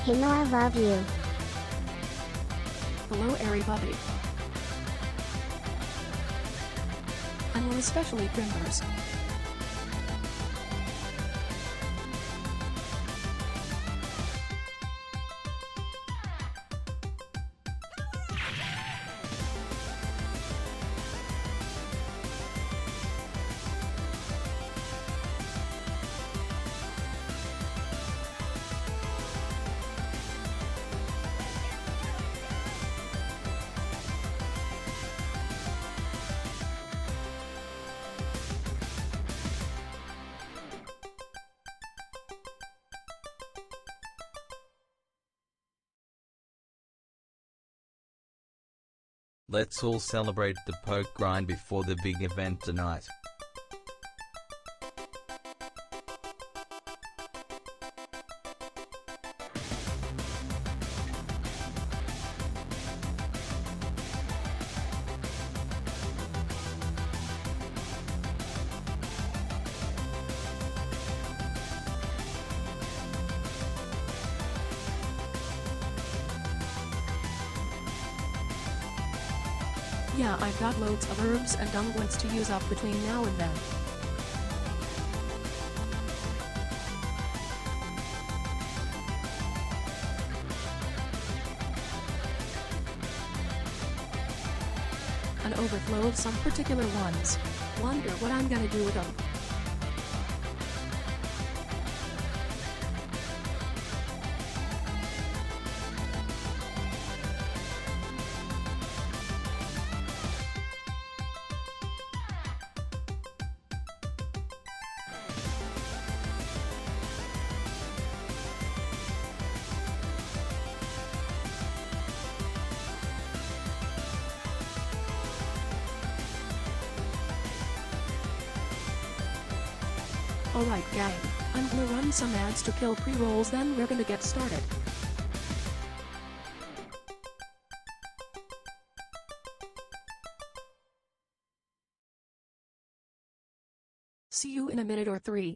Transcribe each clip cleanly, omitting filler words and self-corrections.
Hey Mo, I love you. Hello, Airy Puppy. And more especially Primrose. Let's all celebrate the poke grind before the big event tonight. Yeah, I've got loads of herbs and unguents to use up between now and then. An overflow of some particular ones. Wonder what I'm gonna do with them. Alright gang, I'm gonna run some ads to kill pre-rolls, then we're gonna get started. See you in a minute or three.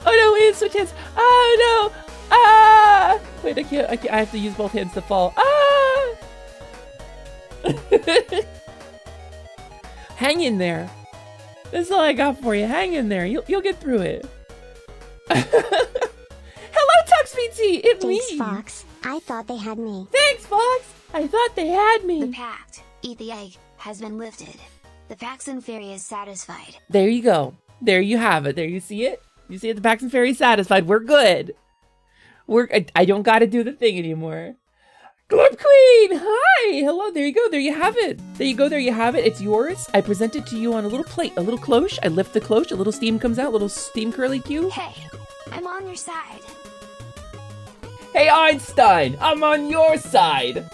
Oh no, wait, switch hands. Oh no. Ah! Wait, I can't. I have to use both hands to fall. Ah! Hang in there. That's all I got for you. Hang in there. You'll get through it. Hello, Tux PT. It's me. Thanks, Fox. I thought they had me. Thanks, Fox. I thought they had me. The pact, eat the egg, has been lifted. The Paxton Fairy is satisfied. There you go. There you have it. There you see it. You see it. The Paxton Fairy is satisfied. We're good. I don't got to do the thing anymore. Glorp Queen! Hi! Hello, there you go, there you have it. There you go, there you have it. It's yours. I present it to you on a little plate, a little cloche. I lift the cloche, a little steam comes out, a little steam curly Q. Hey, I'm on your side. Hey Einstein, I'm on your side.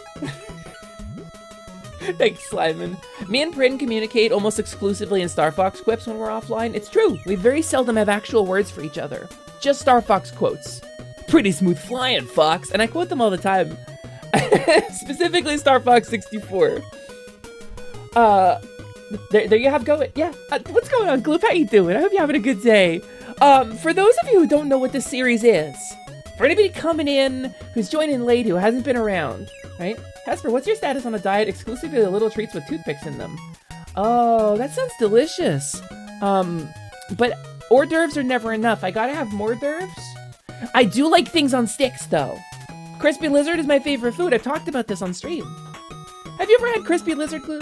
Thanks, Slyman. Me and Prin communicate almost exclusively in Star Fox quips when we're offline. It's true, we very seldom have actual words for each other. Just Star Fox quotes. Pretty smooth flying, Fox. And I quote them all the time. Specifically Star Fox 64. There you have go. Yeah, what's going on, Gloop? How you doing? I hope you're having a good day. For those of you who don't know what this series is, for anybody coming in who's joining late who hasn't been around, right? Hesper, what's your status on a diet exclusively of little treats with toothpicks in them? Oh, that sounds delicious. But hors d'oeuvres are never enough. I gotta have more d'oeuvres. I do like things on sticks, though. Crispy lizard is my favorite food. I've talked about this on stream. Have you ever had crispy lizard, Glue?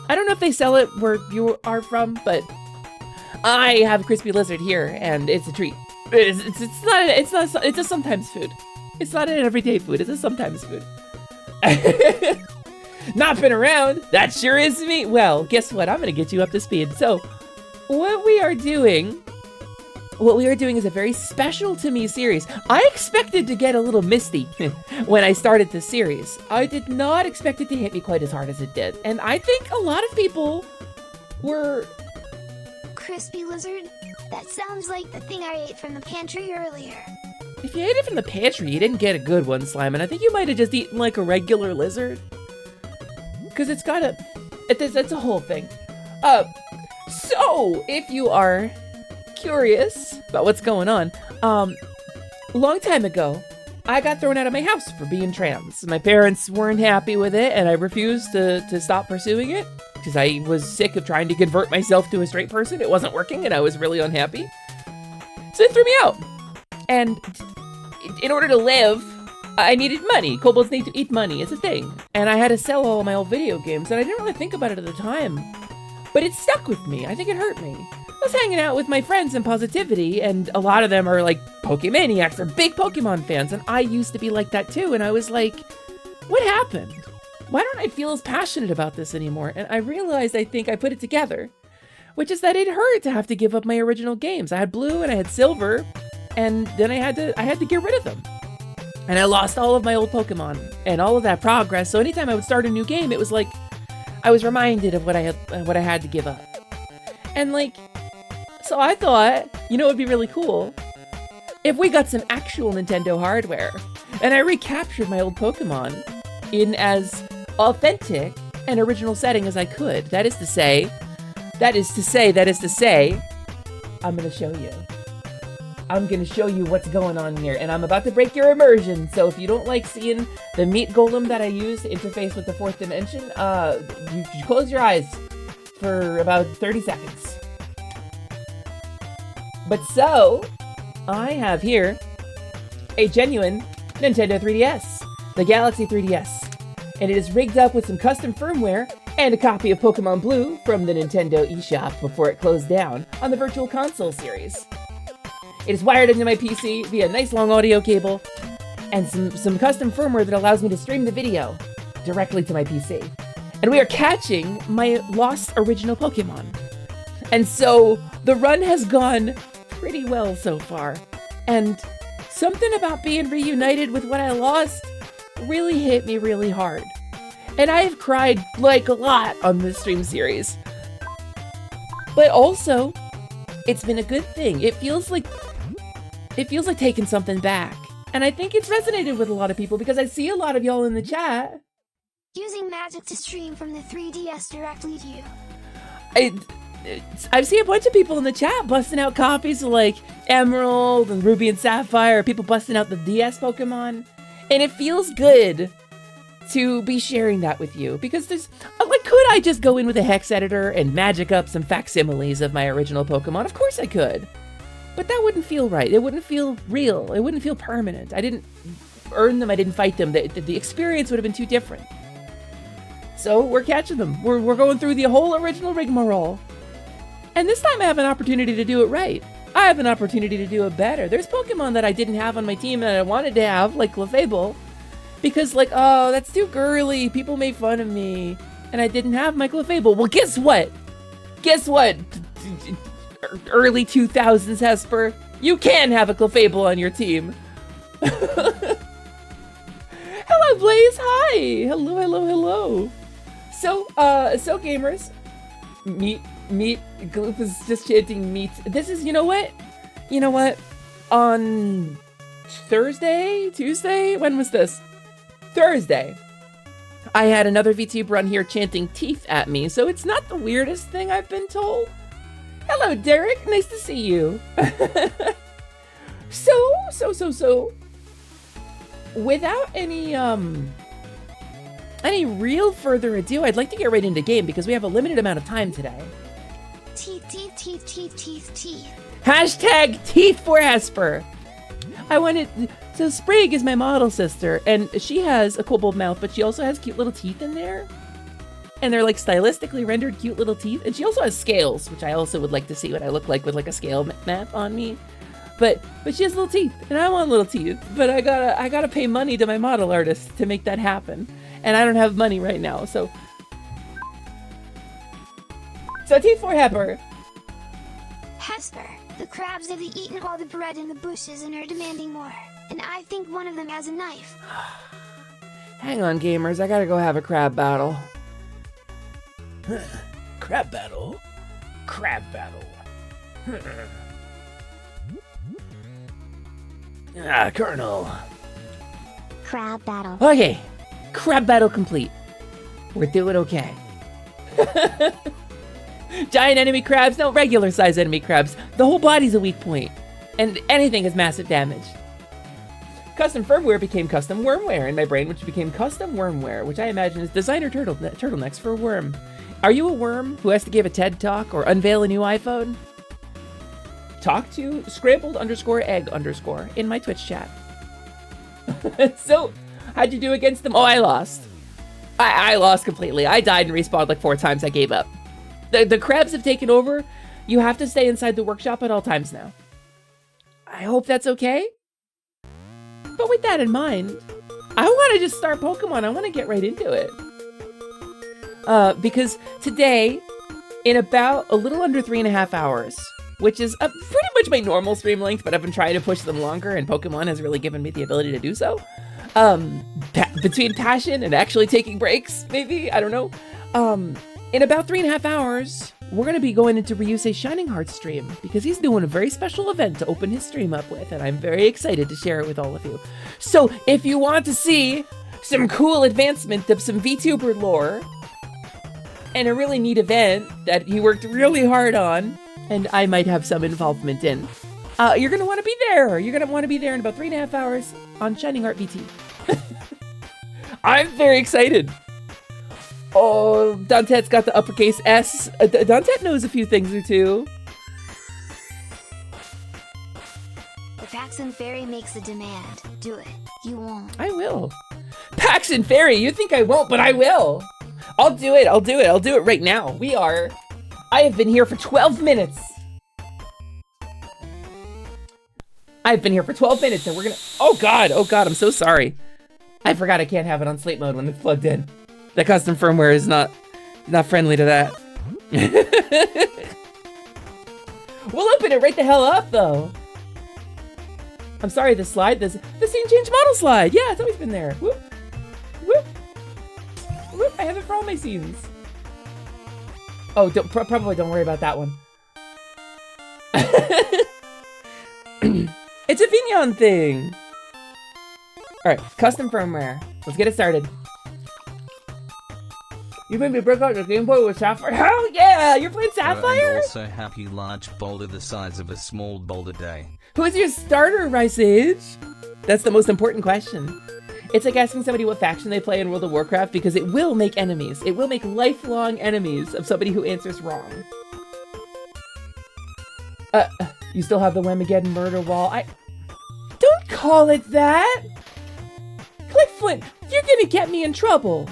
I don't know if they sell it where you are from, but I have crispy lizard here, and it's a treat. It's a sometimes food. It's not an everyday food. It's a sometimes food. Not been around. That sure is me. Well, guess what? I'm gonna get you up to speed. So, what we are doing is a very special to me series. I expected to get a little misty when I started this series. I did not expect it to hit me quite as hard as it did. And I think a lot of people were... Crispy lizard? That sounds like the thing I ate from the pantry earlier. If you ate it from the pantry, you didn't get a good one, Slime. And I think you might have just eaten like a regular lizard. Because it's got a... It's a whole thing. So, if you are... curious about what's going on, long time ago, I got thrown out of my house for being trans. My parents weren't happy with it, and I refused to stop pursuing it because I was sick of trying to convert myself to a straight person. It wasn't working, and I was really unhappy. So they threw me out. And in order to live, I needed money. Kobolds need to eat money. It's a thing. And I had to sell all of my old video games, and I didn't really think about it at the time. But it stuck with me. I think it hurt me. I was hanging out with my friends in Positivity, and a lot of them are like Pokemaniacs. They're big Pokemon fans, and I used to be like that too. And I was like, what happened? Why don't I feel as passionate about this anymore? And I realized, I think I put it together, which is that it hurt to have to give up my original games. I had Blue and I had Silver, and then I had to get rid of them. And I lost all of my old Pokemon and all of that progress. So anytime I would start a new game, it was like I was reminded of what I had to give up. And like, so I thought, you know, it would be really cool if we got some actual Nintendo hardware and I recaptured my old Pokemon in as authentic and original setting as I could. That is to say, I'm gonna show you. I'm gonna show you what's going on here, and I'm about to break your immersion. So if you don't like seeing the meat golem that I use to interface with the fourth dimension, you close your eyes for about 30 seconds. But so, I have here a genuine Nintendo 3DS, the Galaxy 3DS, and it is rigged up with some custom firmware and a copy of Pokemon Blue from the Nintendo eShop before it closed down on the Virtual Console series. It is wired into my PC via a nice long audio cable and some custom firmware that allows me to stream the video directly to my PC. And we are catching my lost original Pokemon. And so the run has gone pretty well so far. And something about being reunited with what I lost really hit me really hard. And I've cried like a lot on this stream series. But also, it's been a good thing. It feels like taking something back. And I think it's resonated with a lot of people because I see a lot of y'all in the chat. Using magic to stream from the 3DS directly to you. I've seen a bunch of people in the chat busting out copies of like Emerald and Ruby and Sapphire, people busting out the DS Pokemon, and it feels good to be sharing that with you because there's like, could I just go in with a hex editor and magic up some facsimiles of my original Pokemon? Of course I could, but that wouldn't feel right. It wouldn't feel real. It wouldn't feel permanent. I didn't earn them. I didn't fight them. The experience would have been too different. So we're catching them. We're going through the whole original rigmarole. And this time I have an opportunity to do it right. I have an opportunity to do it better. There's Pokemon that I didn't have on my team that I wanted to have, like Clefable, because like, oh, that's too girly. People made fun of me. And I didn't have my Clefable. Well, guess what? Guess what? Early 2000s Hesper, you can have a Clefable on your team. Hello, Blaze. Hi. Hello, hello, hello. So gamers, meet. Gloop is just chanting meat. This is, you know what? On Tuesday? When was this? Thursday. I had another VTuber run here chanting teeth at me, so it's not the weirdest thing I've been told. Hello, Derek. Nice to see you. So. Without any real further ado, I'd like to get right into game because we have a limited amount of time today. Teeth. Hashtag teeth for Hesper. So Sprig is my model sister, and she has a kobold mouth, but she also has cute little teeth in there. And they're like stylistically rendered cute little teeth. And she also has scales, which I also would like to see what I look like with like a scale map on me. But she has little teeth, and I want little teeth. But I gotta pay money to my model artist to make that happen. And I don't have money right now, so teeth for Hesper. Hesper, the crabs have eaten all the bread in the bushes and are demanding more. And I think one of them has a knife. Hang on, gamers. I gotta go have a crab battle. Crab battle? Crab battle. Colonel. Crab battle. Okay. Crab battle complete. We're doing okay. Giant enemy crabs, no, regular size enemy crabs. The whole body's a weak point, and anything is massive damage. Custom firmware became custom wormware in my brain, which became custom wormware, which I imagine is designer turtlenecks for a worm. Are you a worm who has to give a TED talk or unveil a new iPhone? Talk to scrambled_egg_ in my Twitch chat. So, how'd you do against them? Oh, I lost. I lost completely. I died and respawned like 4 times. I gave up. The crabs have taken over. You have to stay inside the workshop at all times now. I hope that's okay. But with that in mind, I want to just start Pokemon. I want to get right into it. Because today, in about a little under 3.5 hours, which is pretty much my normal stream length, but I've been trying to push them longer, and Pokemon has really given me the ability to do so. Between passion and actually taking breaks, maybe, I don't know. In about 3.5 hours, we're going to be going into Ryusei's Shining Heart stream because he's doing a very special event to open his stream up with, and I'm very excited to share it with all of you. So if you want to see some cool advancement of some VTuber lore and a really neat event that he worked really hard on, and I might have some involvement in, you're going to want to be there. You're going to want to be there in about 3.5 hours on Shining Heart VT. I'm very excited. Oh, Dantette's got the uppercase S. Dantette knows a few things or two. The Paxton Fairy makes a demand. Do it. You won't. I will. Paxton Fairy, you think I won't, but I will. I'll do it. I'll do it right now. I have been here for 12 minutes. I've been here for 12 minutes and we're gonna, oh God, I'm so sorry. I forgot I can't have it on sleep mode when it's plugged in. The custom firmware is not friendly to that. We'll open it right the hell up though. I'm sorry, the scene change model slide. Yeah, it's always been there. Whoop, whoop, whoop. I have it for all my scenes. Oh, probably don't worry about that one. It's a Vignon thing. All right, custom firmware. Let's get it started. You made me break out your Game Boy with Sapphire? Hell yeah! You're playing And Sapphire? also happy large boulder the size of a small boulder day. Who's your starter, Rice Age? That's the most important question. It's like asking somebody what faction they play in World of Warcraft because it will make enemies. It will make lifelong enemies of somebody who answers wrong. You still have the Wemageddon murder wall. Don't call it that! Clickflint, you're gonna get me in trouble.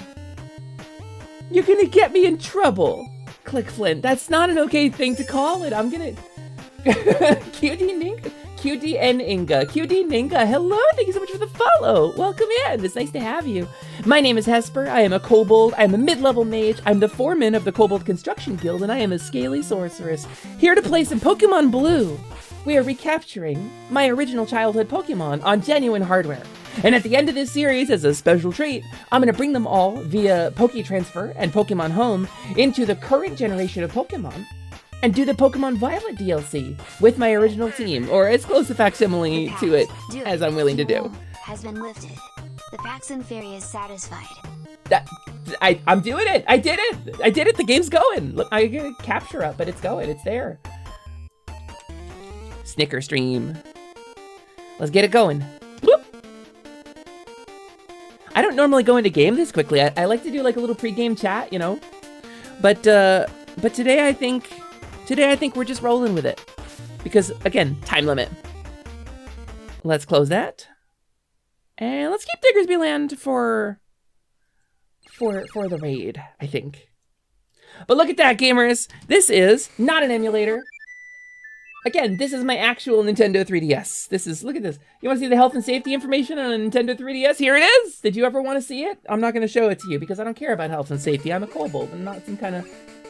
You're gonna get me in trouble. Clickflint, that's not an okay thing to call it. I'm gonna... QD Ninga, hello, thank you so much for the follow. Welcome in, it's nice to have you. My name is Hesper, I am a kobold, I am a mid-level mage, I'm the foreman of the Kobold Construction Guild, and I am a scaly sorceress, here to play some Pokemon Blue. We are recapturing my original childhood Pokemon on genuine hardware. And at the end of this series, as a special treat, I'm going to bring them all via Poketransfer and Pokemon Home into the current generation of Pokemon and do the Pokemon Violet DLC with my original team, or as close a facsimile to it as I'm willing to do. Has been lifted. The Paxton Fairy is satisfied. I'm doing it! I did it! The game's going! Look, I get a capture up, but it's going. It's there. Snicker stream. Let's get it going. Bloop. I don't normally go into game this quickly. I like to do like a little pre-game chat, you know. But today I think we're just rolling with it. Because again, time limit. Let's close that. And let's keep Diggersby Land for the raid, I think. But look at that, gamers. This is not an emulator. Again, this is my actual Nintendo 3DS. Look at this. You want to see the health and safety information on a Nintendo 3DS? Here it is! Did you ever want to see it? I'm not going to show it to you because I don't care about health and safety. I'm a kobold. I'm not some kind of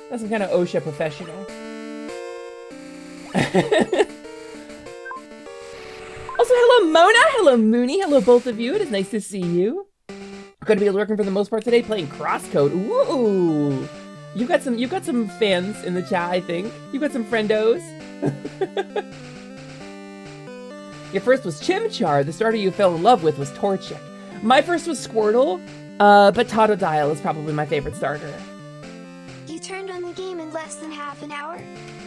OSHA professional. Also, hello Mona, hello Mooney, hello both of you. It is nice to see you. I'm going to be lurking for the most part today playing Crosscode. Ooh! You got some fans in the chat, I think. You got some friendos. Your first was Chimchar. The starter you fell in love with was Torchic. My first was Squirtle, but Totodile is probably my favorite starter. You turned on the game in less than half an hour?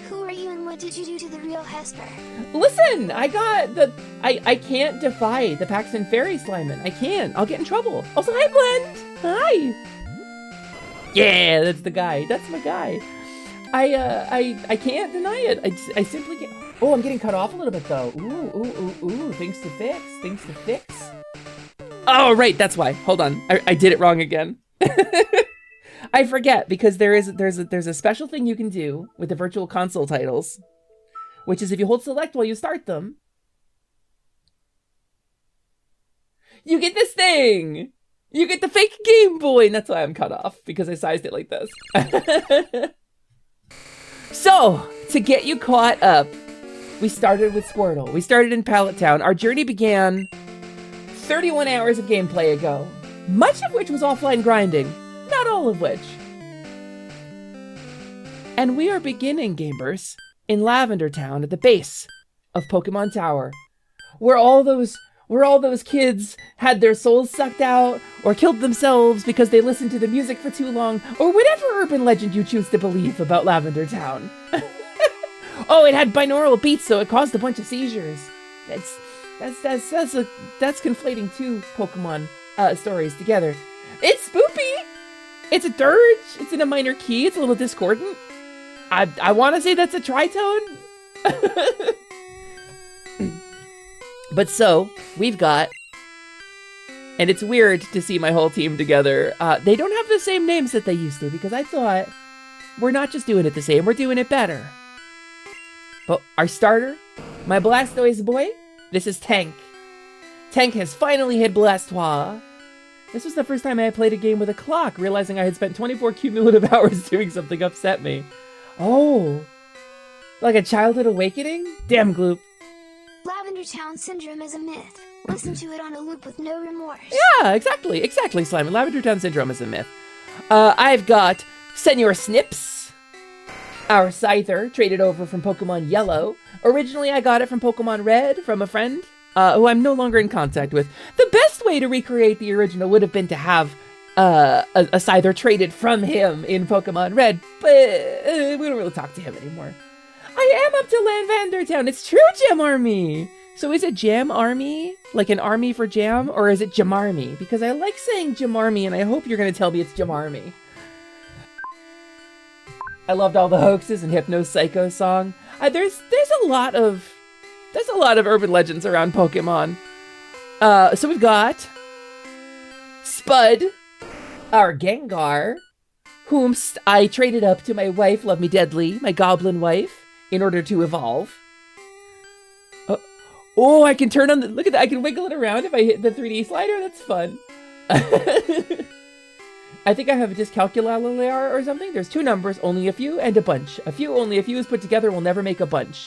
Who are you and what did you do to the real Hesper? Listen, I can't defy the Paxton Fairy Slimin. I can't. I'll get in trouble. Also, hi Blend. Hi. Yeah, that's the guy. That's my guy. I can't deny it. I simply can't. Oh, I'm getting cut off a little bit though. Ooh. Things to fix. Oh, right. That's why. Hold on. I did it wrong again. I forget because there's a special thing you can do with the Virtual Console titles, which is if you hold select while you start them, you get this thing. You get the fake Game Boy, and that's why I'm cut off because I sized it like this. So, to get you caught up, we started with Squirtle. We started in Pallet Town. Our journey began 31 hours of gameplay ago, much of which was offline grinding, not all of which. And we are beginning, gamers, in Lavender Town at the base of Pokemon Tower, where all those kids had their souls sucked out or killed themselves because they listened to the music for too long, or whatever urban legend you choose to believe about Lavender Town. Oh, it had binaural beats, so it caused a bunch of seizures. That's conflating two Pokemon stories together. It's spoopy. It's a dirge. It's in a minor key. It's a little discordant. I want to say that's a tritone. But so, we've got, and it's weird to see my whole team together. They don't have the same names that they used to, because I thought, we're not just doing it the same, we're doing it better. But our starter, my Blastoise boy, this is Tank. Tank has finally hit Blastoise. This was the first time I played a game with a clock, realizing I had spent 24 cumulative hours doing something upset me. Oh, like a childhood awakening? Damn, Gloop. Lavender Town Syndrome is a myth. Listen to it on a loop with no remorse. Yeah, exactly, Simon. Lavender Town Syndrome is a myth. I've got Senor Snips, our Scyther, traded over from Pokemon Yellow. Originally, I got it from Pokemon Red from a friend, who I'm no longer in contact with. The best way to recreate the original would have been to have a Scyther traded from him in Pokemon Red, but we don't really talk to him anymore. I am up to Lanvander Town. It's true, Gem Army. So is it Jam Army, like an army for Jam, or is it Jamarmy? Because I like saying Jamarmy, and I hope you're going to tell me it's Jamarmy. I loved all the hoaxes and Hypno Psycho song. There's a lot of urban legends around Pokemon. So we've got Spud, our Gengar, whom I traded up to my wife, Love Me Deadly, my goblin wife, in order to evolve. Oh, I can turn on the, look at that, I can wiggle it around if I hit the 3D slider, that's fun. I think I have a dyscalcular or something. There's 2 numbers, only a few, and a bunch. A few, only a few is put together will never make a bunch.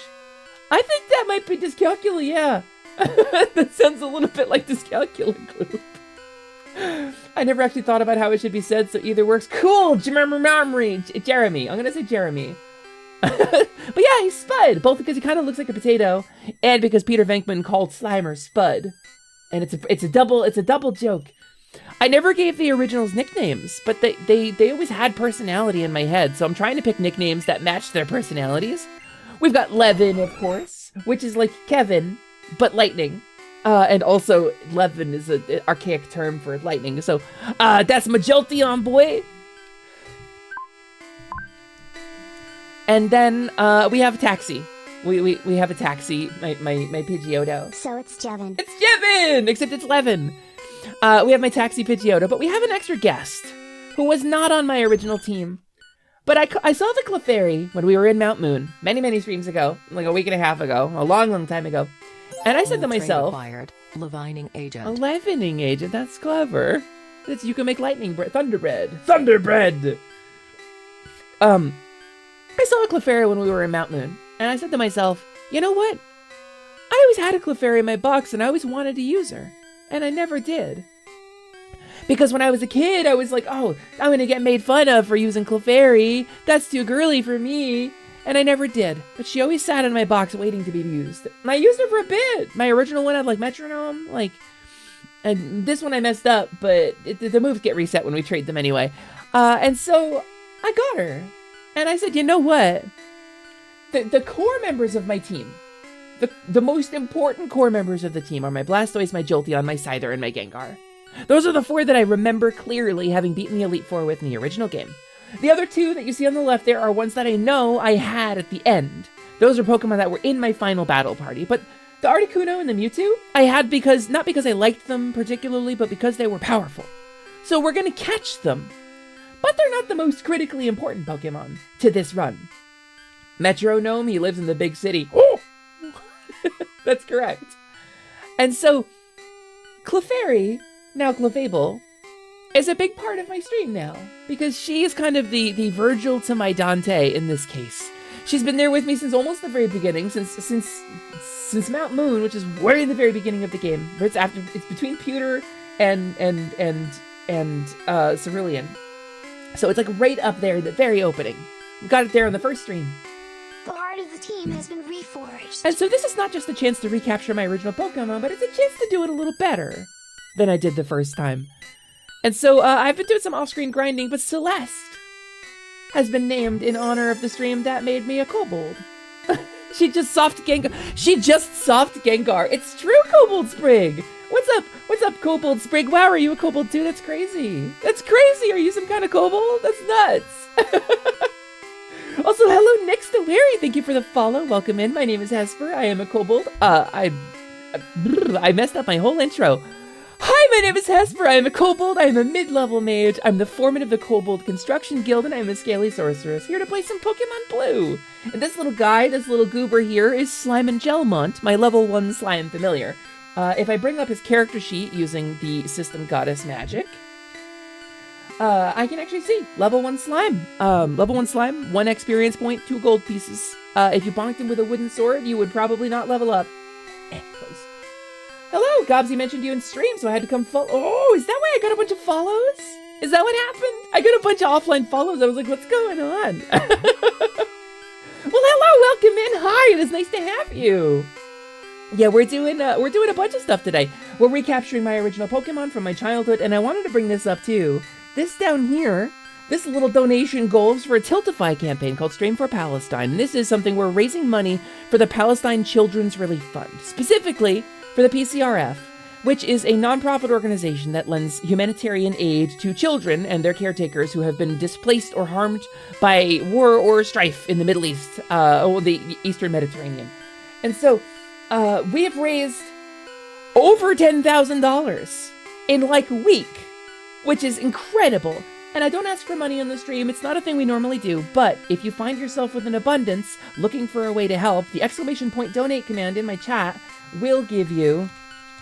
I think that might be dyscalcular, yeah. That sounds a little bit like dyscalcular gloop. I never actually thought about how it should be said, so either works. Cool, Jeremy. I'm gonna say Jeremy. But yeah, he's Spud, both because he kind of looks like a potato, and because Peter Venkman called Slimer Spud, and it's a double joke. I never gave the originals nicknames, but they always had personality in my head, so I'm trying to pick nicknames that match their personalities. We've got Levin, of course, which is like Kevin, but lightning. And also, Levin is an archaic term for lightning, so that's my Jolteon boy. And then we have a taxi. We have a taxi, my Pidgeotto. So it's Jevin. It's Jevin! Except it's Levin. We have my taxi Pidgeotto, but we have an extra guest who was not on my original team. But I saw the Clefairy when we were in Mount Moon many streams ago, like a week and a half ago, a long time ago. And I said to myself, Levining agent. A leavening agent, that's clever. You can make lightning bread, Thunderbread! I saw a Clefairy when we were in Mount Moon, and I said to myself, you know what? I always had a Clefairy in my box, and I always wanted to use her. And I never did. Because when I was a kid, I was like, oh, I'm gonna get made fun of for using Clefairy. That's too girly for me. And I never did. But she always sat in my box waiting to be used. And I used her for a bit. My original one had like Metronome, and this one I messed up, but the moves get reset when we trade them anyway. And so I got her. And I said, you know what? The core members of my team, the most important core members of the team are my Blastoise, my Jolteon, my Scyther, and my Gengar. Those are the 4 that I remember clearly having beaten the Elite Four with in the original game. The other 2 that you see on the left there are ones that I know I had at the end. Those are Pokemon that were in my final battle party, but the Articuno and the Mewtwo, I had not because I liked them particularly, but because they were powerful. So we're gonna catch them. But they're not the most critically important Pokemon to this run. Metronome, he lives in the big city. Oh! That's correct. And so, Clefairy, now Clefable, is a big part of my stream now. Because she is kind of the Virgil to my Dante in this case. She's been there with me since almost the very beginning, since Mount Moon, which is way in the very beginning of the game. It's between Pewter and Cerulean. So it's like right up there, the very opening. We got it there on the first stream. The heart of the team has been reforged. And so this is not just a chance to recapture my original Pokemon, but it's a chance to do it a little better than I did the first time. And so I've been doing some off-screen grinding, but Celeste has been named in honor of the stream that made me a Kobold. She just soft Gengar. It's true, Kobold Sprig. What's up, Kobold Sprig? Wow, are you a Kobold too? That's crazy. Are you some kind of Kobold? That's nuts. Also, hello, Nick Stellari. Thank you for the follow. Welcome in. My name is Hesper. I am a Kobold. I messed up my whole intro. Hi, my name is Hesper. I am a Kobold. I am a mid-level mage. I'm the foreman of the Kobold Construction Guild, and I'm a scaly sorceress here to play some Pokemon Blue. And this little guy, this little goober here, is Slimen Gelmont, my level 1 slime familiar. If I bring up his character sheet using the System Goddess magic, I can actually see level 1 slime. Level 1 slime, 1 experience point, 2 gold pieces. If you bonked him with a wooden sword, you would probably not level up. Close. Hello, Gobsy mentioned you in stream, so I had to come follow. Oh, is that why I got a bunch of follows? Is that what happened? I got a bunch of offline follows. I was like, what's going on? Well, hello, welcome in. Hi, it is nice to have you. Yeah, we're doing a bunch of stuff today. We're recapturing my original Pokemon from my childhood, and I wanted to bring this up too, this down here, this little donation goal is for a Tiltify campaign called Stream for Palestine. And this is something we're raising money for the Palestine Children's Relief Fund, specifically for the PCRF, which is a nonprofit organization that lends humanitarian aid to children and their caretakers who have been displaced or harmed by war or strife in the Middle East, or the Eastern Mediterranean. And so we have raised over $10,000 in like a week, which is incredible. And I don't ask for money on the stream. It's not a thing we normally do. But if you find yourself with an abundance looking for a way to help, the !donate command in my chat will give you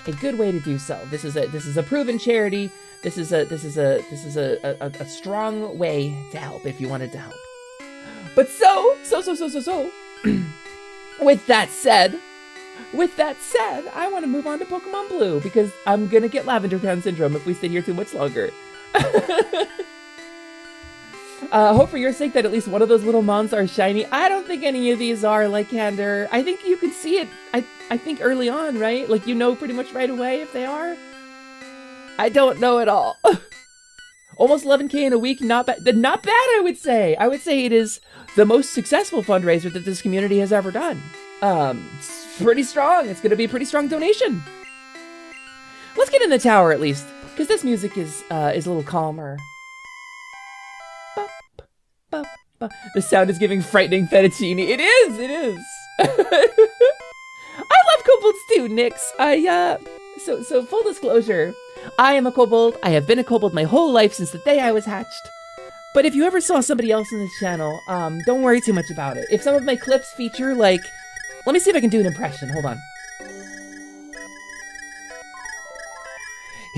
a good way to do so. This is a proven charity. This is a strong way to help if you wanted to help. But so with that said, I want to move on to Pokemon Blue because I'm gonna get Lavender Town syndrome if we sit here too much longer. Hope for your sake that at least one of those little mons are shiny. I don't think any of these are, like Lycander. I think you can see it, I think early on, right? Like, you know pretty much right away if they are. I don't know at all. Almost 11K in a week, not bad. Not bad, I would say. I would say it is the most successful fundraiser that this community has ever done. It's pretty strong. It's going to be a pretty strong donation. Let's get in the tower at least, because this music is a little calmer. The sound is giving frightening fettuccine. It is. I love kobolds too, Nyx. So full disclosure, I am a kobold. I have been a kobold my whole life since the day I was hatched. But if you ever saw somebody else in this channel, don't worry too much about it. If some of my clips feature, like, let me see if I can do an impression. Hold on.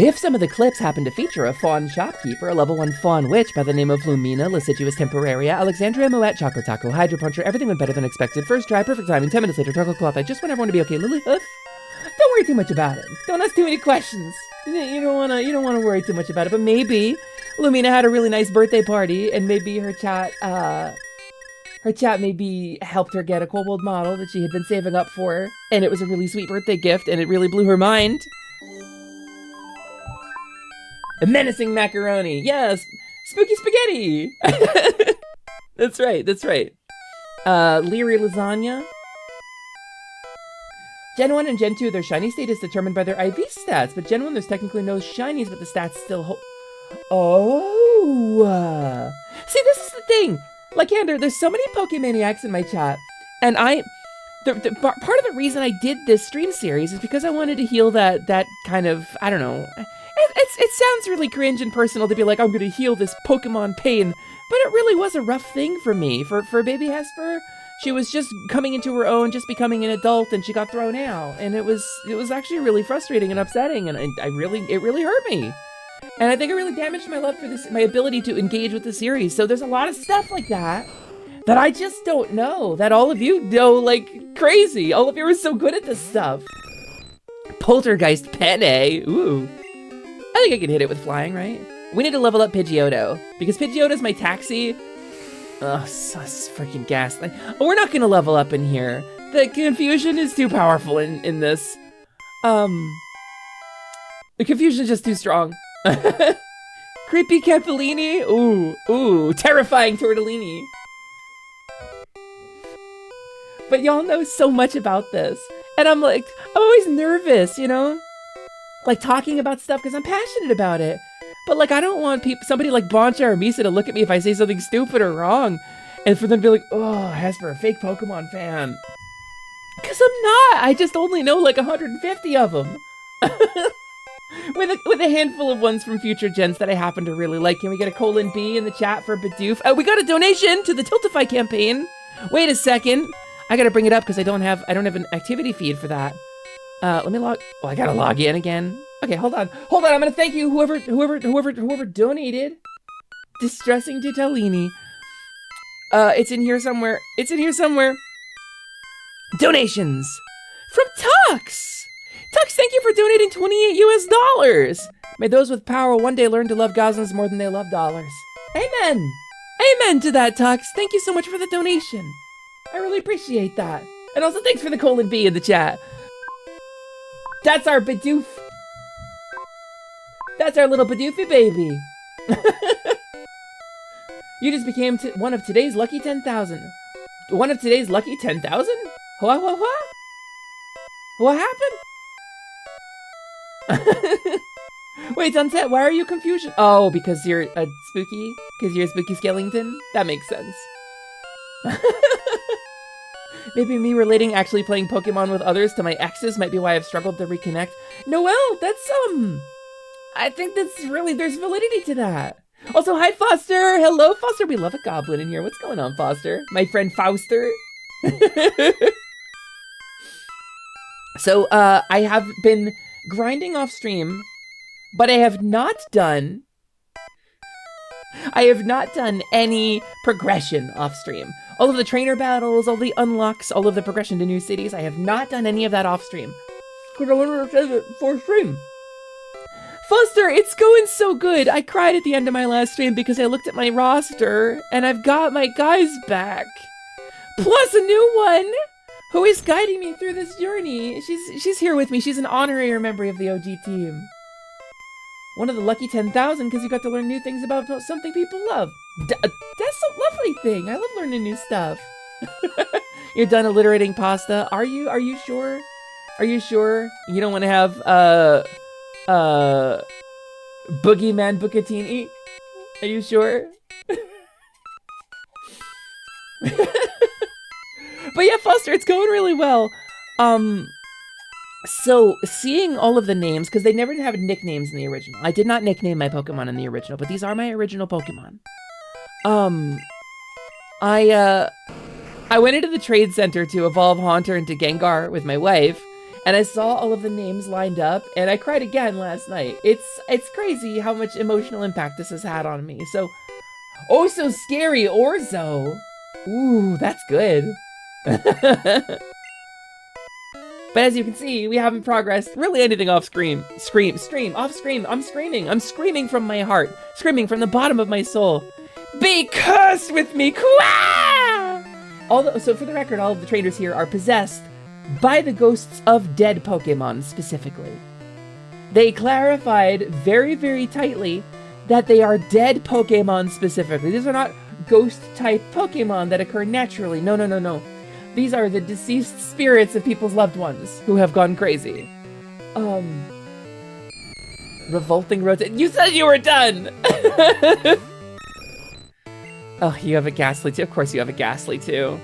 If some of the clips happen to feature a fawn shopkeeper, a level 1 fawn witch by the name of Lumina, Lascivious Temporaria, Alexandria Moet, Choco Taco, Hydro Puncher, everything went better than expected. First try, perfect timing, 10 minutes later, Choco Cloth. I just want everyone to be okay. Lily Hoof, don't worry too much about it. Don't ask too many questions. You don't wanna worry too much about it. But maybe Lumina had a really nice birthday party, and maybe her chat maybe helped her get a kobold model that she had been saving up for, and it was a really sweet birthday gift, and it really blew her mind. A menacing macaroni. Yes. Spooky spaghetti. That's right. Leery lasagna. Gen 1 and Gen 2, their shiny state is determined by their IV stats, but Gen 1 there's technically no shinies, but the stats still hold. Oh. See, this is the thing. Lycander, there's so many Pokemaniacs in my chat, and part of the reason I did this stream series is because I wanted to heal that kind of, I don't know. It sounds really cringe and personal to be like, I'm gonna heal this Pokemon pain, but it really was a rough thing for me. For baby Hesper, she was just coming into her own, just becoming an adult, and she got thrown out, and it was actually really frustrating and upsetting, and it really hurt me. And I think it really damaged my love for this, my ability to engage with the series. So there's a lot of stuff like that I just don't know, that all of you know like crazy. All of you are so good at this stuff. Poltergeist Penne, ooh. I think I can hit it with flying, right? We need to level up Pidgeotto, because Pidgeotto's my taxi. Ugh, sus freaking ghastly. Oh, we're not gonna level up in here. The confusion is too powerful in this. The confusion is just too strong. Creepy Capellini, ooh, terrifying Tortellini. But y'all know so much about this, and I'm always nervous, you know? Like talking about stuff because I'm passionate about it. But like, I don't want somebody like Boncha or Misa to look at me if I say something stupid or wrong, and for them to be like, oh, Hesper, a fake Pokemon fan. Because I'm not. I just only know like 150 of them. with a handful of ones from future gens that I happen to really like. Can we get a :B in the chat for Bidoof? Oh, we got a donation to the Tiltify campaign. Wait a second. I gotta bring it up because I don't have an activity feed for that. Let me log. Oh, I gotta log in again. Okay, hold on. I'm gonna thank you, whoever donated. Distressing to Tellini. It's in here somewhere. Donations from Tux. Tux, thank you for donating $28. May those with power one day learn to love goslings more than they love dollars. Amen. Amen to that, Tux. Thank you so much for the donation. I really appreciate that. And also thanks for the :B in the chat. That's our Bidoof. That's our little Bidoofy baby. You just became one of today's lucky 10,000. One of today's lucky 10,000? What? What happened? Wait, Sunset, why are you confused? Oh, because you're a spooky? Because you're a spooky skeleton? That makes sense. Maybe me relating actually playing Pokemon with others to my exes might be why I've struggled to reconnect. Noelle, that's, I think that's really, there's validity to that. Also, hi, Foster! Hello, Foster! We love a goblin in here. What's going on, Foster? My friend Fauster. So, I have been grinding off stream, but I have not done any progression off stream. All of the trainer battles, all the unlocks, all of the progression to new cities, I have not done any of that off stream. Because I wanted to save it for stream. Foster, it's going so good. I cried at the end of my last stream because I looked at my roster and I've got my guys back. Plus a new one who is guiding me through this journey. She's here with me. She's an honorary member of the OG team. One of the lucky 10,000 because you got to learn new things about something people love. That's a lovely thing. I love learning new stuff. You're done alliterating pasta. Are you sure? Are you sure you don't want to have Boogeyman Bucatini? Are you sure? But yeah, Foster, it's going really well. So seeing all of the names, because they never have nicknames in the original. I did not nickname my Pokemon in the original, but these are my original Pokemon. I went into the trade center to evolve Haunter into Gengar with my wife, and I saw all of the names lined up, and I cried again last night. It's crazy how much emotional impact this has had on me. So, oh, so scary, Orzo. Ooh, that's good. But as you can see, we haven't progressed really anything off stream. Off screen. I'm screaming from my heart. Screaming from the bottom of my soul. Be cursed with me, Kwa! So for the record, all of the trainers here are possessed by the ghosts of dead Pokemon specifically. They clarified very, very tightly that they are dead Pokemon specifically. These are not ghost-type Pokemon that occur naturally. No. These are the deceased spirits of people's loved ones who have gone crazy. Revolting rotate. You said you were done! Oh, you have a Ghastly too? Of course you have a Ghastly too.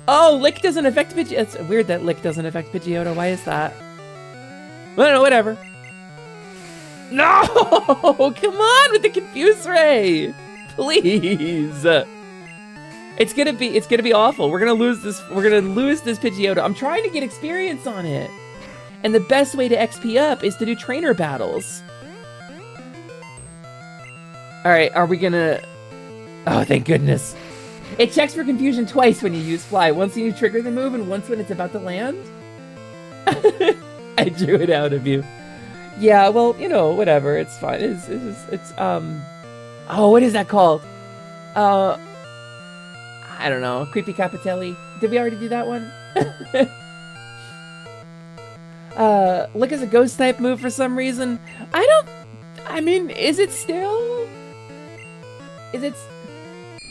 Oh, Lick doesn't affect Pidgeotto. It's weird that Lick doesn't affect Pidgeotto. Why is that? I don't know, whatever. No! Come on with the Confuse Ray! Please! It's gonna be awful. We're gonna lose this Pidgeotto. I'm trying to get experience on it. And the best way to XP up is to do trainer battles. Alright, are we gonna... Oh, thank goodness. It checks for confusion twice when you use Fly. Once when you trigger the move and once when it's about to land. I drew it out of you. Yeah, well, you know, whatever. It's fine. It's oh, what is that called? I don't know. Creepy Capitelli. Did we already do that one? Lick is a ghost type move for some reason. I mean, is it still? Is it?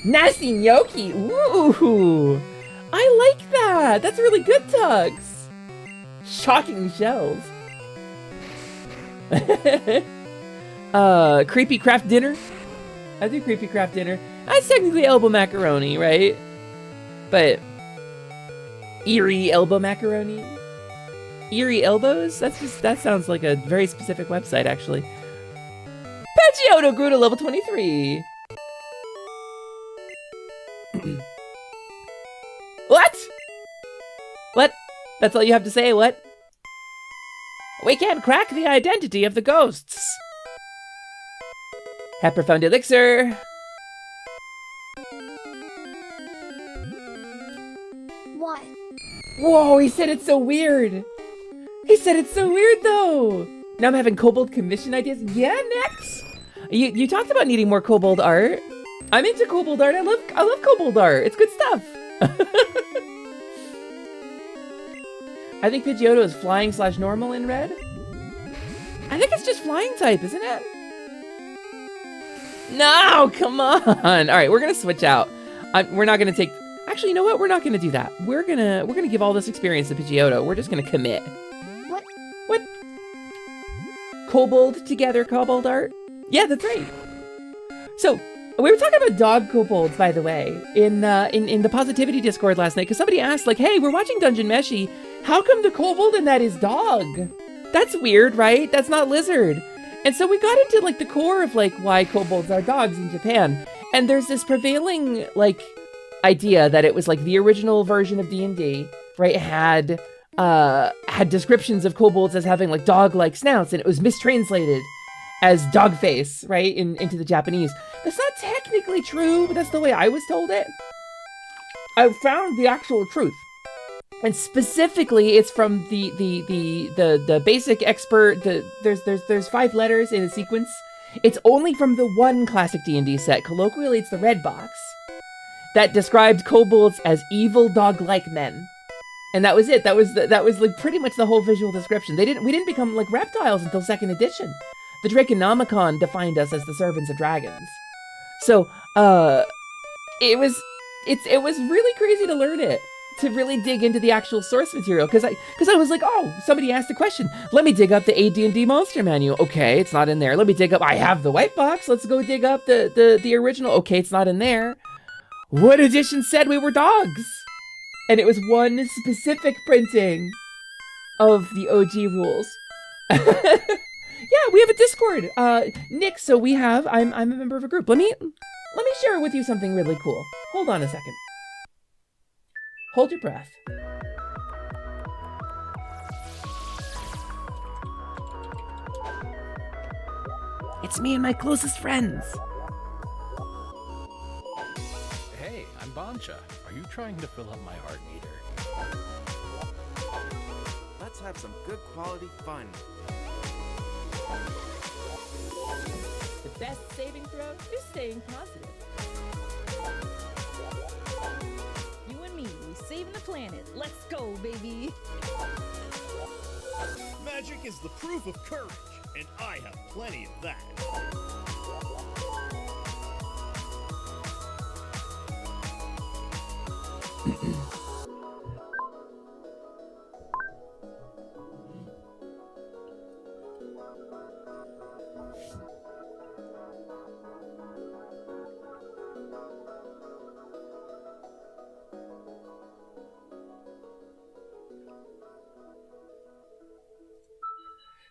Nasty Gnocchi. Ooh. I like that. That's really good, Tugs. Shocking shells. Creepy Craft Dinner. I do Creepy Craft Dinner. That's technically elbow macaroni, right? But eerie elbow macaroni? Eerie elbows? That sounds like a very specific website, actually. Pidgeotto grew to level 23. What? What? That's all you have to say, what? We can't crack the identity of the ghosts. Hesper found elixir. What? Whoa, he said it's so weird. He said it's so weird, though. Now I'm having Kobold commission ideas. Yeah, next. You talked about needing more Kobold art. I'm into Kobold art. I love Kobold art. It's good stuff. I think Pidgeotto is flying/normal in red. I think it's just flying type, isn't it? No, come on. All right, we're gonna switch out. We're not gonna take. Actually, you know what? We're not gonna do that. We're gonna give all this experience to Pidgeotto. We're just gonna commit. What? What? Kobold together, Kobold art. Yeah, that's right. So we were talking about dog kobolds, by the way, in the positivity Discord last night, because somebody asked, like, "Hey, we're watching Dungeon Meshi. How come the kobold in that is dog? That's weird, right? That's not lizard." And so we got into like the core of like why kobolds are dogs in Japan. And there's this prevailing like idea that it was like the original version of D&D, right? Had descriptions of kobolds as having like dog-like snouts, and it was mistranslated as dog face, right? Into the Japanese. That's not technically true, but that's the way I was told it. I found the actual truth. And specifically, it's from the basic expert. There's 5 letters in a sequence. It's only from the one classic D&D set. Colloquially, it's the red box that described kobolds as evil dog-like men, and that was it. That was like pretty much the whole visual description. We didn't become like reptiles until 2nd edition. The Draconomicon defined us as the servants of dragons. So it was really crazy to learn it. To really dig into the actual source material, because I was like, oh, somebody asked a question. Let me dig up the AD&D monster manual. Okay, it's not in there. Let me dig up. I have the white box. Let's go dig up the original. Okay, it's not in there. What edition said we were dogs? And it was one specific printing of the OG rules. Yeah, we have a Discord, Nick. So I'm a member of a group. Let me share with you something really cool. Hold on a second. Hold your breath. It's me and my closest friends. Hey, I'm Bancha. Are you trying to fill up my heart meter? Let's have some good quality fun. The best saving throw is staying positive. Saving the planet. Let's go, baby. Magic is the proof of courage, and I have plenty of that.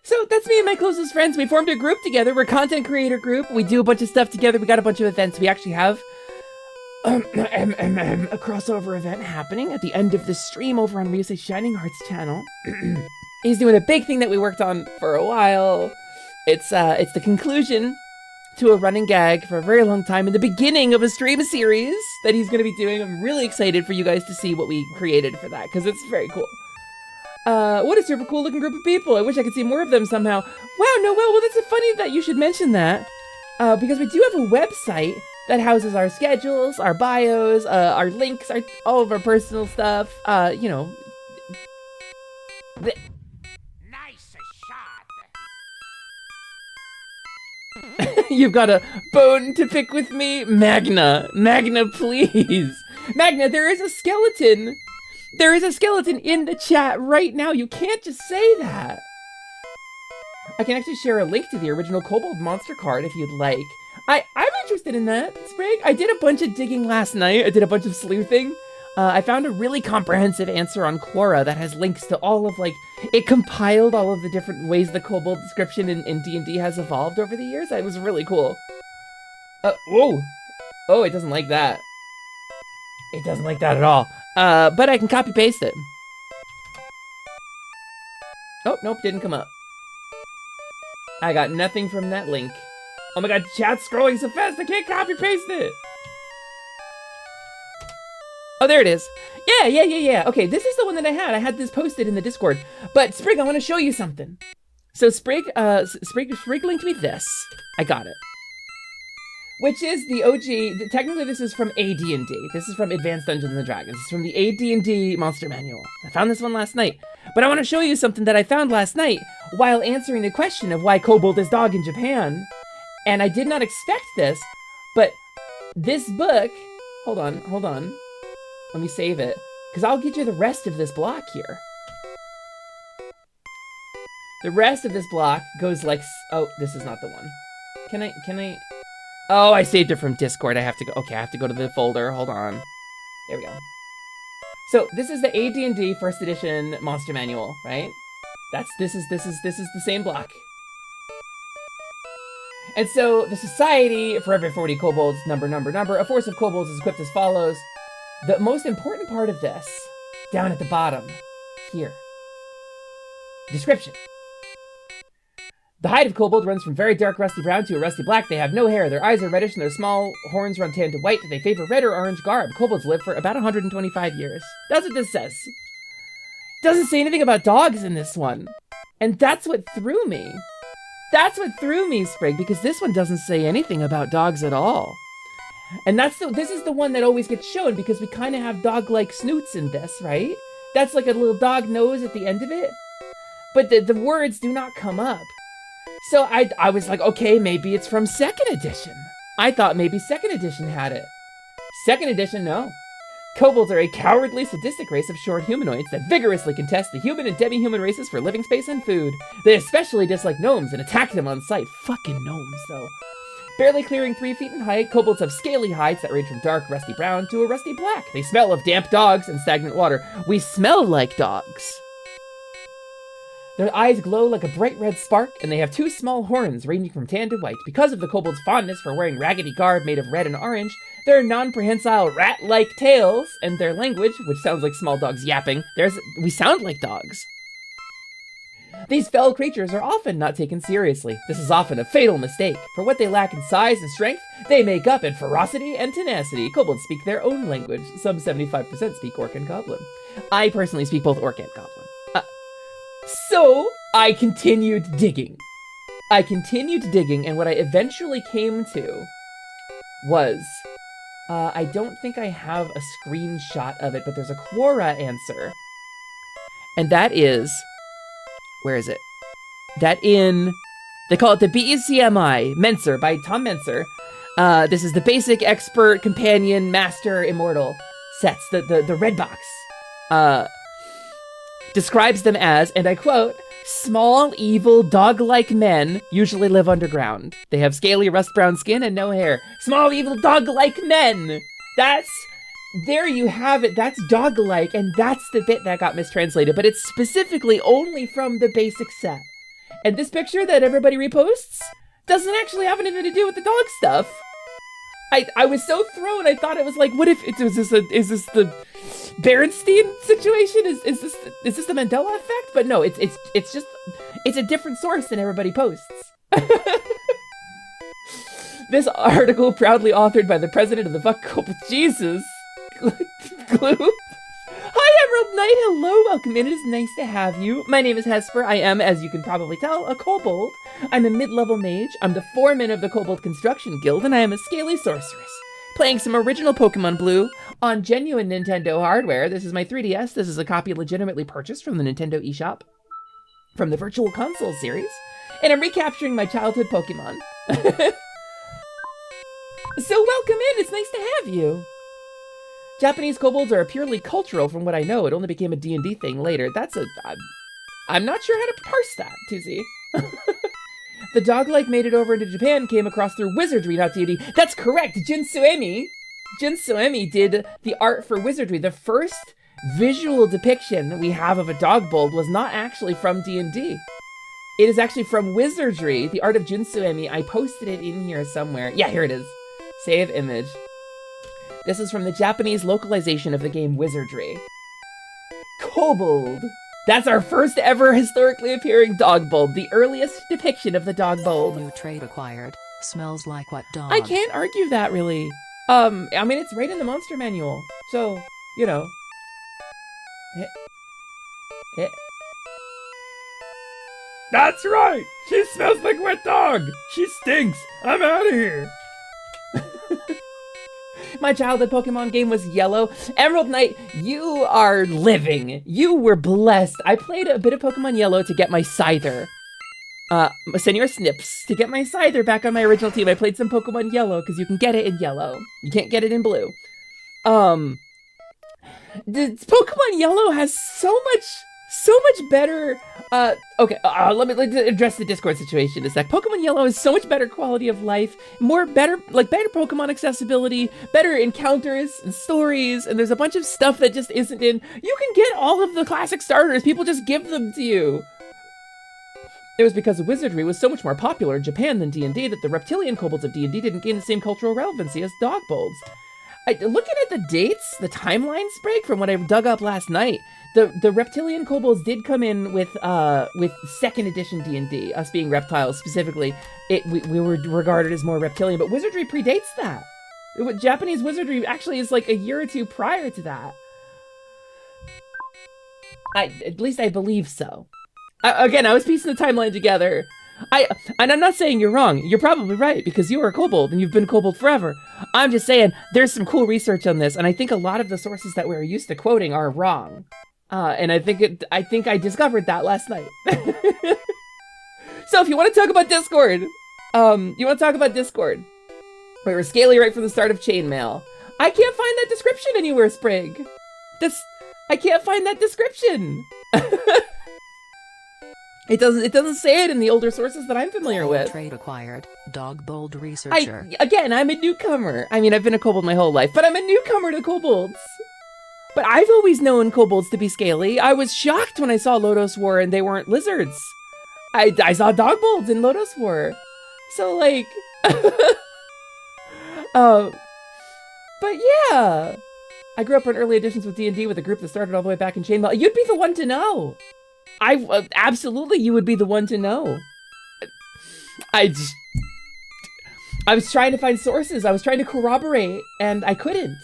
So that's me and my closest friends. We formed a group together. We're a content creator group. We do a bunch of stuff together. We got a bunch of events. We actually have a crossover event happening at the end of the stream over on Ryusei's Shining Hearts channel. He's doing a big thing that we worked on for a while. It's the conclusion to a running gag for a very long time and the beginning of a stream series that he's going to be doing. I'm really excited for you guys to see what we created for that, because it's very cool. What a super cool looking group of people. I wish I could see more of them somehow. Wow, Noel, well, that's funny that you should mention that. Because we do have a website that houses our schedules, our bios, our links, all of our personal stuff. You know. Nice shot. You've got a bone to pick with me? Magna, please. Magna, there is a skeleton. There is a skeleton in the chat right now. You can't just say that. I can actually share a link to the original Kobold monster card if you'd like. I'm interested in that, Sprig. I did a bunch of digging last night. I did a bunch of sleuthing. I found a really comprehensive answer on Quora that has links to all of, like, it compiled all of the different ways the Kobold description in D&D has evolved over the years. It was really cool. Whoa. Oh, it doesn't like that. It doesn't like that at all. But I can copy paste it. Oh, nope, didn't come up. I got nothing from that link. Oh my god, chat's scrolling so fast I can't copy paste it. Oh, there it is. Yeah. Okay, this is the one that I had. I had this posted in the Discord. But Sprig, I want to show you something. So Sprig linked me this. I got it. Which is the OG, technically this is from AD&D. This is from Advanced Dungeons & Dragons. It's from the AD&D Monster Manual. I found this one last night. But I want to show you something that I found last night while answering the question of why Kobold is dog in Japan. And I did not expect this, but this book, hold on. Let me save it, because I'll get you the rest of this block here. The rest of this block goes like, oh, this is not the one. Can I, oh, I saved it from Discord. I have to go, okay, I have to go to the folder. Hold on. There we go. So this is the AD&D first edition monster manual, right? This is the same block. And so the society, for every 40 kobolds, number, a force of kobolds is equipped as follows. The most important part of this, down at the bottom, here. Description. The hide of kobold runs from very dark rusty brown to a rusty black. They have no hair. Their eyes are reddish and their small horns run tan to white. They favor red or orange garb. Kobolds live for about 125 years. That's what this says. Doesn't say anything about dogs in this one. And that's what threw me. That's what threw me, Sprig, because this one doesn't say anything about dogs at all. And this is the one that always gets shown because we kind of have dog-like snoots in this, right? That's like a little dog nose at the end of it. But the words do not come up. So I was like, okay, maybe it's from 2nd edition. I thought maybe 2nd edition had it. 2nd edition, no. Kobolds are a cowardly, sadistic race of short humanoids that vigorously contest the human and demi-human races for living space and food. They especially dislike gnomes and attack them on sight. Fucking gnomes, though. Barely clearing 3 feet in height, kobolds have scaly hides that range from dark rusty brown to a rusty black. They smell of damp dogs and stagnant water. We smell like dogs. Their eyes glow like a bright red spark, and they have 2 small horns ranging from tan to white. Because of the kobold's fondness for wearing raggedy garb made of red and orange, their non-prehensile rat-like tails, and their language, which sounds like small dogs yapping, we sound like dogs. These fell creatures are often not taken seriously. This is often a fatal mistake. For what they lack in size and strength, they make up in ferocity and tenacity. Kobolds speak their own language. Some 75% speak Orc and Goblin. I personally speak both Orc and Goblin. So, I continued digging. And what I eventually came to was, I don't think I have a screenshot of it, but there's a Quora answer. And that is, where is it? They call it the BECMI, Menser, by Tom Menser. This is the basic, expert, companion, master, immortal sets, the red box. Describes them as, and I quote, small, evil, dog-like men usually live underground. They have scaly, rust-brown skin and no hair. Small, evil, dog-like men! There you have it, that's dog-like, and that's the bit that got mistranslated, but it's specifically only from the basic set. And this picture that everybody reposts doesn't actually have anything to do with the dog stuff. I was so thrown, I thought it was like, what if, is this the Berenstein situation? Is this the Mandela effect? But no, it's a different source than everybody posts. This article proudly authored by the president of the Fuck Kobold Jesus. Glue. Hi, Emerald Knight. Hello, welcome in. It is nice to have you. My name is Hesper. I am, as you can probably tell, a kobold. I'm a mid-level mage. I'm the foreman of the Kobold Construction Guild, and I am a scaly sorceress. Playing some original Pokemon Blue on genuine Nintendo hardware. This is my 3DS. This is a copy legitimately purchased from the Nintendo eShop, from the Virtual Console series, and I'm recapturing my childhood Pokemon. So welcome in. It's nice to have you. Japanese kobolds are purely cultural from what I know. It only became a D&D thing later. I'm not sure how to parse that, Tuzi. The dog-like made it over into Japan came across through wizardry, not D&D. That's correct! Jin Suemi did the art for wizardry. The first visual depiction we have of a dog bold was not actually from D&D. It is actually from wizardry, the art of Jin Suemi. I posted it in here somewhere. Yeah, here it is. Save image. This is from the Japanese localization of the game Wizardry. Kobold. That's our first ever historically appearing dog bold, the earliest depiction of the dog bold. New trait acquired. Smells like what dog? I can't argue that, really. I mean, it's right in the monster manual. So, you know. That's right! She smells like wet dog! She stinks! I'm out of here! My childhood Pokemon game was Yellow. Emerald Knight, you are living. You were blessed. I played a bit of Pokemon Yellow to get my Scyther. Senor Snips, to get my Scyther back on my original team, I played some Pokemon Yellow, because you can get it in Yellow. You can't get it in Blue. The Pokemon Yellow has so much better, let me address the Discord situation a sec. Pokemon Yellow has so much better quality of life, better Pokemon accessibility, better encounters and stories, and there's a bunch of stuff that just isn't in. You can get all of the classic starters, people just give them to you. It was because Wizardry was so much more popular in Japan than D&D that the reptilian kobolds of D&D didn't gain the same cultural relevancy as dogbolds. Looking at the dates, the timeline break from what I dug up last night, the reptilian kobolds did come in with 2nd edition D&D, us being reptiles specifically. We were regarded as more reptilian, but Wizardry predates that. Japanese Wizardry actually is like a year or two prior to that. At least I believe so. Again, I was piecing the timeline together. And I'm not saying you're wrong. You're probably right, because you are a kobold and you've been a kobold forever. I'm just saying there's some cool research on this, and I think a lot of the sources that we're used to quoting are wrong. And I think I discovered that last night. So if you want to talk about Discord, we were scaly right from the start of Chainmail. I can't find that description anywhere, Sprig. I can't find that description. It doesn't say it in the older sources that I'm familiar with. Trade acquired. Dogbold researcher. I'm a newcomer. I mean, I've been a kobold my whole life, but I'm a newcomer to kobolds. But I've always known kobolds to be scaly. I was shocked when I saw Lodos War and they weren't lizards. I saw dogbolds in Lodos War. So, like... but yeah. I grew up in early editions with D&D with a group that started all the way back in Chainmail. You'd be the one to know. Absolutely, you would be the one to know. I was trying to find sources. I was trying to corroborate, and I couldn't.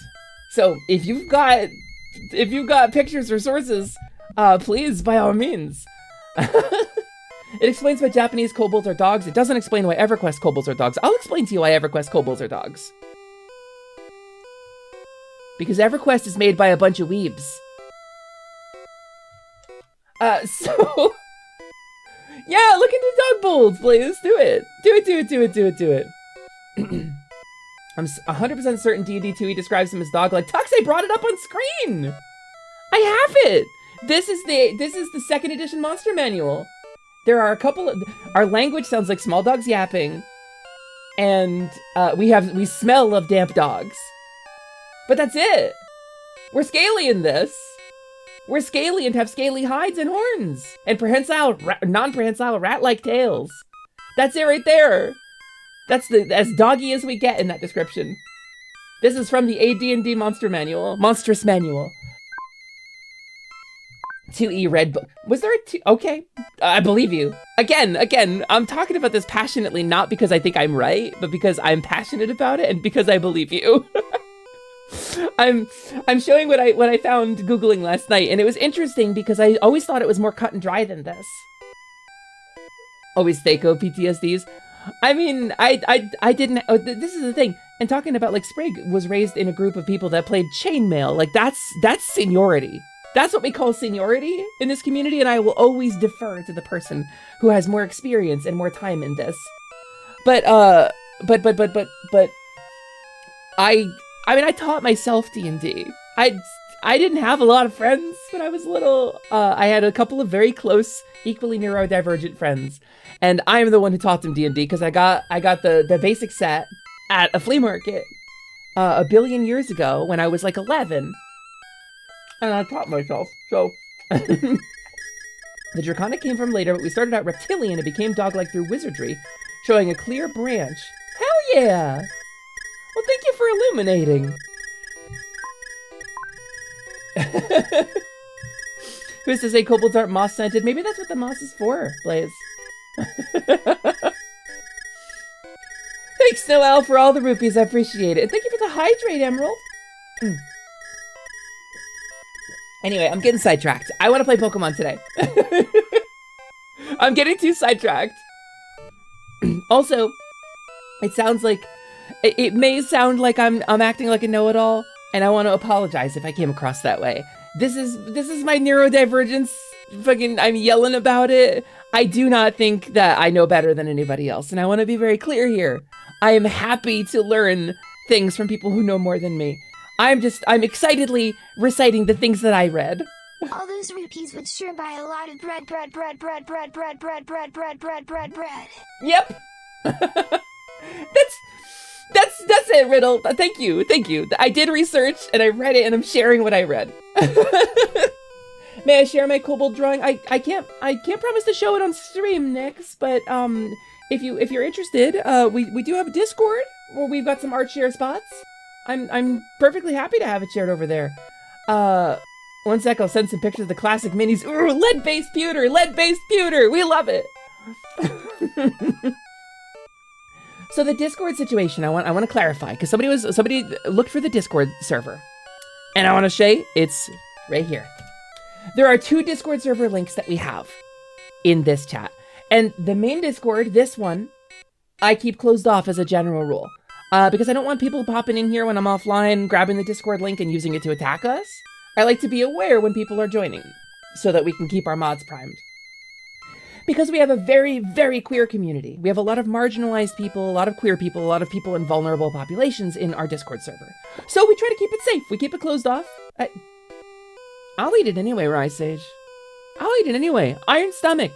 So if you've got pictures or sources, please, by all means. It explains why Japanese kobolds are dogs. It doesn't explain why EverQuest kobolds are dogs. I'll explain to you why EverQuest kobolds are dogs. Because EverQuest is made by a bunch of weebs. So, yeah, look into dogbolds, please. Do it. Do it. I'm 100% certain D&D 2E describes him as dog-like. Tuxie brought it up on screen. I have it. This is the 2nd edition monster manual. There are a couple of, our language sounds like small dogs yapping, and we smell of damp dogs. But that's it. We're scaly in this. We're scaly and have scaly hides and horns, and non-prehensile rat-like tails. That's it right there. That's as doggy as we get in that description. This is from the AD&D Monstrous Manual. 2E Red Book. Was there a 2? Okay, I believe you. Again, I'm talking about this passionately, not because I think I'm right, but because I'm passionate about it and because I believe you. I'm showing what I found Googling last night, and it was interesting because I always thought it was more cut and dry than this. Always Thaco PTSDs. I mean, I didn't. Oh, this is the thing. And talking about, like, Sprig was raised in a group of people that played chainmail. Like, that's seniority. That's what we call seniority in this community, and I will always defer to the person who has more experience and more time in this. But I mean, I taught myself D&D. I didn't have a lot of friends when I was little. I had a couple of very close, equally neurodivergent friends, and I am the one who taught them D&D because I got the basic set at a flea market a billion years ago when I was like 11, and I taught myself. So the Draconic came from later, but we started out reptilian and became dog-like through wizardry, showing a clear branch. Hell yeah! Well, thank you for illuminating. Who's to say kobolds aren't moss-scented? Maybe that's what the moss is for, Blaze. Thanks, Noelle, for all the rupees. I appreciate it. And thank you for the hydrate, Emerald. Anyway, I'm getting sidetracked. I want to play Pokemon today. I'm getting too sidetracked. Also, it sounds like... It may sound like I'm acting like a know-it-all, and I want to apologize if I came across that way. This is my neurodivergence I'm yelling about it. I do not think that I know better than anybody else. And I want to be very clear here. I am happy to learn things from people who know more than me. I'm excitedly reciting the things that I read. All those rupees would sure buy a lot of bread. Yep. That's it, Riddle. Thank you. I did research and I read it and I'm sharing what I read. May I share my kobold drawing? I can't promise to show it on stream, Nix, but if you're interested, we do have a Discord where we've got some art share spots. I'm perfectly happy to have it shared over there. One sec, I'll send some pictures of the classic minis. Ooh, lead-based pewter, we love it. So the Discord situation, I want to clarify, because somebody looked for the Discord server, and I want to say it's right here. There are 2 Discord server links that we have in this chat, and the main Discord, this one, I keep closed off as a general rule, because I don't want people popping in here when I'm offline, grabbing the Discord link and using it to attack us. I like to be aware when people are joining, so that we can keep our mods primed. Because we have a very, very queer community. We have a lot of marginalized people, a lot of queer people, a lot of people in vulnerable populations in our Discord server. So we try to keep it safe. We keep it closed off. I'll eat it anyway, Rise Sage. I'll eat it anyway. Iron stomach.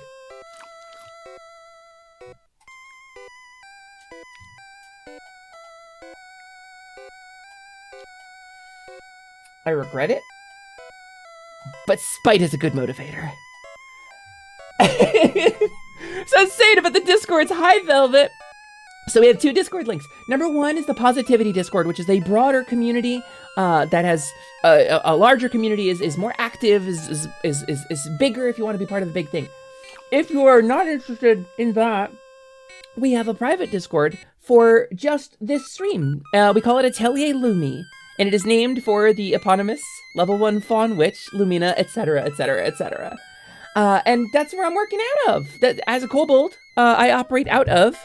I regret it, but spite is a good motivator. So saying about the Discords, hi Velvet. So we have 2 Discord links. Number 1 is the Positivity Discord, which is a broader community that has a larger community, is more active, is bigger if you want to be part of the big thing. If you are not interested in that, we have a private Discord for just this stream. We call it Atelier Lumi, and it is named for the eponymous level 1 Fawn Witch, Lumina, etc., etc., etc. And that's where I'm working out of. As a kobold, I operate out of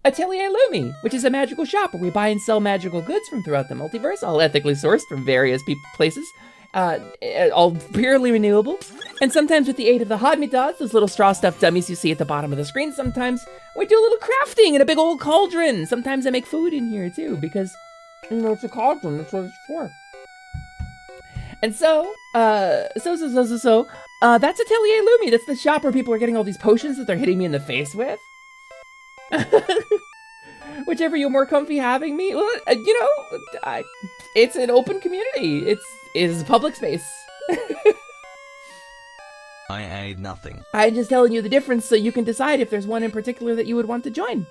Atelier Lumi, which is a magical shop where we buy and sell magical goods from throughout the multiverse, all ethically sourced from various places, all purely renewable. And sometimes with the aid of the Hodmidots, those little straw stuffed dummies you see at the bottom of the screen, sometimes we do a little crafting in a big old cauldron. Sometimes I make food in here too, because, you know, it's a cauldron, that's what it's for. And so, that's Atelier Lumi. That's the shop where people are getting all these potions that they're hitting me in the face with. Whichever you're more comfy having me. Well, you know, it's an open community. It is a public space. I ate nothing. I'm just telling you the difference so you can decide if there's one in particular that you would want to join.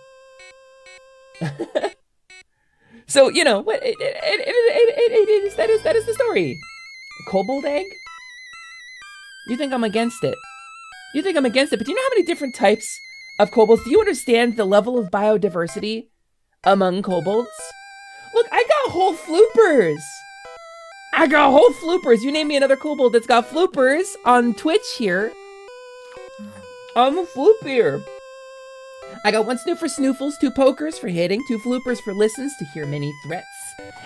So, you know, that is the story. Kobold egg? You think I'm against it. But do you know how many different types of kobolds? Do you understand the level of biodiversity among kobolds? Look, I got whole floopers. You name me another kobold that's got floopers on Twitch here. I'm a floopier. I got 1 snoof for snoofles, 2 pokers for hitting, 2 floopers for listens to hear many threats,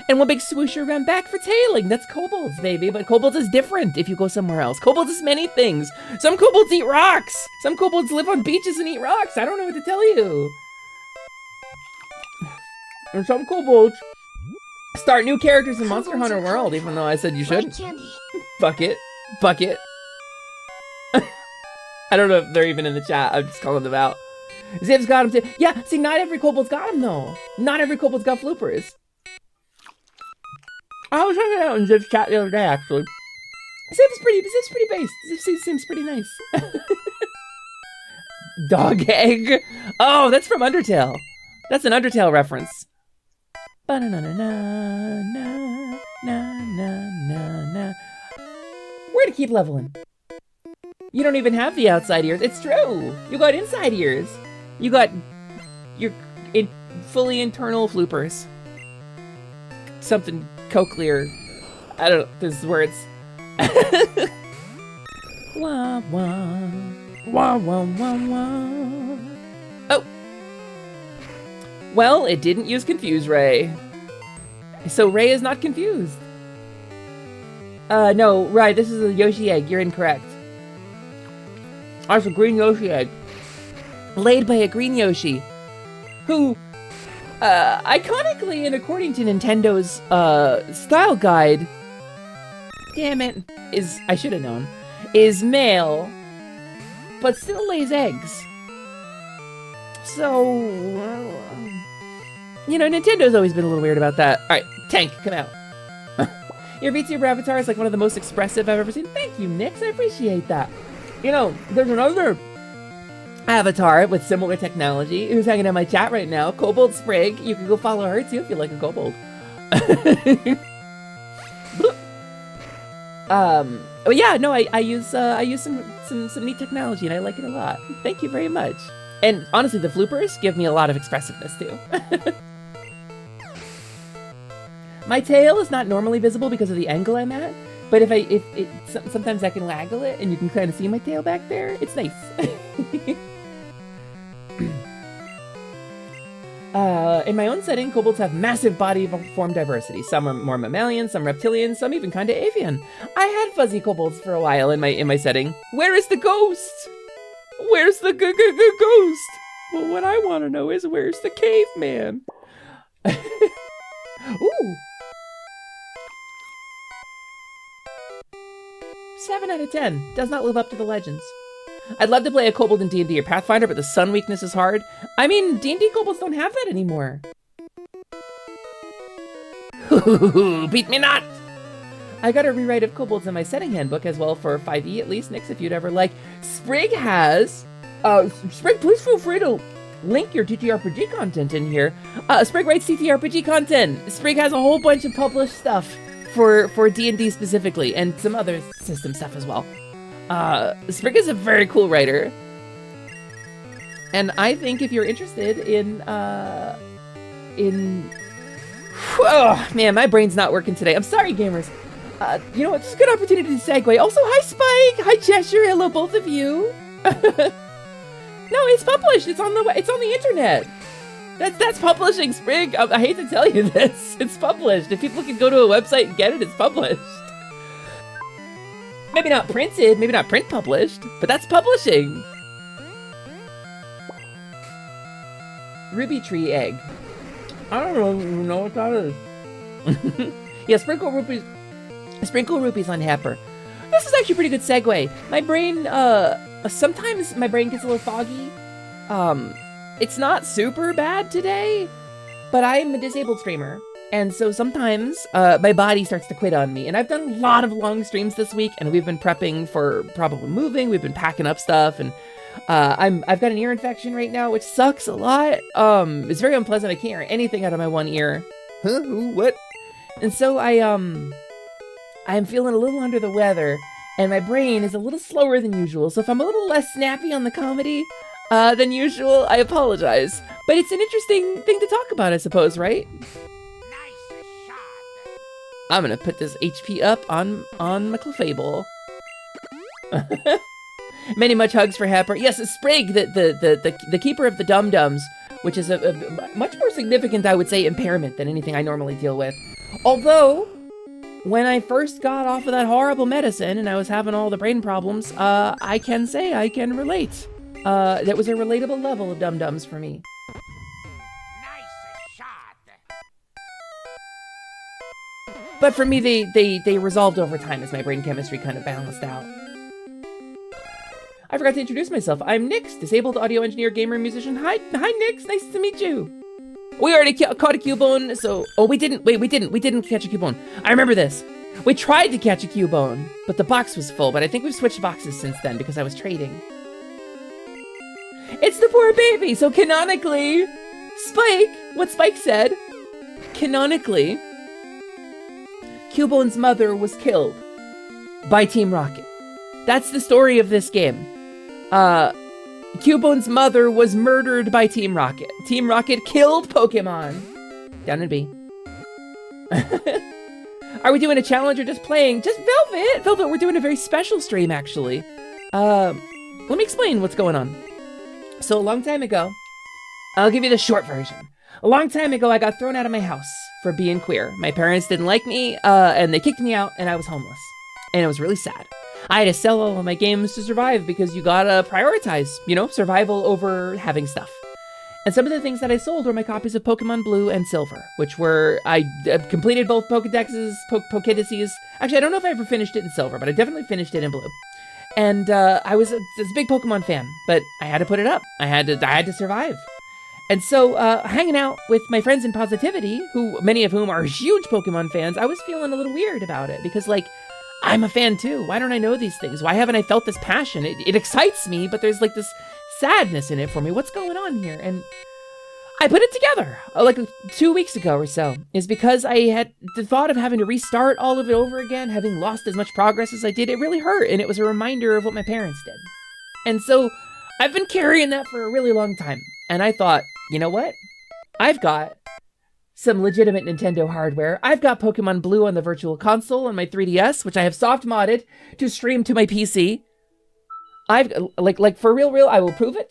and 1 big swoosher around back for tailing. That's kobolds, baby, but kobolds is different if you go somewhere else. Kobolds is many things. Some kobolds eat rocks. Some kobolds live on beaches and eat rocks. I don't know what to tell you. And some kobolds start new characters in Monster Hunter World, even though I said you should. Bucket. I don't know if they're even in the chat. I'm just calling them out. Ziv's got him too. Yeah, see, not every kobold's got him though. Not every kobold's got floopers. I was checking it out in Ziv's chat the other day, actually. Ziv's pretty based. Ziv seems pretty nice. Dog egg. Oh, that's from Undertale. That's an Undertale reference. We're gonna keep leveling. You don't even have the outside ears. It's true. You got inside ears. You got your fully internal floopers. Something cochlear. I don't know. There's words. Wah, wah. Wah, wah, wah, wah. Oh. Well, it didn't use Confuse Ray. So Ray is not confused. No, right, this is a Yoshi egg. You're incorrect. That's a green Yoshi egg. Laid by a green Yoshi. Who, iconically and according to Nintendo's, style guide, damn it, I should have known, is male, but still lays eggs. So, you know, Nintendo's always been a little weird about that. Alright, Tank, come out. Your VTuber avatar is like one of the most expressive I've ever seen. Thank you, Nix, I appreciate that. You know, there's another avatar with similar technology who's hanging in my chat right now, Kobold Sprig. You can go follow her too if you like a kobold. But yeah, no, I use some neat technology and I like it a lot. Thank you very much. And honestly, the floopers give me a lot of expressiveness too. My tail is not normally visible because of the angle I'm at, but sometimes I can waggle it and you can kind of see my tail back there. It's nice. In my own setting, kobolds have massive body form diversity. Some are more mammalian, some reptilian, some even kind of avian. I had fuzzy kobolds for a while in my setting. Where is the ghost? Where's the ghost? Well, what I want to know is where's the caveman? Ooh. 7 out of 10. Does not live up to the legends. I'd love to play a kobold in D&D or Pathfinder, but the sun weakness is hard. I mean, D&D kobolds don't have that anymore. Beat me not! I got a rewrite of kobolds in my setting handbook as well for 5e at least, Nix, if you'd ever like. Sprig has... Sprig, please feel free to link your TTRPG content in here. Sprig writes TTRPG content. Sprig has a whole bunch of published stuff for D&D specifically, and some other system stuff as well. Sprig is a very cool writer. And I think if you're interested in oh, man, my brain's not working today. I'm sorry, gamers. You know what, just a good opportunity to segue. Also, hi, Spike! Hi, Cheshire! Hello, both of you! No, it's published! It's on the internet! That's publishing, Sprig! I hate to tell you this. It's published. If people can go to a website and get it, it's published. Maybe not printed, maybe not print published, but that's publishing. Ruby tree egg. I don't even know what that is. Yeah, sprinkle rupees on Hesper. This is actually a pretty good segue. My brain, sometimes my brain gets a little foggy. It's not super bad today, but I'm a disabled streamer. And so sometimes my body starts to quit on me. And I've done a lot of long streams this week, and we've been prepping for probably moving. We've been packing up stuff, and I've got an ear infection right now, which sucks a lot. It's very unpleasant. I can't hear anything out of my one ear. Huh? What? And so I'm feeling a little under the weather, and my brain is a little slower than usual. So if I'm a little less snappy on the comedy than usual, I apologize. But it's an interesting thing to talk about, I suppose, right? I'm gonna put this HP up on my Clefable. Many much hugs for Hesper. Yes, it's Sprig, the keeper of the dum-dums, which is a much more significant, I would say, impairment than anything I normally deal with. Although, when I first got off of that horrible medicine and I was having all the brain problems, I can say I can relate. That was a relatable level of dum-dums for me. But for me, they resolved over time as my brain chemistry kind of balanced out. I forgot to introduce myself. I'm Nix, disabled audio engineer, gamer, musician. Hi Nix, nice to meet you. We already caught a Cubone, so... Oh, we didn't catch a Cubone. I remember this. We tried to catch a Cubone, but the box was full, but I think we've switched boxes since then because I was trading. It's the poor baby, so canonically, Spike, what Spike said, canonically, Cubone's mother was killed by Team Rocket. That's the story of this game. Cubone's mother was murdered by Team Rocket. Team Rocket killed Pokemon. Down in B. Are we doing a challenge or just playing? Just Velvet! Velvet, we're doing a very special stream, actually. Let me explain what's going on. So a long time ago, I'll give you the short version. A long time ago, I got thrown out of my house for being queer. My parents didn't like me, and they kicked me out, and I was homeless. And it was really sad. I had to sell all of my games to survive because you gotta prioritize, you know, survival over having stuff. And some of the things that I sold were my copies of Pokemon Blue and Silver, which were, I completed both Pokedexes, Pokedices. Actually, I don't know if I ever finished it in Silver, but I definitely finished it in Blue. And I was a big Pokemon fan, but I had to put it up. I had to survive. And so, hanging out with my friends in Positivity, who many of whom are huge Pokemon fans, I was feeling a little weird about it because, like, I'm a fan too. Why don't I know these things? Why haven't I felt this passion? It excites me, but there's like this sadness in it for me. What's going on here? And I put it together like 2 weeks ago or so, is because I had the thought of having to restart all of it over again, having lost as much progress as I did. It really hurt, and it was a reminder of what my parents did. And so I've been carrying that for a really long time. And I thought, you know what? I've got some legitimate Nintendo hardware. I've got Pokemon Blue on the Virtual Console on my 3DS, which I have soft modded to stream to my PC. I've like for real, I will prove it.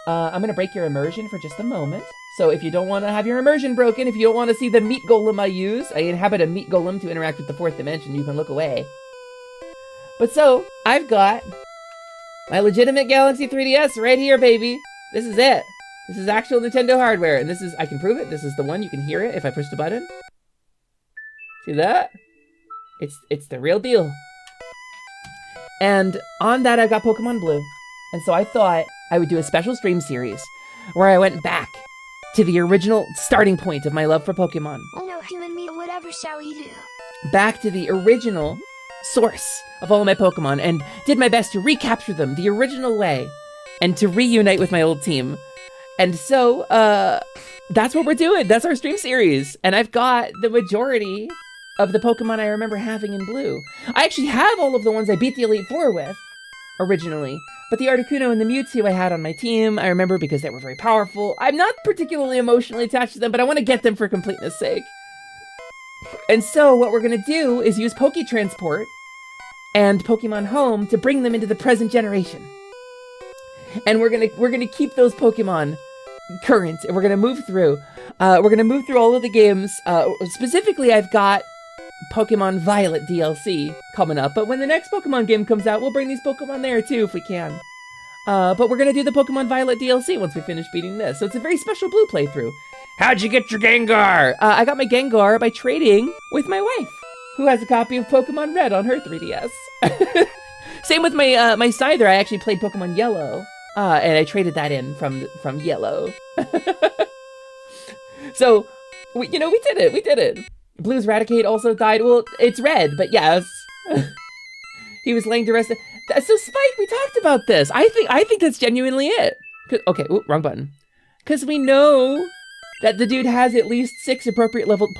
I'm gonna break your immersion for just a moment. So if you don't want to have your immersion broken, if you don't want to see the meat golem I use, I inhabit a meat golem to interact with the fourth dimension. You can look away. But so I've got my legitimate Galaxy 3DS right here, baby. This is it. This is actual Nintendo hardware, and this is, I can prove it. This is the one. You can hear it if I push the button. See that? It's the real deal. And on that, I've got Pokemon Blue. And so I thought I would do a special stream series where I went back to the original starting point of my love for Pokemon. Oh no, human meat, whatever shall we do? Back to the original source of all of my Pokemon and did my best to recapture them the original way and to reunite with my old team. And so, that's what we're doing. That's our stream series. And I've got the majority of the Pokemon I remember having in Blue. I actually have all of the ones I beat the Elite Four with, originally. But the Articuno and the Mewtwo I had on my team, I remember because they were very powerful. I'm not particularly emotionally attached to them, but I want to get them for completeness sake. And so what we're going to do is use Poke-Transport and Pokemon Home to bring them into the present generation. And we're gonna keep those Pokemon current, and we're gonna move through. We're gonna move through all of the games. Specifically, I've got Pokemon Violet DLC coming up. But when the next Pokemon game comes out, we'll bring these Pokemon there too if we can. But we're gonna do the Pokemon Violet DLC once we finish beating this. So it's a very special Blue playthrough. How'd you get your Gengar? I got my Gengar by trading with my wife, who has a copy of Pokemon Red on her 3DS. Same with my my Scyther. I actually played Pokemon Yellow. And I traded that in from Yellow. So, we did it. Blue's Raticate also died. Well, it's red, but yes. He was laying to rest. So, Spike, we talked about this. I think that's genuinely it. Okay, wrong button. Because we know that the dude has at least 6 appropriately leveled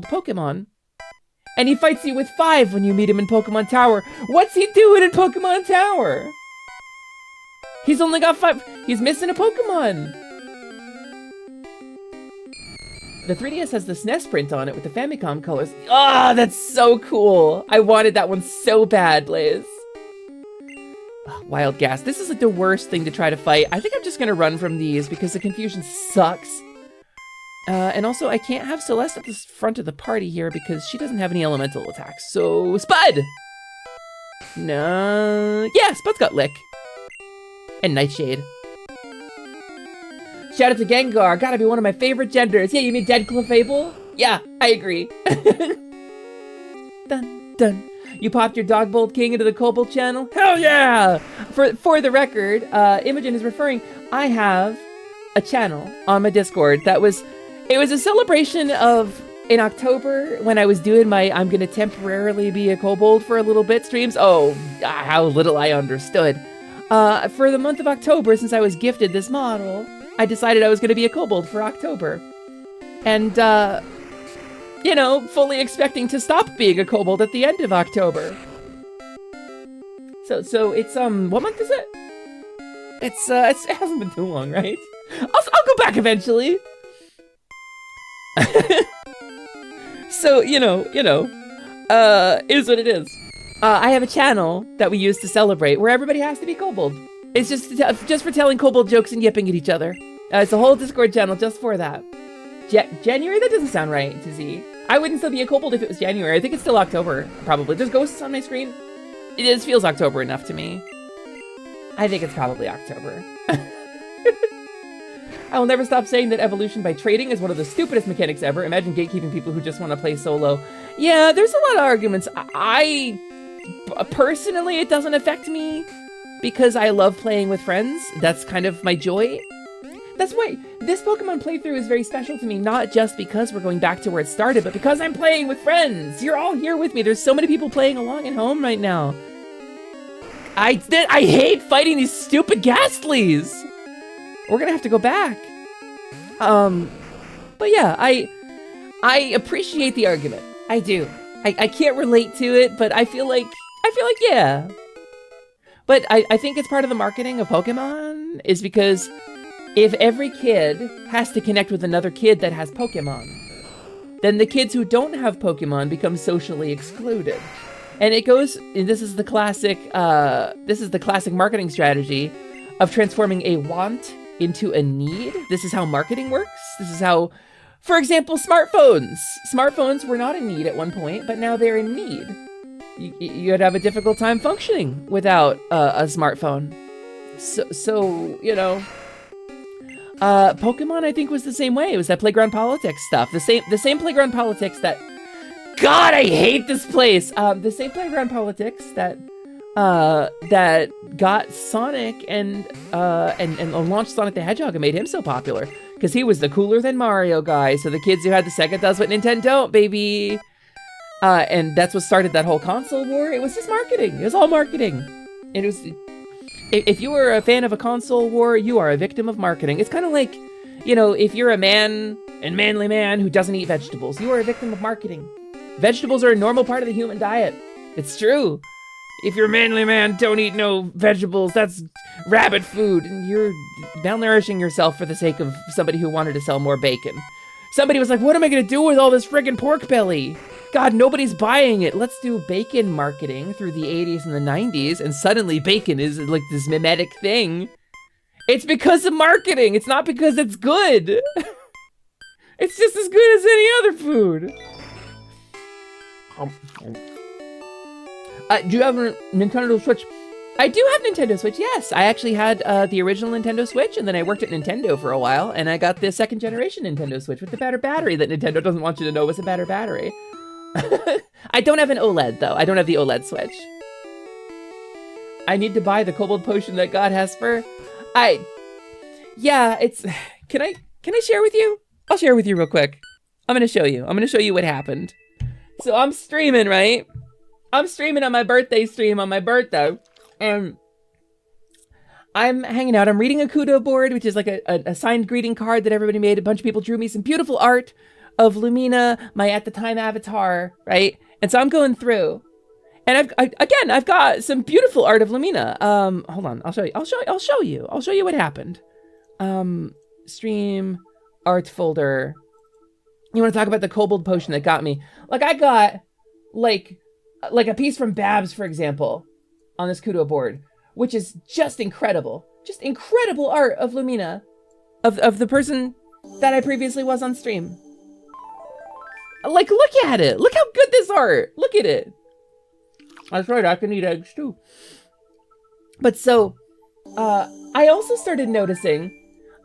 Pokemon. And he fights you with 5 when you meet him in Pokemon Tower. What's he doing in Pokemon Tower? He's only got 5. He's missing a Pokemon. The 3DS has the SNES print on it with the Famicom colors. Ah, that's so cool. I wanted that one so bad, Liz. Oh, Wild Gas. This is like the worst thing to try to fight. I think I'm just gonna run from these because the confusion sucks. And also, I can't have Celeste at the front of the party here because she doesn't have any elemental attacks. So, Spud! No. Yeah, Spud's got Lick. And Nightshade. Shout out to Gengar, gotta be one of my favorite genders. Yeah, you mean Dead Clefable? Yeah, I agree. Dun, dun. You popped your Dogbolt King into the Kobold channel? Hell yeah! For the record, Imogen is referring, I have a channel on my Discord that was, it was a celebration of, in October, when I was doing my I'm gonna temporarily be a Kobold for a little bit streams. Oh, how little I understood. For the month of October, since I was gifted this model, I decided I was going to be a Kobold for October. And, you know, fully expecting to stop being a Kobold at the end of October. So it's, what month is it? It hasn't been too long, right? I'll go back eventually. So, you know, is what it is. I have a channel that we use to celebrate where everybody has to be Kobold. It's just for telling Kobold jokes and yipping at each other. It's a whole Discord channel just for that. January? That doesn't sound right, Tizzy. I wouldn't still be a kobold if it was January. I think it's still October, probably. There's ghosts on my screen. It feels October enough to me. I think it's probably October. I will never stop saying that evolution by trading is one of the stupidest mechanics ever. Imagine gatekeeping people who just want to play solo. Yeah, there's a lot of arguments. Personally, it doesn't affect me because I love playing with friends. That's kind of my joy. That's why this Pokemon playthrough is very special to me, not just because we're going back to where it started, but because I'm playing with friends. You're all here with me. There's so many people playing along at home right now. I hate fighting these stupid Ghastlies. We're gonna have to go back. But yeah, I appreciate the argument. I do. I can't relate to it, but I feel like yeah. But I think it's part of the marketing of Pokemon is because if every kid has to connect with another kid that has Pokemon, then the kids who don't have Pokemon become socially excluded. And it goes, and this is the classic marketing strategy of transforming a want into a need. This is how marketing works. This is how, for example, smartphones. Smartphones were not in need at one point, but now they're in need. You'd have a difficult time functioning without a smartphone. So you know, Pokemon I think was the same way. It was that playground politics stuff. The same playground politics that, God, I hate this place. The same playground politics that got Sonic and launched Sonic the Hedgehog and made him so popular because he was the cooler than Mario guy. So the kids who had the Sega does what Nintendo don't, baby. And that's what started that whole console war. It was just marketing. It was all marketing. It was. If you were a fan of a console war, you are a victim of marketing. It's kind of like, you know, if you're a manly man who doesn't eat vegetables, you are a victim of marketing. Vegetables are a normal part of the human diet. It's true. If you're a manly man, don't eat no vegetables. That's rabbit food. And you're malnourishing yourself for the sake of somebody who wanted to sell more bacon. Somebody was like, what am I going to do with all this friggin' pork belly? God, nobody's buying it. Let's do bacon marketing through the 80s and the 90s. And suddenly bacon is like this mimetic thing. It's because of marketing. It's not because it's good. It's just as good as any other food. Do you have a Nintendo Switch? I do have Nintendo Switch, yes. I actually had the original Nintendo Switch, and then I worked at Nintendo for a while, and I got the second generation Nintendo Switch with the better battery that Nintendo doesn't want you to know was a better battery. I don't have an OLED, though. I don't have the OLED Switch. I need to buy the Kobold potion that got Hesper. Yeah, it's... Can I share with you? I'll share with you real quick. I'm gonna show you. I'm gonna show you what happened. So I'm streaming, right? I'm streaming on my birthday stream on my birthday. And I'm hanging out. I'm reading a Kudo board, which is like a signed greeting card that everybody made. A bunch of people drew me some beautiful art of Lumina, my at the time avatar, right? And so I'm going through, and I've got some beautiful art of Lumina. Hold on, I'll show you what happened. Stream, art folder. You want to talk about the Kobold potion that got me? Like I got like a piece from Babs, for example, on this Kudo board, which is just incredible. Just incredible art of Lumina, of the person that I previously was on stream. Like, look at it. Look how good this art. Look at it. That's right, I can eat eggs too. But so, I also started noticing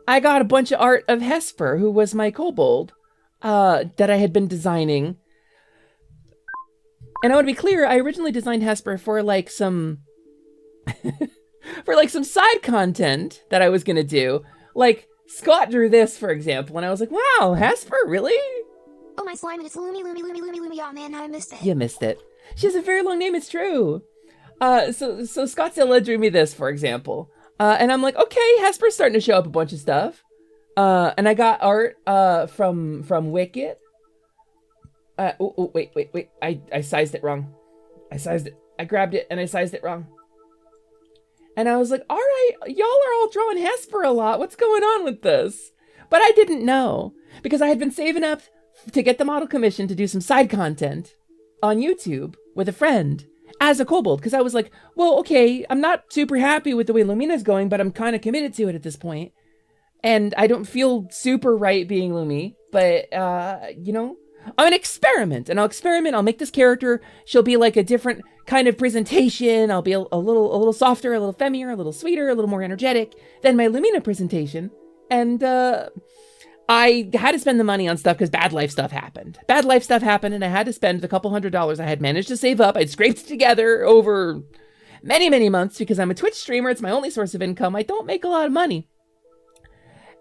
I got a bunch of art of Hesper, who was my kobold, that I had been designing. And I want to be clear, I originally designed Hesper for like some some side content that I was gonna do. Like Scott drew this, for example, and I was like, wow, Hesper, really? Oh my slime, it's Lumi. Oh man, I missed it. You missed it. She has a very long name, it's true. So Scottzilla drew me this, for example. And I'm like, okay, Hesper's starting to show up a bunch of stuff. And I got art from Wicket. Wait. I sized it wrong. I grabbed it and I sized it wrong. And I was like, all right, y'all are all drawing Hesper a lot. What's going on with this? But I didn't know because I had been saving up to get the model commission to do some side content on YouTube with a friend as a kobold. Because I was like, well, okay, I'm not super happy with the way Lumina's going, but I'm kind of committed to it at this point. And I don't feel super right being Lumi, but, you know, I'm gonna experiment, and I'll make this character. She'll be like a different kind of presentation. I'll be a little softer, a little femmier, a little sweeter, a little more energetic than my Lumina presentation. And I had to spend the money on stuff because bad life stuff happened. Bad life stuff happened, and I had to spend the couple $100s I had managed to save up. I'd scraped together over many, many months because I'm a Twitch streamer. It's my only source of income. I don't make a lot of money.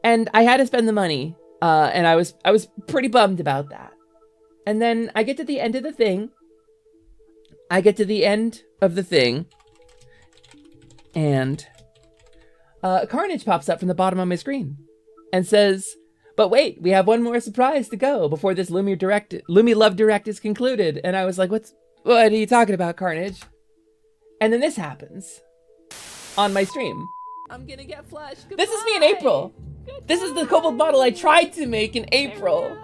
And I had to spend the money, and I was pretty bummed about that. And then I get to the end of the thing. And Carnage pops up from the bottom of my screen and says, but wait, we have one more surprise to go before this Lumi Love Direct is concluded. And I was like, what are you talking about, Carnage? And then this happens on my stream. I'm gonna get flushed. Goodbye. This is me in April. Goodbye. This is the Kobold model I tried to make in April.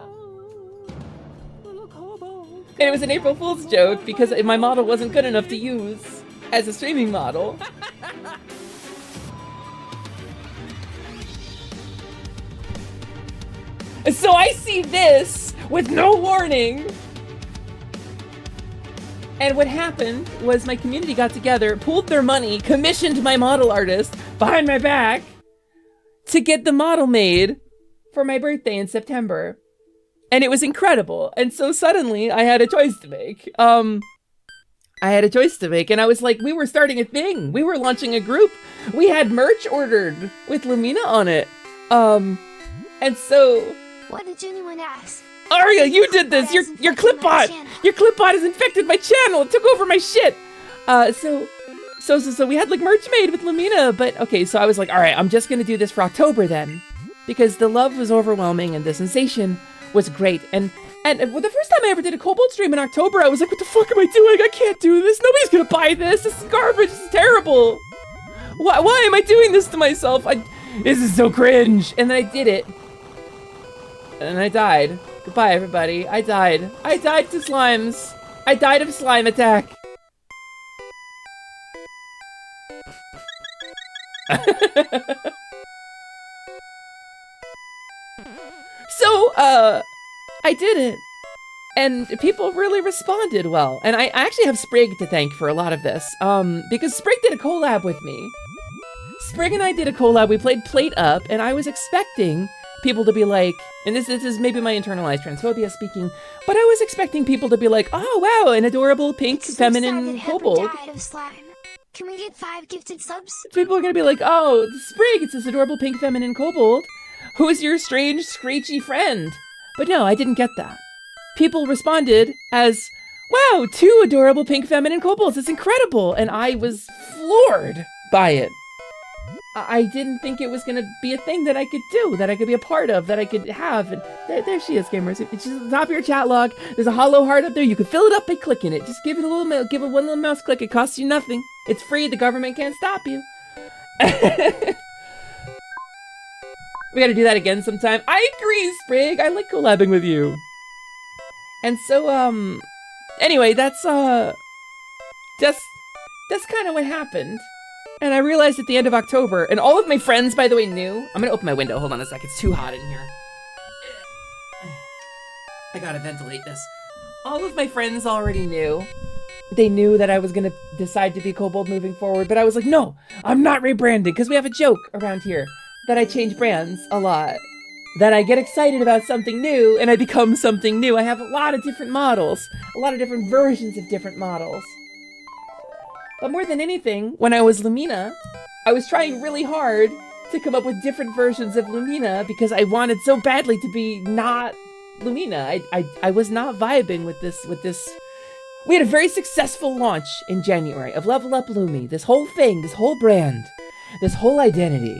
And it was an April Fool's joke because my model wasn't good enough to use as a streaming model. So I see this with no warning. And what happened was my community got together, pooled their money, commissioned my model artist behind my back to get the model made for my birthday in September. And it was incredible. And so suddenly I had a choice to make. And I was like, we were starting a thing. We were launching a group. We had merch ordered with Lumina on it. And so... What did anyone ask? Aria, you did this! Your clipbot! Your clipbot has infected my channel! It took over my shit! So we had like merch made with Lumina, but okay, so I was like, alright, I'm just gonna do this for October then. Because the love was overwhelming and the sensation was great. And well, the first time I ever did a Kobold stream in October, I was like, what the fuck am I doing? I can't do this. Nobody's gonna buy this. This is garbage. This is terrible. Why am I doing this to myself? This is so cringe. And then I did it. And I died. Goodbye, everybody. I died. I died to slimes. I died of slime attack. So, I did it. And people really responded well. And I actually have Sprig to thank for a lot of this. Because Sprig did a collab with me. Sprig and I did a collab. We played Plate Up, and I was expecting people to be like, and this is maybe my internalized transphobia speaking, but I was expecting people to be like, oh wow, an adorable pink feminine kobold. Can we get 5 gifted subs? People are gonna be like, oh, Sprig, it's this adorable pink feminine kobold. Who is your strange, screechy friend? But no, I didn't get that. People responded as, wow, 2 adorable pink feminine kobolds, it's incredible. And I was floored by it. I didn't think it was going to be a thing that I could do, that I could be a part of, that I could have. And there she is, gamers. It's just at the top of your chat log. There's a hollow heart up there. You can fill it up by clicking it. Just give it one little mouse click. It costs you nothing. It's free. The government can't stop you. We got to do that again sometime. I agree, Sprig. I like collabing with you. And so, anyway, that's kind of what happened. And I realized at the end of October, and all of my friends, by the way, knew. I'm gonna open my window. Hold on a sec. It's too hot in here. I gotta ventilate this. All of my friends already knew. They knew that I was gonna decide to be Kobold moving forward, but I was like, no, I'm not rebranding, because we have a joke around here that I change brands a lot. That I get excited about something new, and I become something new. I have a lot of different models, a lot of different versions of different models. But more than anything, when I was Lumina, I was trying really hard to come up with different versions of Lumina because I wanted so badly to be not Lumina. I was not vibing with this. We had a very successful launch in January of Level Up Lumi. This whole thing, this whole brand, this whole identity.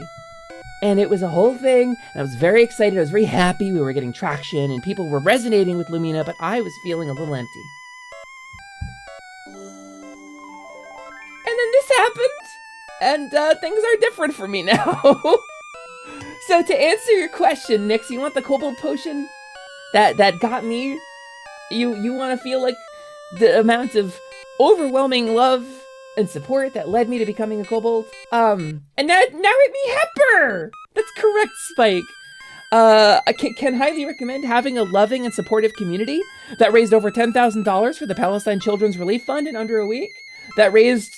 And it was a whole thing, and I was very excited. I was very happy. We were getting traction, and people were resonating with Lumina, but I was feeling a little empty. And then this happened, and things are different for me now. So to answer your question, Nix, you want the Kobold potion that got me? You want to feel like the amount of overwhelming love and support that led me to becoming a Kobold? And now it me Hesper! That's correct, Spike. I can highly recommend having a loving and supportive community that raised over $10,000 for the Palestine Children's Relief Fund in under a week. That raised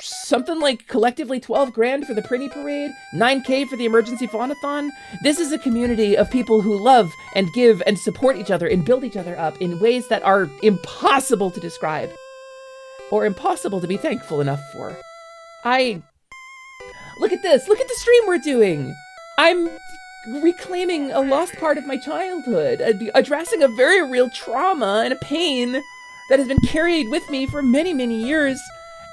something like collectively 12 grand for the Prinny Parade, 9K for the emergency faunathon. This is a community of people who love and give and support each other and build each other up in ways that are impossible to describe or impossible to be thankful enough for. Look at this. Look at the stream we're doing. I'm reclaiming a lost part of my childhood, addressing a very real trauma and a pain that has been carried with me for many, many years.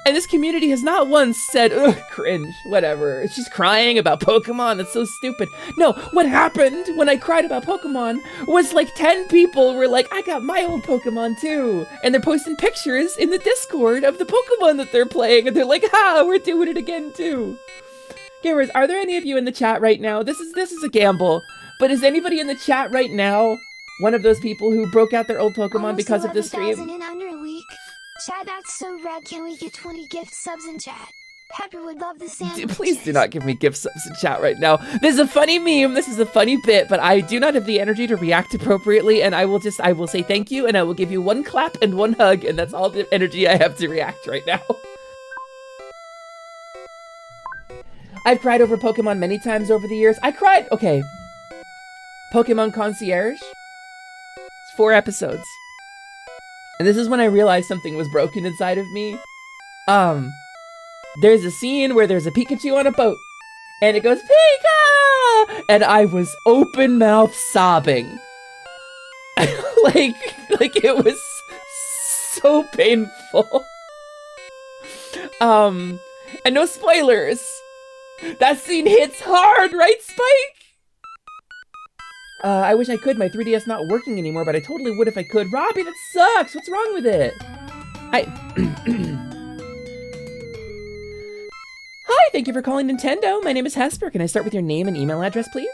And this community has not once said, ugh, cringe, whatever. She's crying about Pokemon, that's so stupid. No, what happened when I cried about Pokemon was like 10 people were like, I got my old Pokemon too. And they're posting pictures in the Discord of the Pokemon that they're playing. And they're like, ha, we're doing it again too. Gamers, are there any of you in the chat right now? This is a gamble, but is anybody in the chat right now one of those people who broke out their old Pokemon Almost because of this stream? 11,000 in under a week. Chat, that's so rad. Can we get 20 gift subs in chat? Hesper would love the sandwiches. Please do not give me gift subs in chat right now. This is a funny meme. This is a funny bit, but I do not have the energy to react appropriately, and I will say thank you, and I will give you one clap and one hug, and that's all the energy I have to react right now. I've cried over Pokemon many times over the years. Okay. Pokemon Concierge. It's 4 episodes. And this is when I realized something was broken inside of me. There's a scene where there's a Pikachu on a boat. And it goes, Pika! And I was open mouth sobbing. like it was so painful. And no spoilers. That scene hits hard, right, Spike? I wish I could. My 3DS not working anymore, but I totally would if I could. Robbie, that sucks. What's wrong with it? Hi, thank you for calling Nintendo. My name is Hesper. Can I start with your name and email address, please?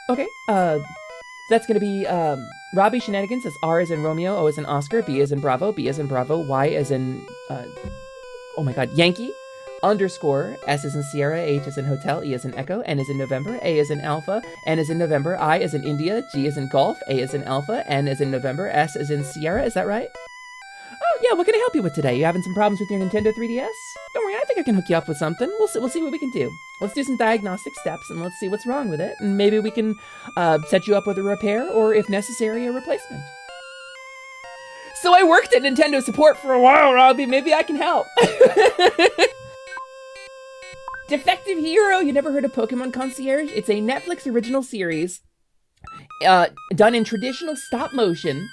Okay, that's gonna be, Robbie Shenanigans. That's R as in Romeo, O as in Oscar, B as in Bravo, B as in Bravo, Y as in, oh my god, Yankee. _ S as in Sierra, H as in Hotel, E as in Echo, N as in November, A as in Alpha, N as in November, I as in India, G as in Golf, A as in Alpha, N as in November, S as in Sierra. Is that right? Oh yeah, what can I help you with today? You having some problems with your Nintendo 3DS? Don't worry, I think I can hook you up with something. We'll see what we can do. Let's do some diagnostic steps and let's see what's wrong with it. And maybe we can set you up with a repair or, if necessary, a replacement. So I worked at Nintendo support for a while, Robbie. Maybe I can help. Defective Hero, you never heard of Pokemon Concierge? It's a Netflix original series done in traditional stop motion.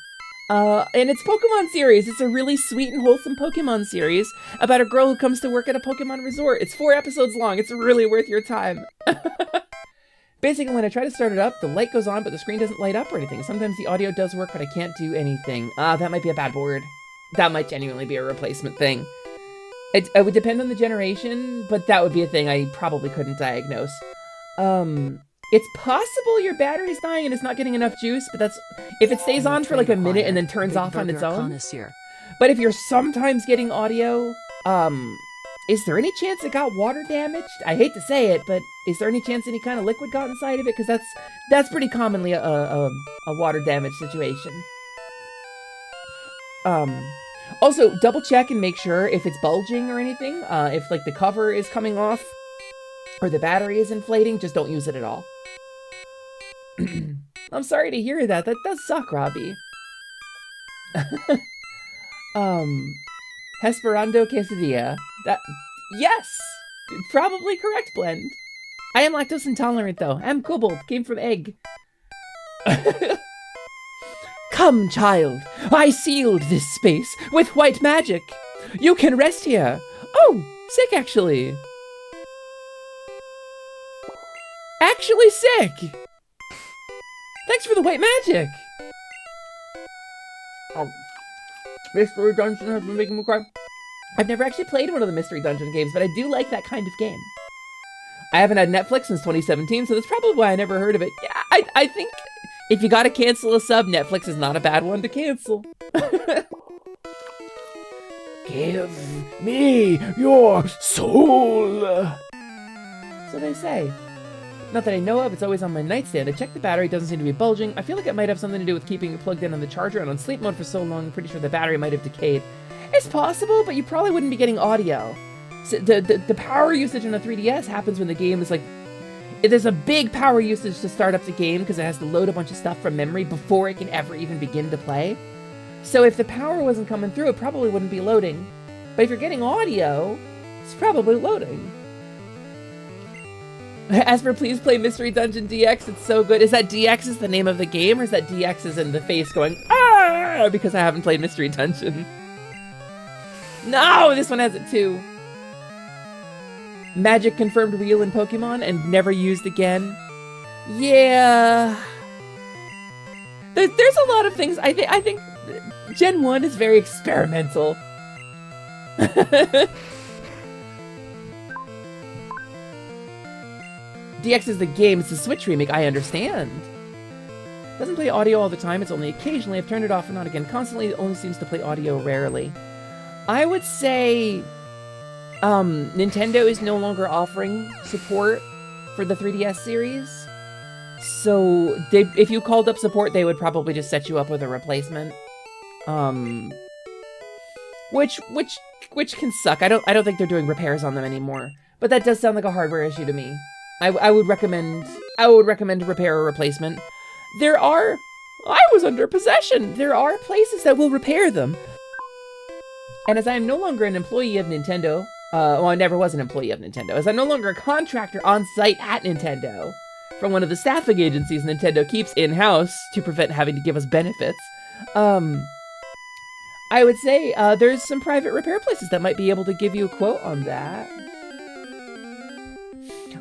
And it's Pokemon series. It's a really sweet and wholesome Pokemon series about a girl who comes to work at a Pokemon resort. It's 4 episodes long. It's really worth your time. Basically, when I try to start it up, the light goes on, but the screen doesn't light up or anything. Sometimes the audio does work, but I can't do anything. That might be a bad word. That might genuinely be a replacement thing. It would depend on the generation, but that would be a thing I probably couldn't diagnose. It's possible your battery's dying and it's not getting enough juice, but that's if it stays on for like a minute and then turns off on its own. But if you're sometimes getting audio, is there any chance it got water damaged? I hate to say it, but is there any chance any kind of liquid got inside of it? Because that's pretty commonly a water damage situation. Also, double check and make sure if it's bulging or anything. If like the cover is coming off or the battery is inflating, just don't use it at all. I'm sorry to hear that. That does suck, Robbie. Hesperando quesadilla. Yes! Probably correct blend. I am lactose intolerant though. I'm Kobold. Came from egg. Come, child. I sealed this space with white magic. You can rest here. Oh, sick actually. Actually sick. Thanks for the white magic. Mystery Dungeon has been making me cry. I've never actually played one of the Mystery Dungeon games, but I do like that kind of game. I haven't had Netflix since 2017, so that's probably why I never heard of it. Yeah, I think if you gotta cancel a sub, Netflix is not a bad one to cancel. Give me your soul. So they say. Not that I know of, it's always on my nightstand. I checked the battery, it doesn't seem to be bulging. I feel like it might have something to do with keeping it plugged in on the charger and on sleep mode for so long. I'm pretty sure the battery might have decayed. It's possible, but you probably wouldn't be getting audio. So the power usage on the 3DS happens when the game is like... There's a big power usage to start up the game because it has to load a bunch of stuff from memory before it can ever even begin to play. So if the power wasn't coming through, it probably wouldn't be loading. But if you're getting audio, it's probably loading. Hesper, please play Mystery Dungeon DX. It's so good. Is that DX is the name of the game, or is that DX is in the face going, ah, because I haven't played Mystery Dungeon? No, this one has it too. Magic confirmed real in Pokemon and never used again. Yeah. There's a lot of things. I think Gen 1 is very experimental. DX is the game, it's the Switch remake, I understand. Doesn't play audio all the time, it's only occasionally. I've turned it off and on again constantly. It only seems to play audio rarely. I would say Nintendo is no longer offering support for the 3DS series. So if you called up support, they would probably just set you up with a replacement. Which can suck. I don't think they're doing repairs on them anymore. But that does sound like a hardware issue to me. I would recommend to repair a replacement. I was under possession. There are places that will repair them. And as I am no longer an employee of Nintendo, well, I never was an employee of Nintendo, as I'm no longer a contractor on site at Nintendo, from one of the staffing agencies Nintendo keeps in-house to prevent having to give us benefits, I would say there's some private repair places that might be able to give you a quote on that.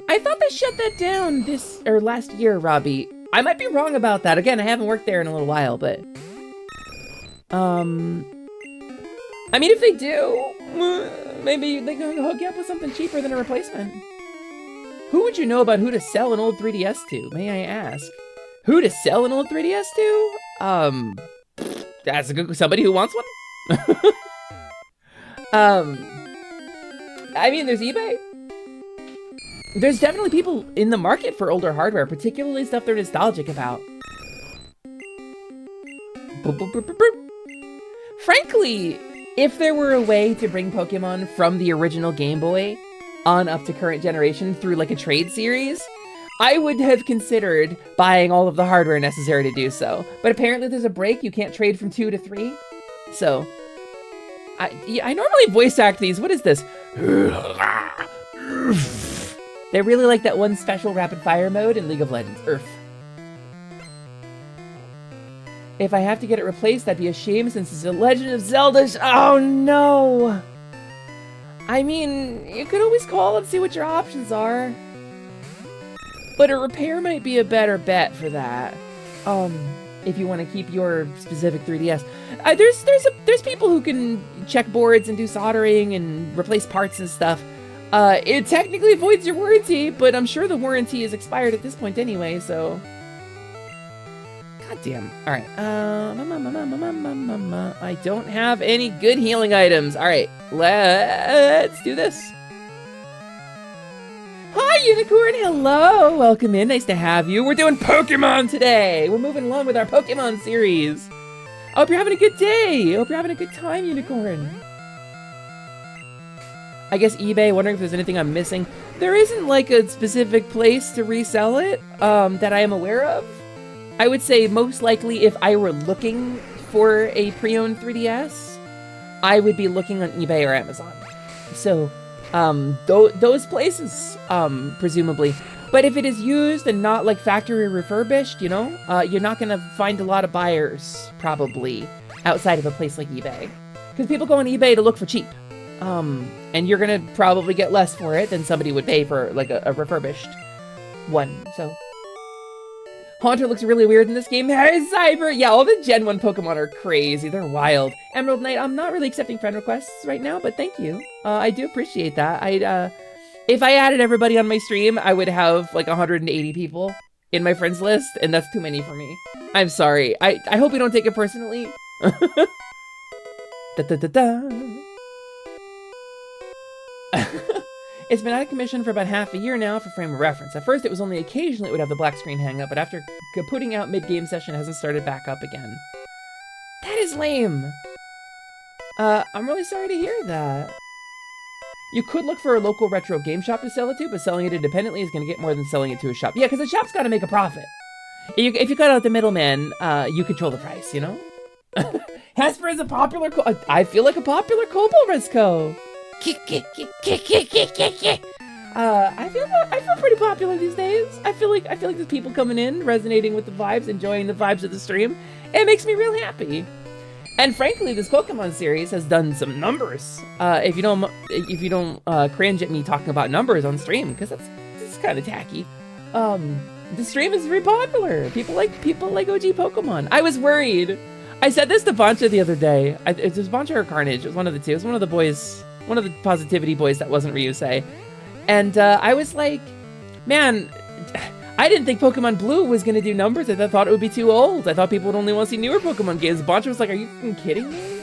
I thought they shut that down last year, Robbie. I might be wrong about that. Again, I haven't worked there in a little while, but... I mean, if they do, maybe they can hook you up with something cheaper than a replacement. Who would you know about who to sell an old 3DS to, may I ask? Who to sell an old 3DS to? That's somebody who wants one? I mean, there's eBay. There's definitely people in the market for older hardware, particularly stuff they're nostalgic about. Frankly, if there were a way to bring Pokemon from the original Game Boy on up to current generation through like a trade series, I would have considered buying all of the hardware necessary to do so. But apparently there's a break, you can't trade from 2 to 3. So, I normally voice act these. What is this? They really like that one special rapid fire mode in League of Legends, Earth. If I have to get it replaced, that'd be a shame since it's a Legend of Zelda. Oh no! I mean, you could always call and see what your options are. But a repair might be a better bet for that. If you want to keep your specific 3DS. There's people who can check boards and do soldering and replace parts and stuff. It technically voids your warranty, but I'm sure the warranty is expired at this point anyway, so... God damn. Alright, I don't have any good healing items. Alright, let's do this. Hi, Unicorn! Hello! Welcome in, nice to have you. We're doing Pokemon today! We're moving along with our Pokemon series. I hope you're having a good day! I hope you're having a good time, Unicorn. I guess eBay, wondering if there's anything I'm missing. There isn't like a specific place to resell it that I am aware of. I would say most likely if I were looking for a pre-owned 3DS, I would be looking on eBay or Amazon. So, those places, presumably. But if it is used and not like factory refurbished, you know, you're not gonna find a lot of buyers, probably, outside of a place like eBay. Because people go on eBay to look for cheap. And you're gonna probably get less for it than somebody would pay for, like, a refurbished one, so. Haunter looks really weird in this game. Hey, Cyber! Yeah, all the Gen 1 Pokemon are crazy. They're wild. Emerald Knight, I'm not really accepting friend requests right now, but thank you. I do appreciate that. If I added everybody on my stream, I would have, like, 180 people in my friends list, and that's too many for me. I'm sorry. I hope you don't take it personally. It's been out of commission for about half a year now for frame of reference. At first, it was only occasionally it would have the black screen hang up, but after putting out mid-game session, it hasn't started back up again. That is lame. I'm really sorry to hear that. You could look for a local retro game shop to sell it to, but selling it independently is going to get more than selling it to a shop. Yeah, because the shop's got to make a profit. If you cut out the middleman, you control the price, you know? Hesper is a popular... I feel like a popular Kobold Resco. I feel pretty popular these days. I feel like there's people coming in, resonating with the vibes, enjoying the vibes of the stream. It makes me real happy. And frankly, this Pokemon series has done some numbers. If you don't cringe at me talking about numbers on stream, because that's kind of tacky. The stream is very popular. People like OG Pokemon. I was worried. I said this to Bancha the other day. It was Bancha or Carnage. It was one of the two. It was one of the boys, one of the positivity boys that wasn't Ryusei. And I was like, man, I didn't think Pokemon Blue was going to do numbers. I thought it would be too old. I thought people would only want to see newer Pokemon games. Bancha was like, are you fucking kidding me?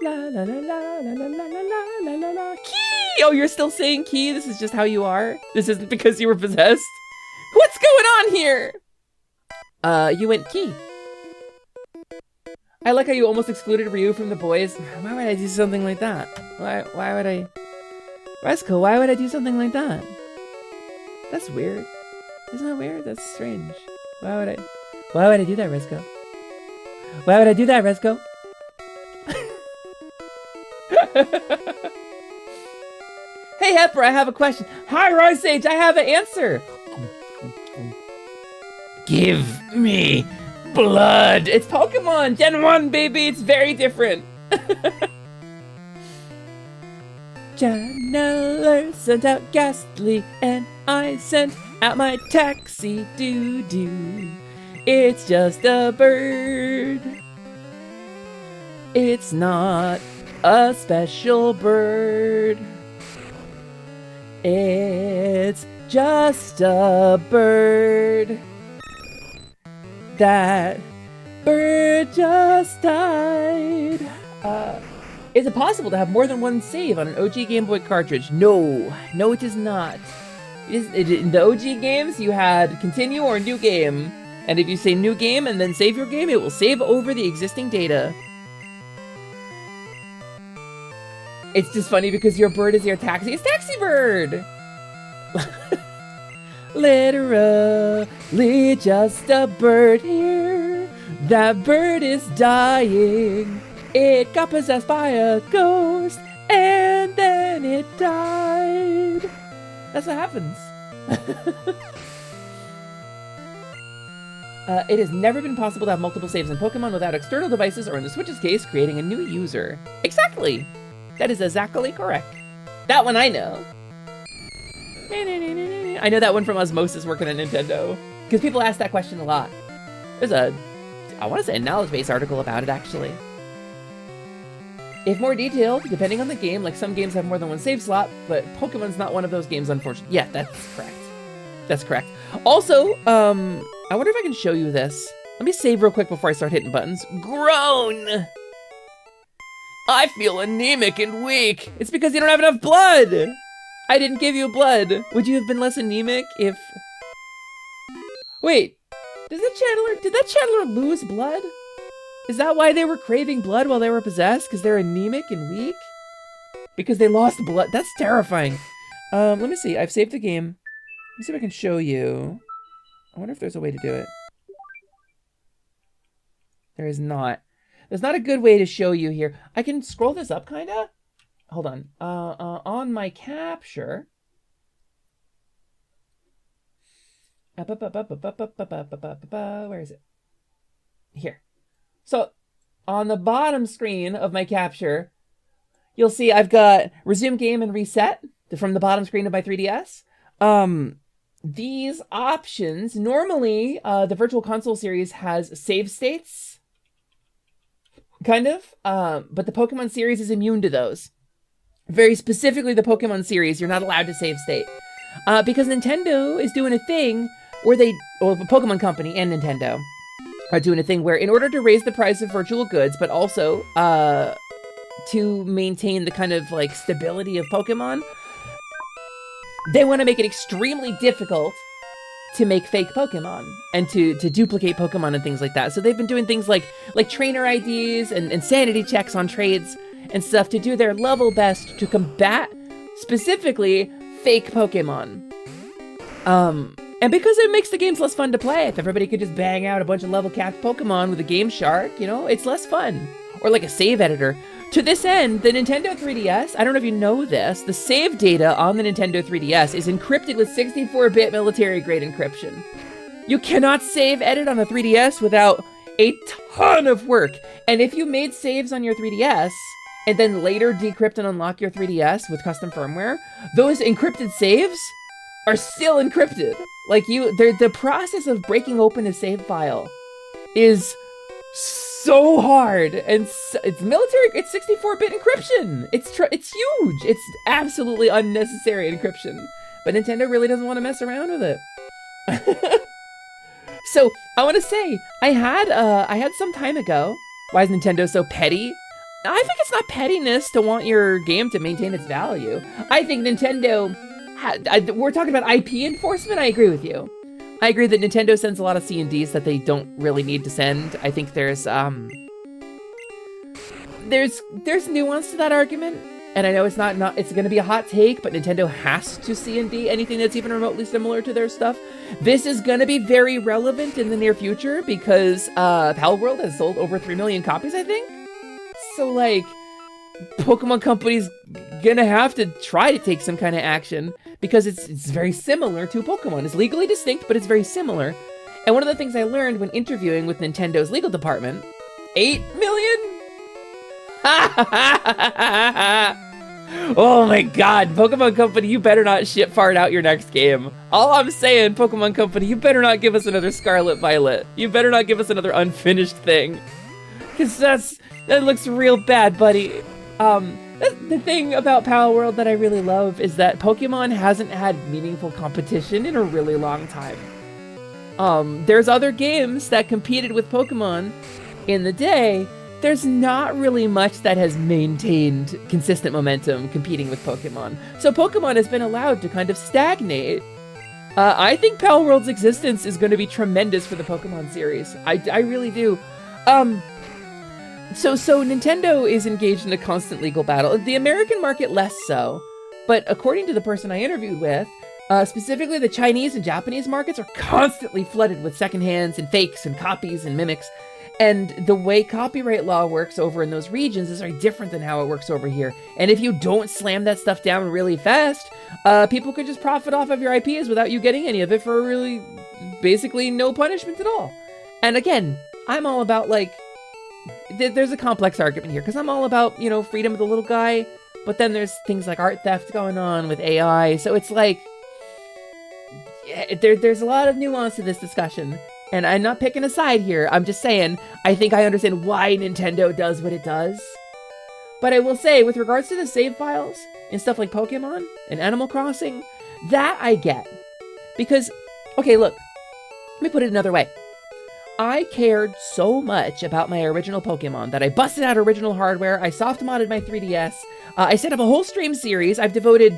La la la la la la la la la la. Key! Oh, you're still saying Key? This is just how you are? This isn't because you were possessed? What's going on here? You went Key. I like how you almost excluded Ryu from the boys. Why would I do something like that? Why would I... Resco, why would I do something like that? That's weird. Isn't that weird? That's strange. Why would I do that, Resco? Why would I do that, Resco? Hey, Hesper, I have a question. Hi, Rise Sage, I have an answer. Give me blood. It's Pokemon Gen 1, baby. It's very different. Channeler sent out Ghastly, and I sent out my taxi doo-doo. It's just a bird. It's not a special bird. It's just a bird. That bird just died. Is it possible to have more than one save on an OG Game Boy cartridge? No, it is not. In the OG games, you had continue or new game. And if you say new game and then save your game, it will save over the existing data. It's just funny because your bird is your taxi. It's Taxi Bird! Literally just a bird here. That bird is dying. It got possessed by a ghost and then it died. That's what happens. It has never been possible to have multiple saves in Pokemon without external devices, or in the Switch's case, creating a new user. Exactly. That is exactly correct. That one I know. I know that one from Osmosis working at Nintendo. Because people ask that question a lot. There's I want to say a knowledge base article about it, actually. If more detailed, depending on the game, like some games have more than one save slot, but Pokemon's not one of those games, unfortunately. Yeah, that's correct. That's correct. Also, I wonder if I can show you this. Let me save real quick before I start hitting buttons. Groan! I feel anemic and weak. It's because you don't have enough blood. I didn't give you blood. Would you have been less anemic if... Wait, did that channeler lose blood? Is that why they were craving blood while they were possessed? Because they're anemic and weak? Because they lost blood? That's terrifying. Let me see. I've saved the game. Let me see if I can show you. I wonder if there's a way to do it. There is not. There's not a good way to show you here. I can scroll this up, kinda. Hold on. On my capture. Where is it? Here. So, on the bottom screen of my capture, you'll see I've got resume game and reset from the bottom screen of my 3DS. These options, normally the Virtual Console series has save states, kind of, but the Pokemon series is immune to those. Very specifically the Pokemon series, you're not allowed to save state. Because Nintendo is doing a thing where the Pokemon Company and Nintendo are doing a thing where in order to raise the price of virtual goods, but also to maintain the kind of like stability of Pokemon, they want to make it extremely difficult to make fake Pokemon and to duplicate Pokemon and things like that. So they've been doing things like trainer IDs and sanity checks on trades and stuff to do their level best to combat specifically fake Pokemon. And because it makes the games less fun to play, if everybody could just bang out a bunch of level capped Pokemon with a Game Shark, you know, it's less fun. Or like a save editor. To this end, the Nintendo 3DS, I don't know if you know this, the save data on the Nintendo 3DS is encrypted with 64-bit military-grade encryption. You cannot save edit on a 3DS without a ton of work. And if you made saves on your 3DS, and then later decrypt and unlock your 3DS with custom firmware, those encrypted saves are still encrypted. Like the process of breaking open a save file is so hard, and it's military. It's 64-bit encryption. It's huge. It's absolutely unnecessary encryption. But Nintendo really doesn't want to mess around with it. So I want to say I had some time ago. Why is Nintendo so petty? I think it's not pettiness to want your game to maintain its value. I think Nintendo. We're talking about IP enforcement. I agree with you. I agree that Nintendo sends a lot of C&Ds that they don't really need to send. I think there's nuance to that argument, and I know it's not it's going to be a hot take, but Nintendo has to C&D anything that's even remotely similar to their stuff. This is going to be very relevant in the near future because Pal World has sold over 3 million copies, I think. So like, Pokemon Company's gonna have to try to take some kind of action because it's very similar to Pokemon. It's legally distinct, but it's very similar. And one of the things I learned when interviewing with Nintendo's legal department, 8 million? Oh my god, Pokemon Company, you better not shit fart out your next game. All I'm saying, Pokemon Company, you better not give us another Scarlet Violet. You better not give us another unfinished thing. Because that looks real bad, buddy. The thing about Power World that I really love is that Pokemon hasn't had meaningful competition in a really long time. There's other games that competed with Pokemon in the day. There's not really much that has maintained consistent momentum competing with Pokemon. So Pokemon has been allowed to kind of stagnate. I think Power World's existence is going to be tremendous for the Pokemon series. I really do. So Nintendo is engaged in a constant legal battle. The American market less so, but according to the person I interviewed with, specifically the Chinese and Japanese markets are constantly flooded with secondhands and fakes and copies and mimics. And the way copyright law works over in those regions is very different than how it works over here. And if you don't slam that stuff down really fast, people could just profit off of your IPs without you getting any of it for really basically no punishment at all. And again, I'm all about like, there's a complex argument here because I'm all about, you know, freedom of the little guy, but then there's things like art theft going on with AI. So it's like, yeah, there's a lot of nuance to this discussion. And I'm not picking a side here. I'm just saying, I think I understand why Nintendo does what it does. But I will say, with regards to the save files and stuff like Pokemon and Animal Crossing, that I get. Because, okay, look, let me put it another way. I cared so much about my original Pokemon that I busted out original hardware, I soft modded my 3DS, I set up a whole stream series. I've devoted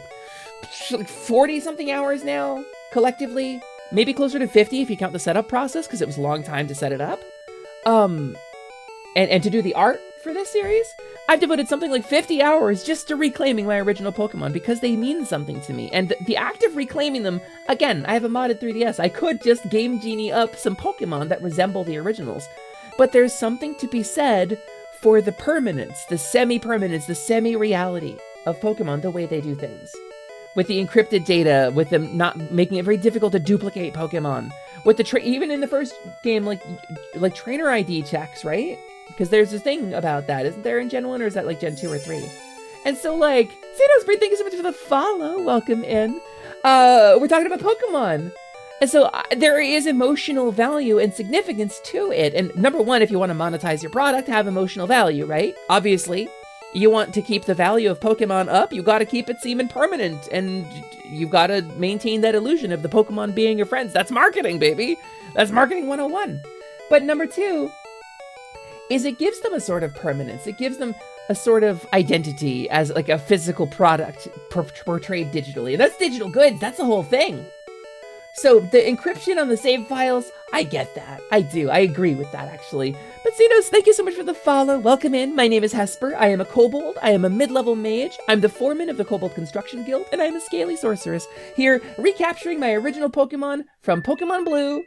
like 40-something hours now, collectively. Maybe closer to 50 if you count the setup process, because it was a long time to set it up. And to do the art for this series, I've devoted something like 50 hours just to reclaiming my original Pokemon because they mean something to me. And the act of reclaiming them, again, I have a modded 3DS. I could just Game Genie up some Pokemon that resemble the originals. But there's something to be said for the permanence, the semi-permanence, the semi-reality of Pokemon, the way they do things. With the encrypted data, with them not making it very difficult to duplicate Pokemon. With the even in the first game, like trainer ID checks, right? Because there's a thing about that, isn't there, in Gen 1, or is that like Gen 2 or 3? And so like, Xenospree, thank you so much for the follow. Welcome in. We're talking about Pokemon. And so there is emotional value and significance to it. And number one, if you want to monetize your product, have emotional value, right? Obviously. You want to keep the value of Pokemon up, you gotta keep it seeming permanent, and you've gotta maintain that illusion of the Pokemon being your friends. That's marketing, baby! That's marketing 101. But number two is it gives them a sort of permanence. It gives them a sort of identity as like a physical product portrayed digitally. And that's digital goods. That's the whole thing. So the encryption on the save files, I get that. I do. I agree with that, actually. But Xenos, thank you so much for the follow. Welcome in. My name is Hesper. I am a kobold. I am a mid-level mage. I'm the foreman of the Kobold Construction Guild, and I'm a scaly sorceress, here recapturing my original Pokemon from Pokemon Blue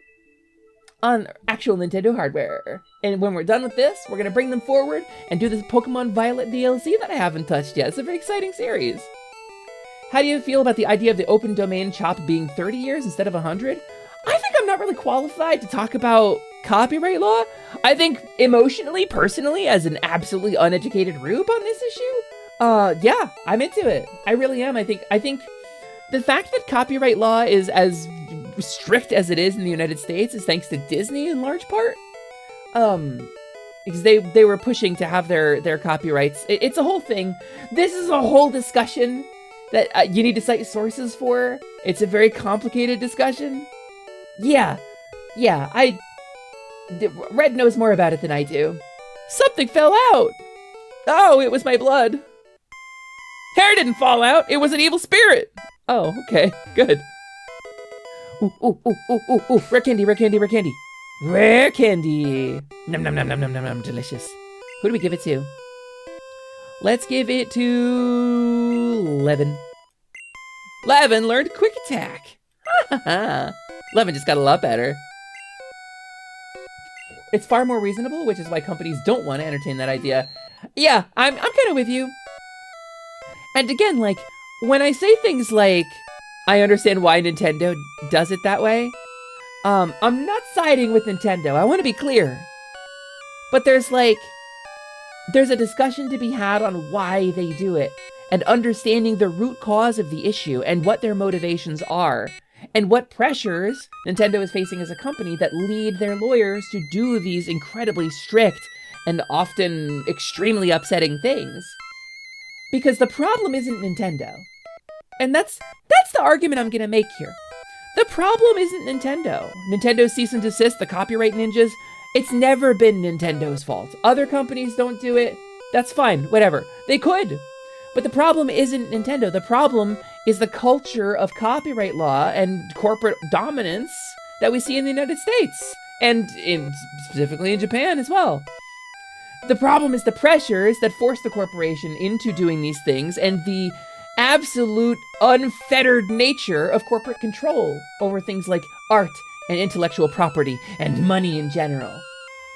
on actual Nintendo hardware. And when we're done with this, we're going to bring them forward and do this Pokemon Violet DLC that I haven't touched yet. It's a very exciting series. How do you feel about the idea of the open domain chop being 30 years instead of 100? I think I'm not really qualified to talk about copyright law. I think emotionally, personally, as an absolutely uneducated rube on this issue, yeah, I'm into it. I really am. I think the fact that copyright law is as strict as it is in the United States is thanks to Disney in large part. Because they were pushing to have their copyrights. It's a whole thing. This is a whole discussion that you need to cite sources for. It's a very complicated discussion. Yeah, Red knows more about it than I do. Something fell out. Oh, it was my blood. Hair didn't fall out. It was an evil spirit. Oh, okay, good. Ooh, rare candy. Rare candy. Nom nom nom nom nom nom nom, delicious. Who do we give it to? Let's give it to Levin. Levin learned quick attack. Levin just got a lot better. It's far more reasonable, which is why companies don't want to entertain that idea. Yeah, I'm kind of with you. And again, like, when I say things like, I understand why Nintendo does it that way, I'm not siding with Nintendo. I want to be clear. But there's a discussion to be had on why they do it, and understanding the root cause of the issue and what their motivations are, and what pressures Nintendo is facing as a company that lead their lawyers to do these incredibly strict and often extremely upsetting things. Because the problem isn't Nintendo. And that's the argument I'm gonna make here. The problem isn't Nintendo. Nintendo's cease and desist, the copyright ninjas, it's never been Nintendo's fault. Other companies don't do it. That's fine, whatever. They could. But the problem isn't Nintendo. The problem is the culture of copyright law and corporate dominance that we see in the United States. And specifically in Japan as well. The problem is the pressures that force the corporation into doing these things and the absolute unfettered nature of corporate control over things like art and intellectual property and money in general.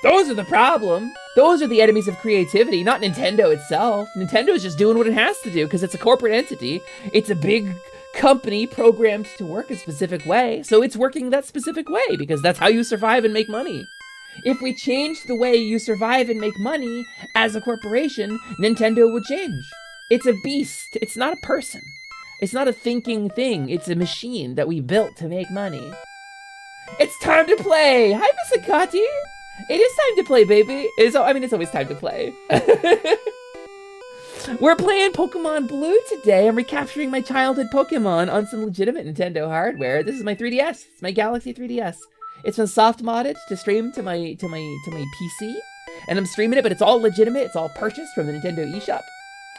Those are the problem. Those are the enemies of creativity, not Nintendo itself. Nintendo is just doing what it has to do because it's a corporate entity. It's a big company programmed to work a specific way, so it's working that specific way because that's how you survive and make money. If we change the way you survive and make money as a corporation, Nintendo would change. It's a beast. It's not a person. It's not a thinking thing. It's a machine that we built to make money. It's time to play! Hi, Miss Akati! It is time to play, baby. It's always time to play. We're playing Pokemon Blue today. I'm recapturing my childhood Pokemon on some legitimate Nintendo hardware. This is my 3DS. It's my Galaxy 3DS. It's been soft modded to stream to my PC, and I'm streaming it, but it's all legitimate. It's all purchased from the Nintendo eShop.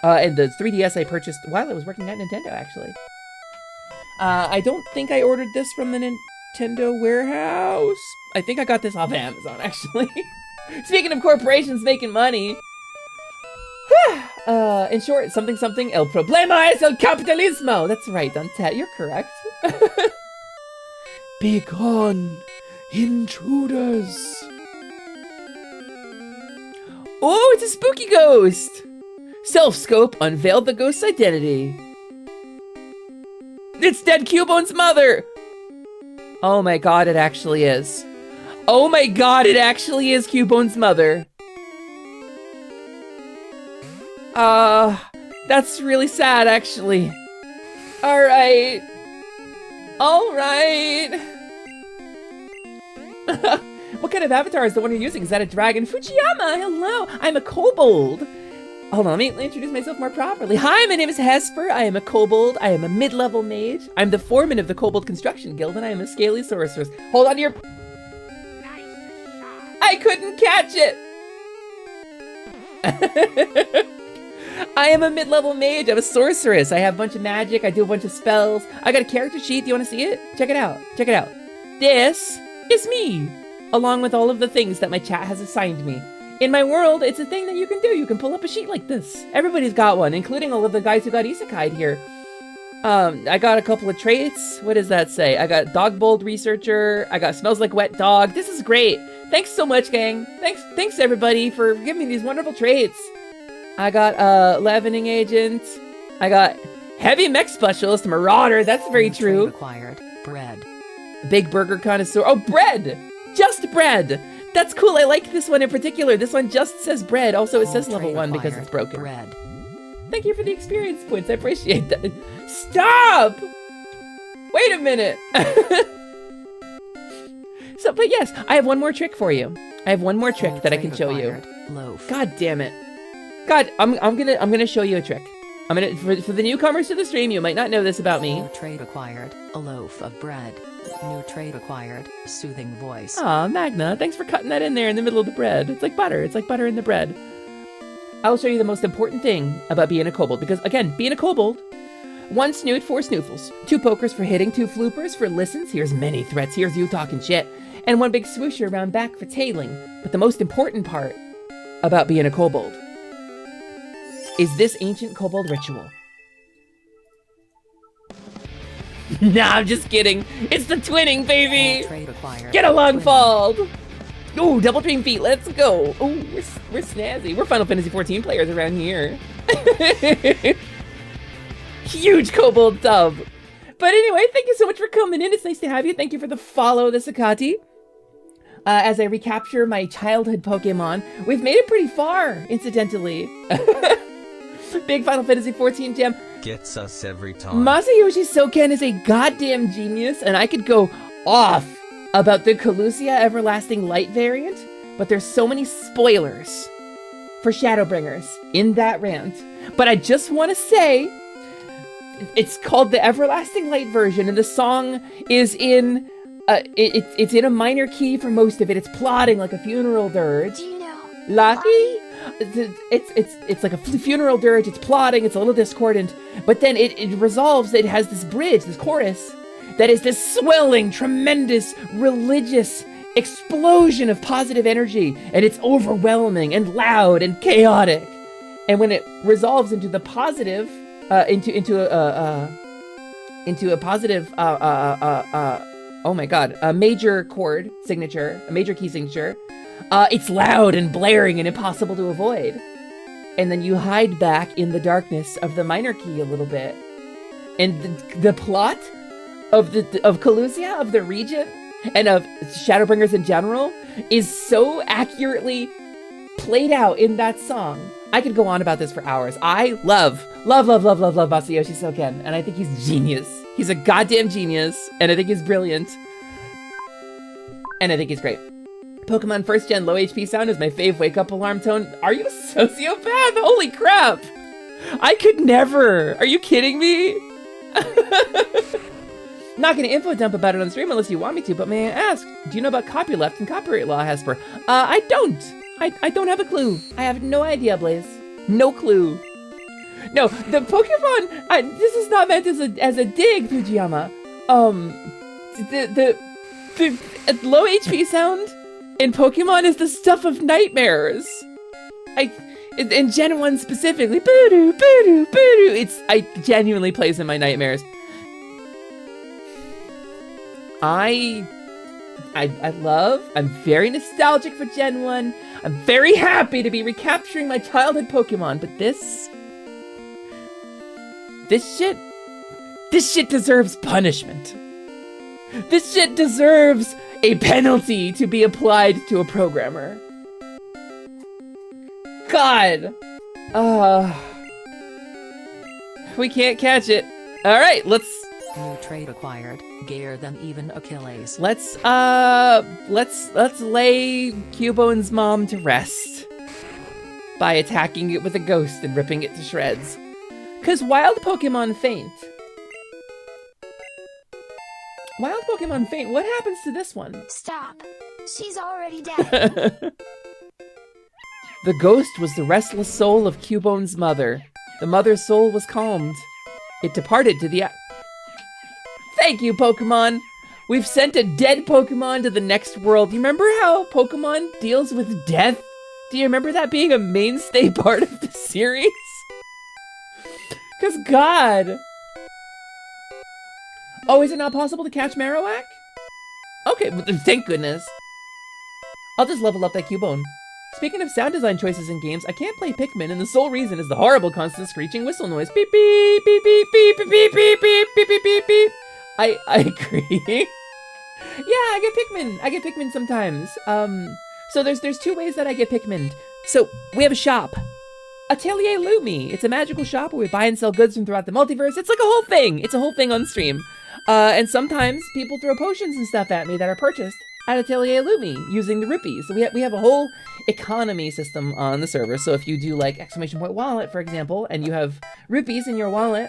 And the 3DS I purchased while I was working at Nintendo, actually. I don't think I ordered this from the Nintendo warehouse. I think I got this off Amazon, actually. Speaking of corporations making money. In short, something el problema es el capitalismo. That's right, Dante, you're correct. Be gone, intruders. Oh, it's a spooky ghost. Self-scope unveiled the ghost's identity. It's dead Cubone's mother. Oh my god, it actually is. Oh my god, it actually is Cubone's mother. That's really sad, actually. Alright. Alright. What kind of avatar is the one you're using? Is that a dragon? Fujiyama, hello. I'm a kobold. Hold on, let me introduce myself more properly. Hi, my name is Hesper. I am a kobold. I am a mid-level mage. I'm the foreman of the Kobold Construction Guild, and I am a scaly sorceress. Hold on to your... I couldn't catch it! I am a mid-level mage. I'm a sorceress. I have a bunch of magic. I do a bunch of spells. I got a character sheet. Do you want to see it? Check it out. Check it out. This is me, along with all of the things that my chat has assigned me. In my world, it's a thing that you can do. You can pull up a sheet like this. Everybody's got one, including all of the guys who got isekai'd here. I got a couple of traits. What does that say? I got Dog Bold Researcher. I got Smells Like Wet Dog. This is great. Thanks so much, gang. Thanks everybody for giving me these wonderful traits. I got Leavening Agent. I got Heavy Mech Specialist, Marauder. That's very true. Required bread. Big Burger Connoisseur. Oh, bread! Just bread! That's cool. I like this one in particular. This one just says bread. Also, it says level 1 because it's broken. Bread. Thank you for the experience points. I appreciate that. Stop! Wait a minute. So, but yes, I have one more trick for you. I have one more trick that I can show you. Loaf. God damn it. God, I'm gonna show you a trick. I'm gonna for the newcomers to the stream, you might not know this about me. New trait acquired. A loaf of bread. New trait acquired. Soothing voice. Aw, Magna, thanks for cutting that in there in the middle of the bread. It's like butter. It's like butter in the bread. I'll show you the most important thing about being a kobold, because again, being a kobold, 1 snoot, 4 snoofles, 2 pokers for hitting, 2 floopers for listens, here's many threats, here's you talking shit, and 1 big swoosher around back for tailing. But the most important part about being a kobold is this ancient kobold ritual. Nah, I'm just kidding. It's the twinning, baby! Get along, Fold! Ooh, double dream feet, let's go! Ooh, we're snazzy. We're Final Fantasy 14 players around here. Huge kobold sub! But anyway, thank you so much for coming in. It's nice to have you. Thank you for the follow, the Sakati. As I recapture my childhood Pokemon, we've made it pretty far, incidentally. Big Final Fantasy 14 jam. Gets us every time. Masayoshi Soken is a goddamn genius, and I could go off about the Colusia Everlasting Light variant, but there's so many spoilers for Shadowbringers in that rant. But I just want to say, it's called the Everlasting Light version, and the song is in, it's in a minor key for most of it. It's plodding like a funeral dirge. Do you know? Lucky? It's like a funeral dirge, it's plodding, it's a little discordant, but then it resolves, it has this bridge, this chorus, that is this swelling, tremendous, religious explosion of positive energy, and it's overwhelming and loud and chaotic. And when it resolves into the positive, into a positive, oh my god, a major chord signature, a major key signature, it's loud and blaring and impossible to avoid. And then you hide back in the darkness of the minor key a little bit. And the plot of Colusia, of the region, and of Shadowbringers in general, is so accurately played out in that song. I could go on about this for hours. I love Masayoshi Soken, and I think he's genius. He's a goddamn genius, and I think he's brilliant. And I think he's great. Pokemon first gen low HP sound is my fave wake up alarm tone. Are you a sociopath? Holy crap! I could never! Are you kidding me? Not gonna info dump about it on stream unless you want me to, but may I ask, do you know about copyleft and copyright law, Hesper? I don't. I don't have a clue. I have no idea, Blaze. No clue. No, the Pokemon, this is not meant as a dig, Fujiyama. The low HP sound in Pokemon is the stuff of nightmares. In Gen 1 specifically, boo-doo, boo-doo, boo-doo, it genuinely plays in my nightmares. I'm very nostalgic for Gen 1. I'm very happy to be recapturing my childhood Pokemon, but this shit deserves punishment. This shit deserves a penalty to be applied to a programmer. God. We can't catch it. All right, let's. New trait acquired. Gayer than even Achilles. Let's lay Cubone's mom to rest by attacking it with a ghost and ripping it to shreds. 'Cause wild Pokemon faint. Wild Pokemon faint. What happens to this one? Stop. She's already dead. The ghost was the restless soul of Cubone's mother. The mother's soul was calmed. It departed to the... Thank you, Pokemon! We've sent a dead Pokemon to the next world. You remember how Pokemon deals with death? Do you remember that being a mainstay part of the series? Because God... Oh, is it not possible to catch Marowak? Okay, thank goodness. I'll just level up that Cubone. Speaking of sound design choices in games, I can't play Pikmin, and the sole reason is the horrible constant screeching whistle noise. Beep, beep, beep, beep, beep, beep, beep, beep, beep, beep, beep, beep, beep. I agree. Yeah, I get Pikmin sometimes. So there's two ways that I get Pikmin. So we have a shop. Atelier Lumi. It's a magical shop where we buy and sell goods from throughout the multiverse. It's like a whole thing. It's a whole thing on stream. And sometimes people throw potions and stuff at me that are purchased at Atelier Lumi using the rupees. So we have a whole economy system on the server. So if you do like exclamation point wallet, for example, and you have rupees in your wallet,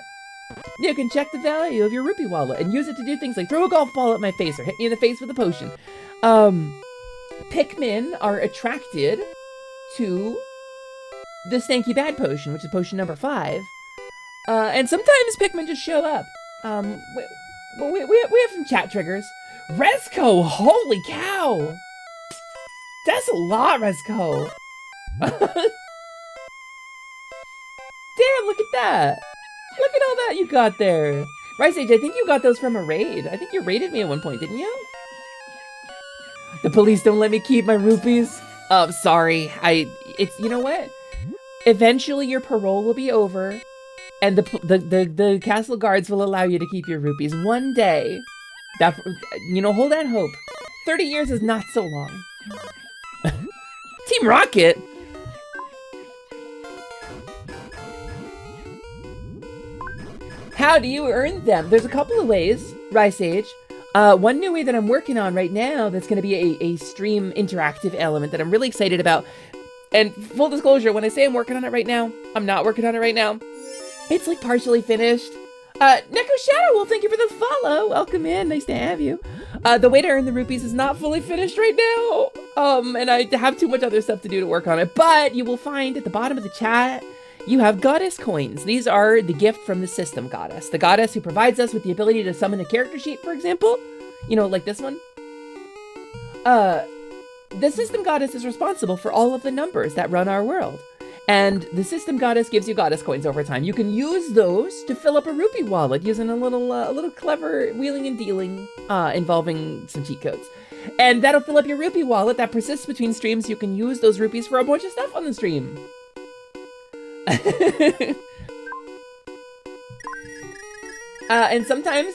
you can check the value of your rupee wallet and use it to do things like throw a golf ball at my face or hit me in the face with a potion. Pikmin are attracted to the Stanky Bad potion, which is potion number 5. And sometimes Pikmin just show up. We have some chat triggers. Resco, holy cow! That's a lot, Resco. Damn, look at that. Look at all that you got there. Rice Age, I think you got those from a raid. I think you raided me at one point, didn't you? The police don't let me keep my rupees. Oh, sorry. You know what? Eventually your parole will be over and the castle guards will allow you to keep your rupees one day. That, hold that hope. 30 years is not so long. Team Rocket? How do you earn them? There's a couple of ways, Rice Age. One new way that I'm working on right now that's going to be a stream interactive element that I'm really excited about. And full disclosure, when I say I'm working on it right now, I'm not working on it right now. It's like partially finished. Neko Shadow, well, thank you for the follow. Welcome in. Nice to have you. The way to earn the rupees is not fully finished right now. And I have too much other stuff to do to work on it. But you will find at the bottom of the chat, you have goddess coins. These are the gift from the system goddess. The goddess who provides us with the ability to summon a character sheet, for example. Like this one. The system goddess is responsible for all of the numbers that run our world. And the system goddess gives you goddess coins over time. You can use those to fill up a rupee wallet using a little clever wheeling and dealing involving some cheat codes. And that'll fill up your rupee wallet that persists between streams. You can use those rupees for a bunch of stuff on the stream. And sometimes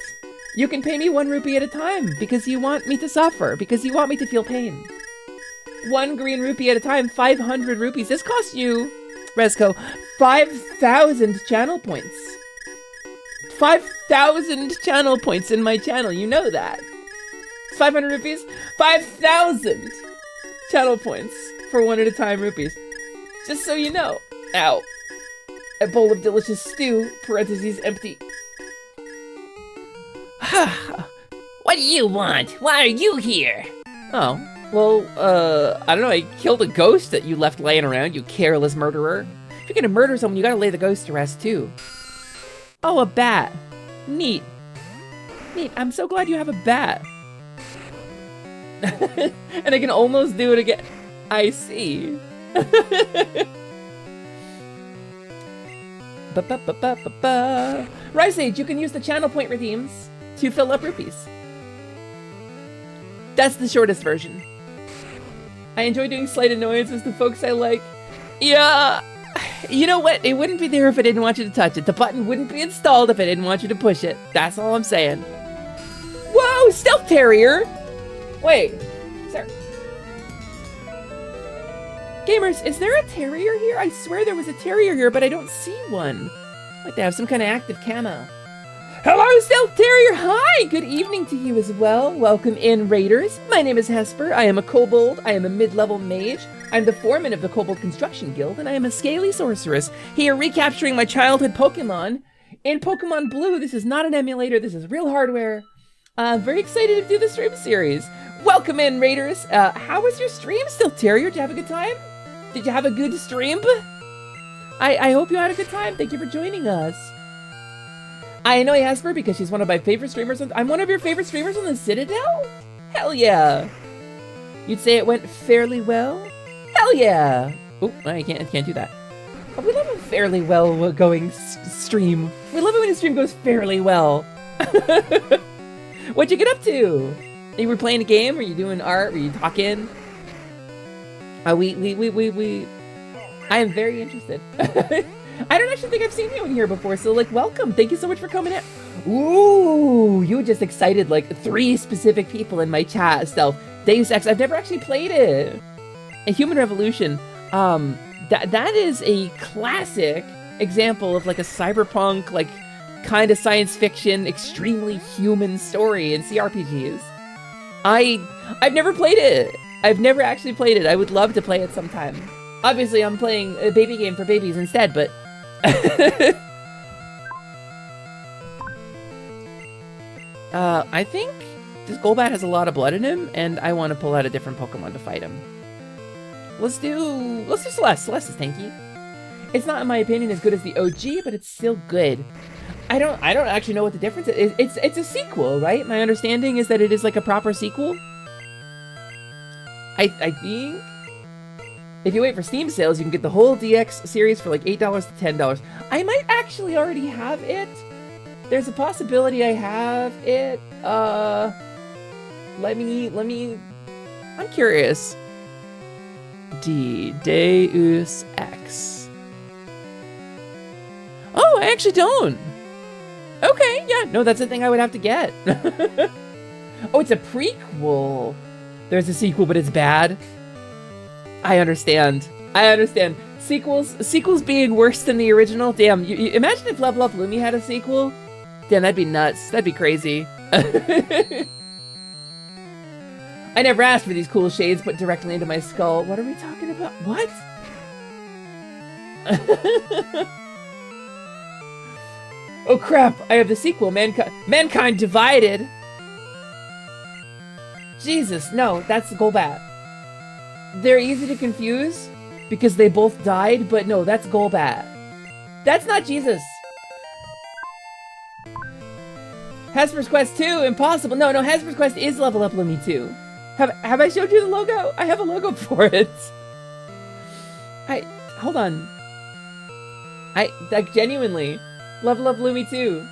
you can pay me 1 rupee at a time because you want me to suffer, because you want me to feel pain. 1 green rupee at a time, 500 rupees. This costs you, Resco, 5,000 channel points. 5,000 channel points in my channel, you know that. 500 rupees, 5,000 channel points for 1 at a time rupees. Just so you know. Ow. A bowl of delicious stew, parentheses empty. What do you want? Why are you here? Oh, well, I don't know, I killed a ghost that you left laying around, you careless murderer. If you're gonna murder someone, you gotta lay the ghost to rest, too. Oh, a bat. Neat. Neat, I'm so glad you have a bat. And I can almost do it again. I see. Rice Age, you can use the channel point redeems to fill up rupees. That's the shortest version. I enjoy doing slight annoyances to folks I like. Yeah, you know what? It wouldn't be there if I didn't want you to touch it. The button wouldn't be installed if I didn't want you to push it. That's all I'm saying. Whoa, Stealth Terrier! Wait, sir. Gamers, is there a terrier here? I swear there was a terrier here, but I don't see one. Like they have some kind of active camo. Hello, Stealth Terrier! Hi! Good evening to you as well. Welcome in, Raiders. My name is Hesper. I am a Kobold. I am a mid-level mage. I'm the foreman of the Kobold Construction Guild, and I am a scaly sorceress, here recapturing my childhood Pokemon in Pokemon Blue. This is not an emulator. This is real hardware. I'm very excited to do the stream series. Welcome in, Raiders. How was your stream, Stealth Terrier? Did you have a good time? Did you have a good stream? I hope you had a good time. Thank you for joining us. I know Hesper because she's one of my favorite streamers. I'm one of your favorite streamers on the Citadel? Hell yeah. You'd say it went fairly well? Hell yeah. Oh, I can't do that. But we love a fairly well going stream. We love it when a stream goes fairly well. What'd you get up to? You were playing a game? Were you doing art? Were you talking? I am very interested. I don't actually think I've seen you in here before, so like, welcome. Thank you so much for coming in. Ooh, you just excited like 3 specific people in my chat. Stealth, Deus Ex. I've never actually played it. A Human Revolution. That is a classic example of like a cyberpunk, like kind of science fiction, extremely human story in CRPGs. I've never played it. I've never actually played it. I would love to play it sometime. Obviously, I'm playing a baby game for babies instead, but... I think this Golbat has a lot of blood in him, and I want to pull out a different Pokemon to fight him. Let's do Celeste. Celeste is tanky. It's not, in my opinion, as good as the OG, but it's still good. I don't actually know what the difference is. It's a sequel, right? My understanding is that it is like a proper sequel. I think if you wait for Steam sales, you can get the whole DX series for like $8 to $10. I might actually already have it. There's a possibility I have it. Let me. I'm curious. Deus Ex. Oh, I actually don't. Okay, yeah, no, that's the thing I would have to get. Oh, it's a prequel. There's a sequel, but it's bad. I understand. Sequels being worse than the original. Damn, you imagine if Level Up Lumi had a sequel. Damn, that'd be nuts. That'd be crazy. I never asked for these cool shades put directly into my skull. What are we talking about? What? Oh crap, I have the sequel, Mankind Divided. Jesus, no, that's Golbat. They're easy to confuse because they both died, but no, that's Golbat. That's not Jesus. Hesper's Quest 2, impossible. No, Hesper's Quest is Level Up Lumi 2. Have I showed you the logo? I have a logo for it. Hold on. Like, genuinely, Level Up Lumi 2.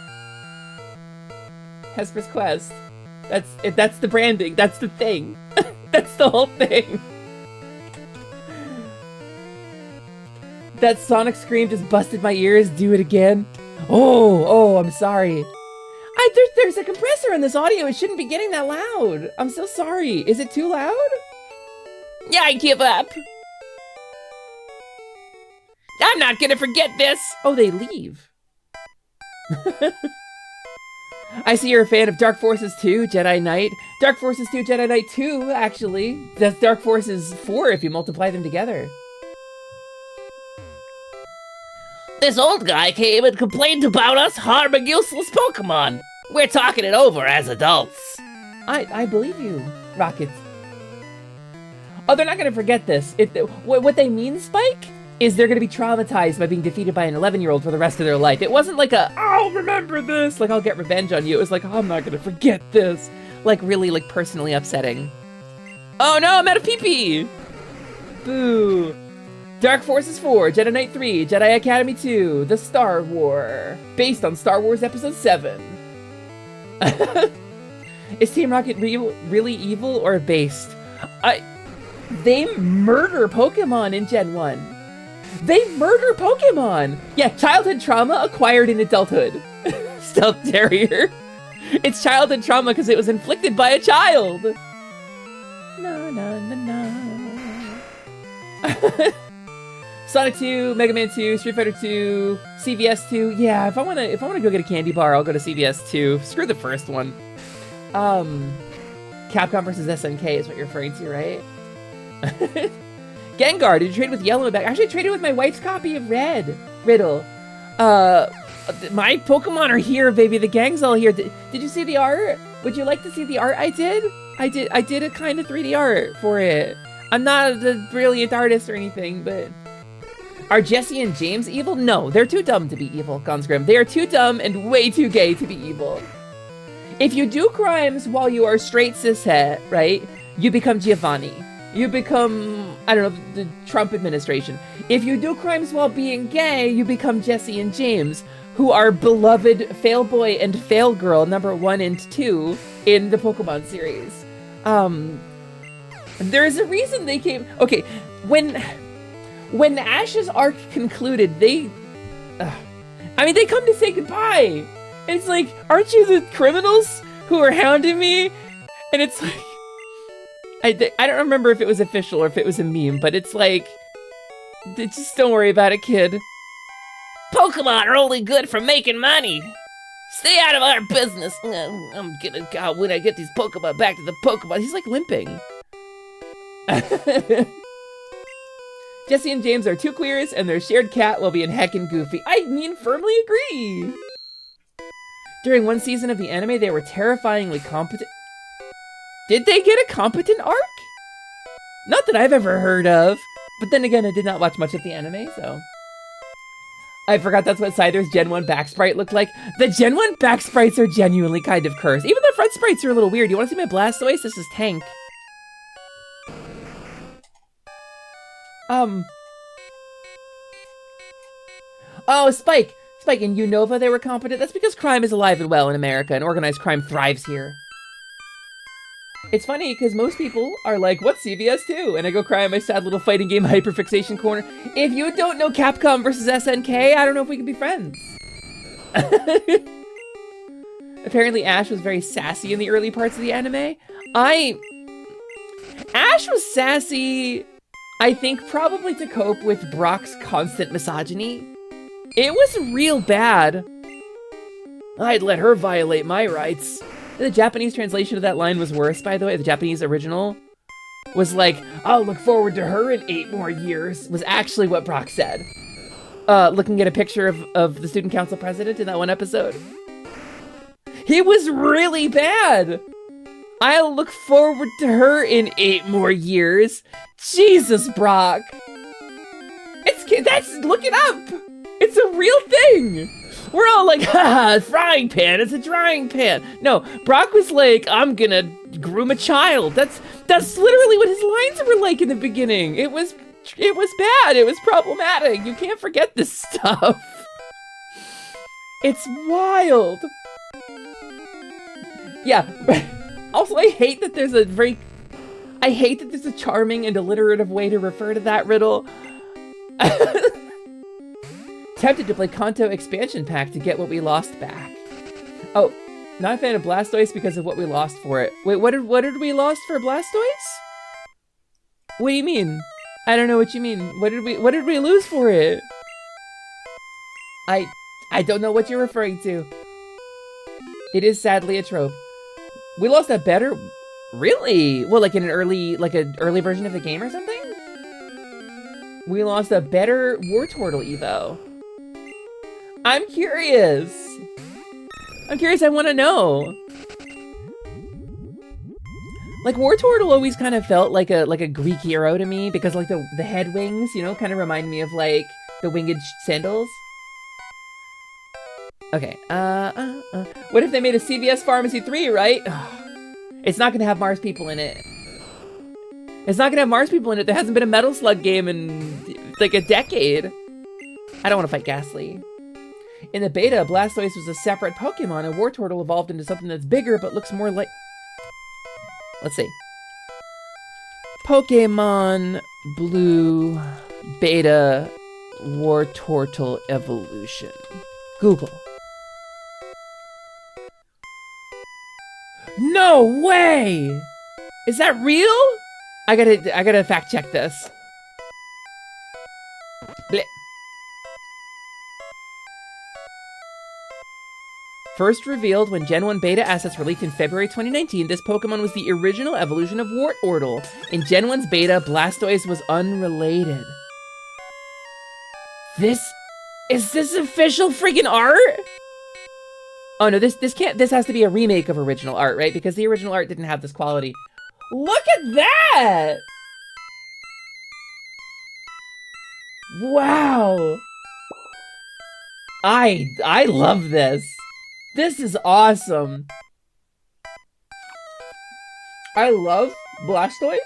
Hesper's Quest. That's the branding. That's the thing. That's the whole thing. That sonic scream just busted my ears. Do it again. Oh, I'm sorry. There's a compressor in this audio. It shouldn't be getting that loud. I'm so sorry. Is it too loud? Yeah, I give up. I'm not gonna forget this. Oh, they leave. I see you're a fan of Dark Forces 2, Jedi Knight. Dark Forces 2, Jedi Knight 2, actually. That's Dark Forces 4 if you multiply them together. This old guy came and complained about us harming useless Pokemon. We're talking it over as adults. I believe you, Rocket. Oh, they're not going to forget this. What they mean, Spike, is they're going to be traumatized by being defeated by an 11-year-old for the rest of their life. It wasn't like I'll remember this, like I'll get revenge on you. It was like, I'm not going to forget this. Like, really, like, personally upsetting. Oh no, I'm out of pee-pee! Boo. Dark Forces 4, Jedi Knight 3, Jedi Academy 2, The Star War. Based on Star Wars Episode 7. Is Team Rocket really evil or based? They murder Pokemon in Gen 1. They murder Pokemon! Yeah, childhood trauma acquired in adulthood. Stealth Terrier. It's childhood trauma because it was inflicted by a child. No. Sonic 2, Mega Man 2, Street Fighter 2, CVS 2. Yeah, if I wanna go get a candy bar, I'll go to CVS 2. Screw the first one. Capcom versus SNK is what you're referring to, right? Gengar, did you trade with Yellow and back? Actually, I traded with my wife's copy of Red. Riddle. My Pokemon are here, baby. The gang's all here. Did you see the art? Would you like to see the art I did? I did a kind of 3D art for it. I'm not a brilliant artist or anything, but... Are Jesse and James evil? No, they're too dumb to be evil, Consgrim. They are too dumb and way too gay to be evil. If you do crimes while you are straight cishet, right, you become Giovanni. You become, I don't know, the Trump administration. If you do crimes while being gay, you become Jesse and James, who are beloved Failboy and Failgirl number 1 and 2 in the Pokemon series. There's a reason they came... Okay, when Ash's arc concluded, they come to say goodbye. And it's like, aren't you the criminals who are hounding me? And it's like, I don't remember if it was official or if it was a meme, but it's like, just don't worry about it, kid. Pokemon are only good for making money. Stay out of our business. I'm gonna go when I get these Pokemon back to the Pokemon. He's like limping. Jesse and James are two queers, and their shared cat will be in heckin' goofy. I mean, firmly agree. During one season of the anime, they were terrifyingly competent. Did they get a competent arc? Not that I've ever heard of. But then again, I did not watch much of the anime, so... I forgot that's what Scyther's Gen 1 back sprite looked like. The Gen 1 back sprites are genuinely kind of cursed. Even the front sprites are a little weird. You want to see my Blastoise? This is Tank. Oh, Spike! Spike, in Unova they were competent. That's because crime is alive and well in America, and organized crime thrives here. It's funny, because most people are like, what's CVS 2? And I go cry in my sad little fighting game hyperfixation corner. If you don't know Capcom versus SNK, I don't know if we can be friends. Apparently Ash was very sassy in the early parts of the anime. Ash was sassy, I think, probably to cope with Brock's constant misogyny. It was real bad. I'd let her violate my rights. The Japanese translation of that line was worse, by the way. The Japanese original was like, I'll look forward to her in 8 more years, was actually what Brock said. Looking at a picture of the student council president in that one episode. He was really bad. I'll look forward to her in 8 more years. Jesus, Brock. Look it up. It's a real thing. We're all like, haha, frying pan, it's a drying pan. No, Brock was like, I'm gonna groom a child. That's literally what his lines were like in the beginning. It was bad, it was problematic. You can't forget this stuff. It's wild. Yeah, also I hate that there's a charming and alliterative way to refer to that riddle. Tempted to play Kanto expansion pack to get what we lost back. Oh, not a fan of Blastoise because of what we lost for it. Wait, what did we lost for Blastoise? What do you mean? I don't know what you mean. What did we lose for it? I don't know what you're referring to. It is sadly a trope. We lost a better... Really? Well, like in an early version of the game or something? We lost a better Wartortle Evo. I'm curious. I want to know. Like, Wartortle always kind of felt like a Greek hero to me because like the head wings, you know, kind of remind me of like the winged sandals. Okay, what if they made a CVS Pharmacy 3, right? It's not gonna have Mars people in it. It's not gonna have Mars people in it. There hasn't been a Metal Slug game in like a decade. I don't want to fight Ghastly. In the beta, Blastoise was a separate Pokemon, and Wartortle evolved into something that's bigger but looks more like... Let's see. Pokemon Blue Beta Wartortle Evolution. Google. No way! Is that real? I gotta fact check this. Blech. First revealed when Gen 1 beta assets were leaked in February 2019, this Pokemon was the original evolution of Wartortle. In Gen 1's beta, Blastoise was unrelated. Is this official freaking art? Oh no, this has to be a remake of original art, right? Because the original art didn't have this quality. Look at that! Wow. I love this. This is awesome. I love Blastoise.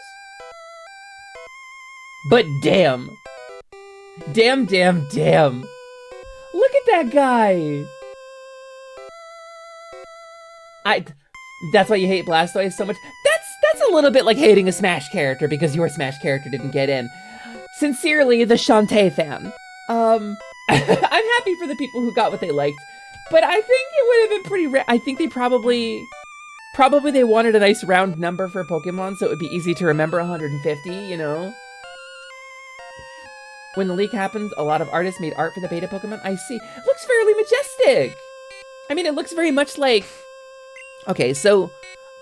But damn. Damn. Look at that guy. That's why you hate Blastoise so much. That's a little bit like hating a Smash character because your Smash character didn't get in. Sincerely, the Shantae fan. I'm happy for the people who got what they liked, but I think it would have been pretty rare. I think they probably they wanted a nice round number for Pokemon so it would be easy to remember 150, you know? When the leak happened, a lot of artists made art for the beta Pokemon. I see. It looks fairly majestic. I mean, it looks very much like... Okay, so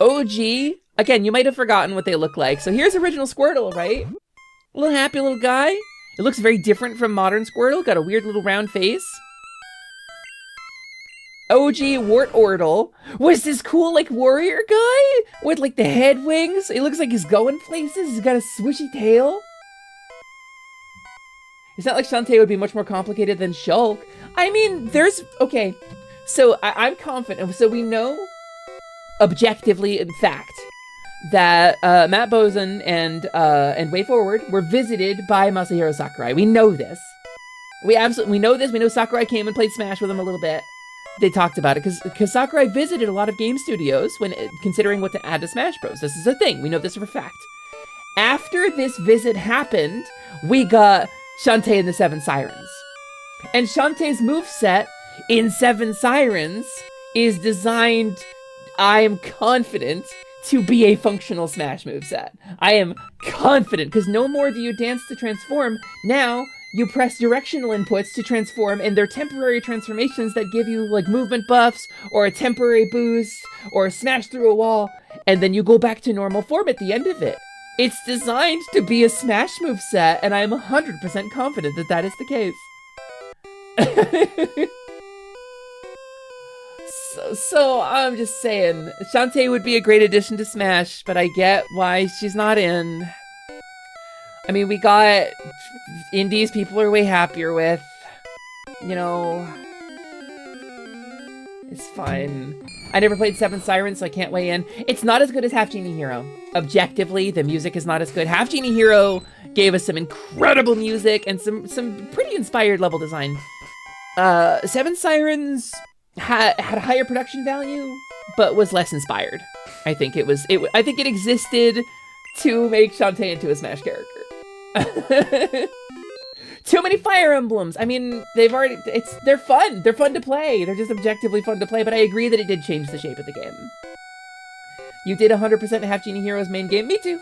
OG... Again, you might have forgotten what they look like. So here's original Squirtle, right? A little happy little guy. It looks very different from modern Squirtle. Got a weird little round face. OG Wartortle was this cool, like, warrior guy with, like, the head wings. It looks like he's going places. He's got a swooshy tail. It's not like Shantae would be much more complicated than Shulk. I mean, there's... Okay, so I'm confident. So we know, objectively, in fact, that Matt Boson and Way Forward were visited by Masahiro Sakurai. We know this. We know this. We know Sakurai came and played Smash with him a little bit. They talked about it because Sakurai visited a lot of game studios when considering what to add to Smash Bros. This is a thing. We know this for a fact. After this visit happened, we got Shantae and the Seven Sirens. And Shantae's moveset in Seven Sirens is designed, I am confident, to be a functional Smash moveset. I am confident, because no more do you dance to transform. Now, you press directional inputs to transform, and they're temporary transformations that give you, like, movement buffs, or a temporary boost, or a smash through a wall, and then you go back to normal form at the end of it. It's designed to be a Smash moveset, and I am 100% confident that that is the case. So I'm just saying, Shantae would be a great addition to Smash, but I get why she's not in. I mean, we got indies people are way happier with. You know, it's fine. I never played Seven Sirens, so I can't weigh in. It's not as good as Half Genie Hero. Objectively, the music is not as good. Half Genie Hero gave us some incredible music and some pretty inspired level design. Seven Sirens had a higher production value, but was less inspired. I think I think it existed to make Shantae into a Smash character. Too many Fire Emblems. I mean, they're fun. They're fun to play. They're just objectively fun to play, but I agree that it did change the shape of the game. You did 100% Half Genie Hero's main game. Me too.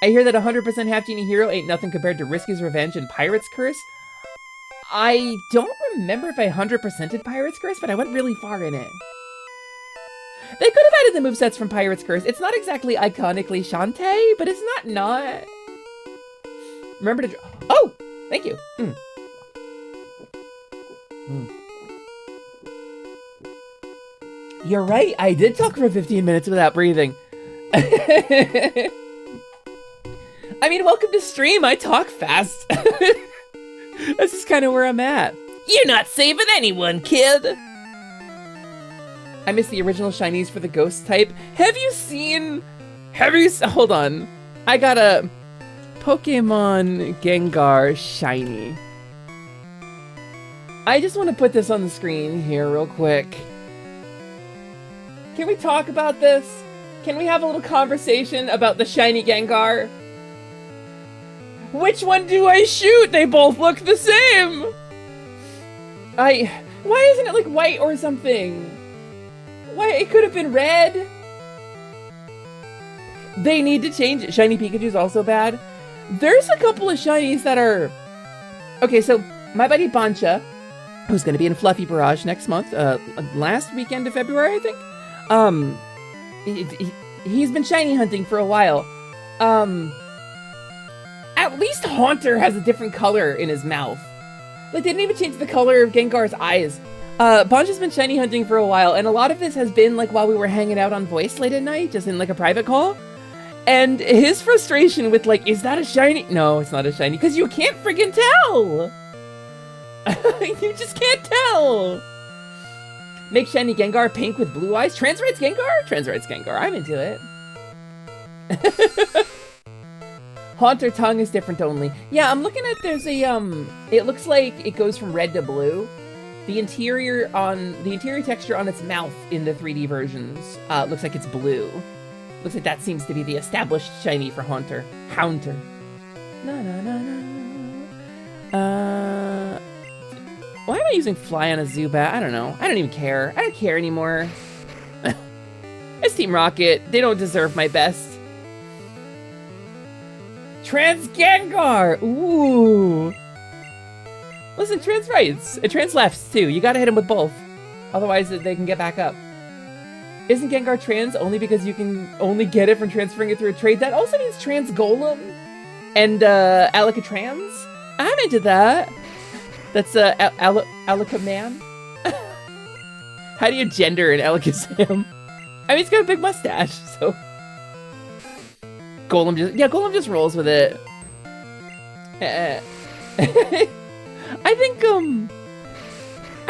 I hear that 100% Half Genie Hero ain't nothing compared to Risky's Revenge and Pirate's Curse. I don't remember if I 100%ed Pirate's Curse, but I went really far in it. They could have added the movesets from Pirate's Curse. It's not exactly iconically Shantae, but it's not. Remember to... Oh! Thank you. You're right, I did talk for 15 minutes without breathing. I mean, welcome to stream. I talk fast. This is kind of where I'm at. You're not saving anyone, kid. I miss the original shinies for the ghost type. Hold on. I got a Pokemon Gengar shiny. I just want to put this on the screen here real quick. Can we talk about this? Can we have a little conversation about the shiny Gengar? Which one do I shoot? They both look the same! Why isn't it like white or something? Why, it could have been red. They need to change it. Shiny Pikachu's also bad. There's a couple of shinies that are... Okay, so my buddy Bancha, who's going to be in Fluffy Barrage next month, last weekend of February, I think. He's been shiny hunting for a while. At least Haunter has a different color in his mouth. Like, they didn't even change the color of Gengar's eyes. Bancha's been shiny hunting for a while, and a lot of this has been, like, while we were hanging out on voice late at night, just in, like, a private call. And his frustration with like, is that a shiny? No, it's not a shiny, because you can't friggin' tell. You just can't tell. Make shiny Gengar pink with blue eyes. Trans rights Gengar? Trans rights Gengar. I'm into it. Haunter tongue is different only. Yeah, I'm looking at, there's a, it looks like it goes from red to blue. The interior texture on its mouth in the 3D versions looks like it's blue. Looks like that seems to be the established shiny for Haunter. Haunter. Na na na na. Why am I using Fly on a Zubat? I don't know. I don't even care. I don't care anymore. It's Team Rocket. They don't deserve my best. Trans Gengar! Ooh! Listen, trans rights. And trans lefts, too. You gotta hit them with both. Otherwise, they can get back up. Isn't Gengar trans only because you can only get it from transferring it through a trade? That also means trans Golem and Alakatrans. I'm into that. That's Alakaman. How do you gender an Alakazam? I mean, it's got a big mustache, so Golem just rolls with it. I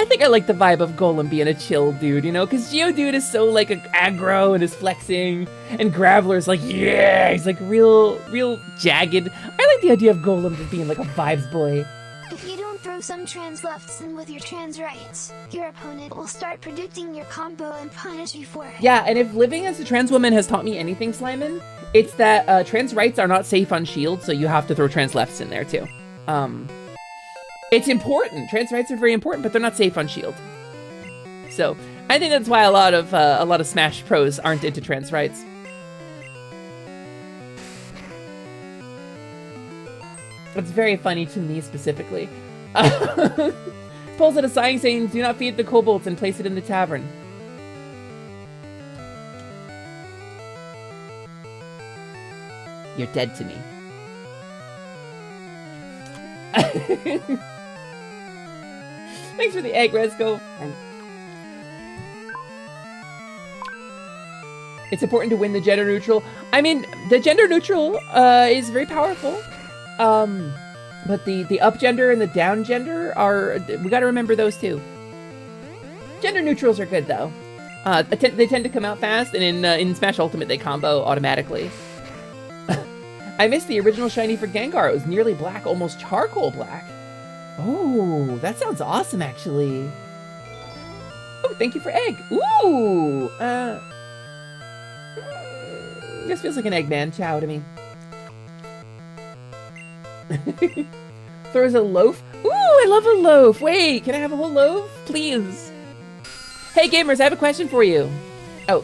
think I like the vibe of Golem being a chill dude, you know, because Geodude is so like aggro and is flexing, and Graveler's like, yeah, he's like real jagged. I like the idea of Golem just being like a vibes boy. If you don't throw some trans lefts in with your trans rights, your opponent will start predicting your combo and punish you for it. Yeah, and if living as a trans woman has taught me anything, Slyman, it's that trans rights are not safe on shield, so you have to throw trans lefts in there too. It's important. Trans rights are very important, but they're not safe on shield. So I think that's why a lot of Smash pros aren't into trans rights. It's very funny to me specifically. Pulls out a sign saying, "Do not feed the kobolds and place it in the tavern." You're dead to me. Thanks for the egg, Resco. It's important to win the gender neutral. I mean, the gender neutral is very powerful. But the up gender and the down gender are, we gotta remember those too. Gender neutrals are good though. They tend to come out fast, and in Smash Ultimate they combo automatically. I missed the original shiny for Gengar. It was nearly black, almost charcoal black. Oh, that sounds awesome, actually. Oh, thank you for egg. Ooh, this feels like an Eggman chow to me. Throws a loaf. Ooh, I love a loaf. Wait, can I have a whole loaf, please? Hey, gamers, I have a question for you. Oh,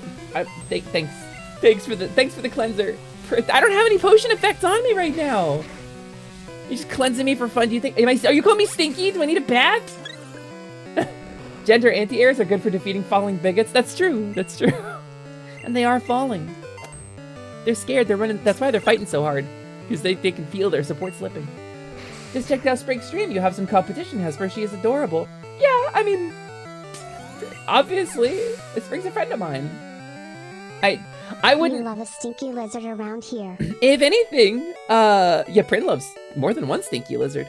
thanks for the cleanser. I don't have any potion effects on me right now. You're just cleansing me for fun. Do you think? Are you calling me stinky? Do I need a bath? Gender anti-airs are good for defeating falling bigots. That's true. That's true. And they are falling. They're scared. They're running. That's why they're fighting so hard, because they can feel their support slipping. Just checked out Sprague's stream. You have some competition, Hesper. She is adorable. Yeah, I mean, obviously, Sprague's a friend of mine. I wouldn't love a stinky lizard around here. If anything, yeah, Prin loves more than one stinky lizard.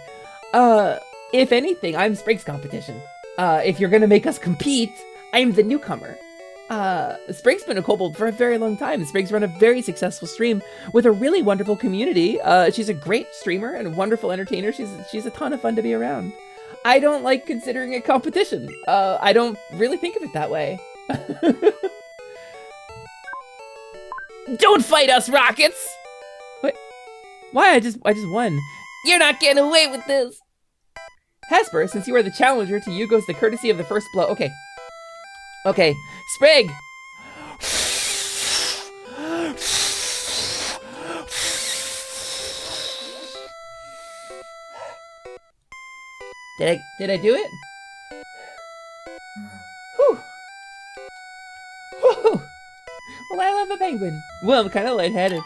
If anything, I'm Sprague's competition. If you're gonna make us compete, I'm the newcomer. Sprague's been a kobold for a very long time. Sprague's run a very successful stream with a really wonderful community. She's a great streamer and a wonderful entertainer. She's a ton of fun to be around. I don't like considering it competition. I don't really think of it that way. Don't fight us, Rockets! What? Why? I just won. You're not getting away with this. Hesper, since you are the challenger, to you goes the courtesy of the first blow. Okay. Okay. Sprague! Did I do it? Whew. Whew. Well, I love a penguin. Well, I'm kind of lightheaded.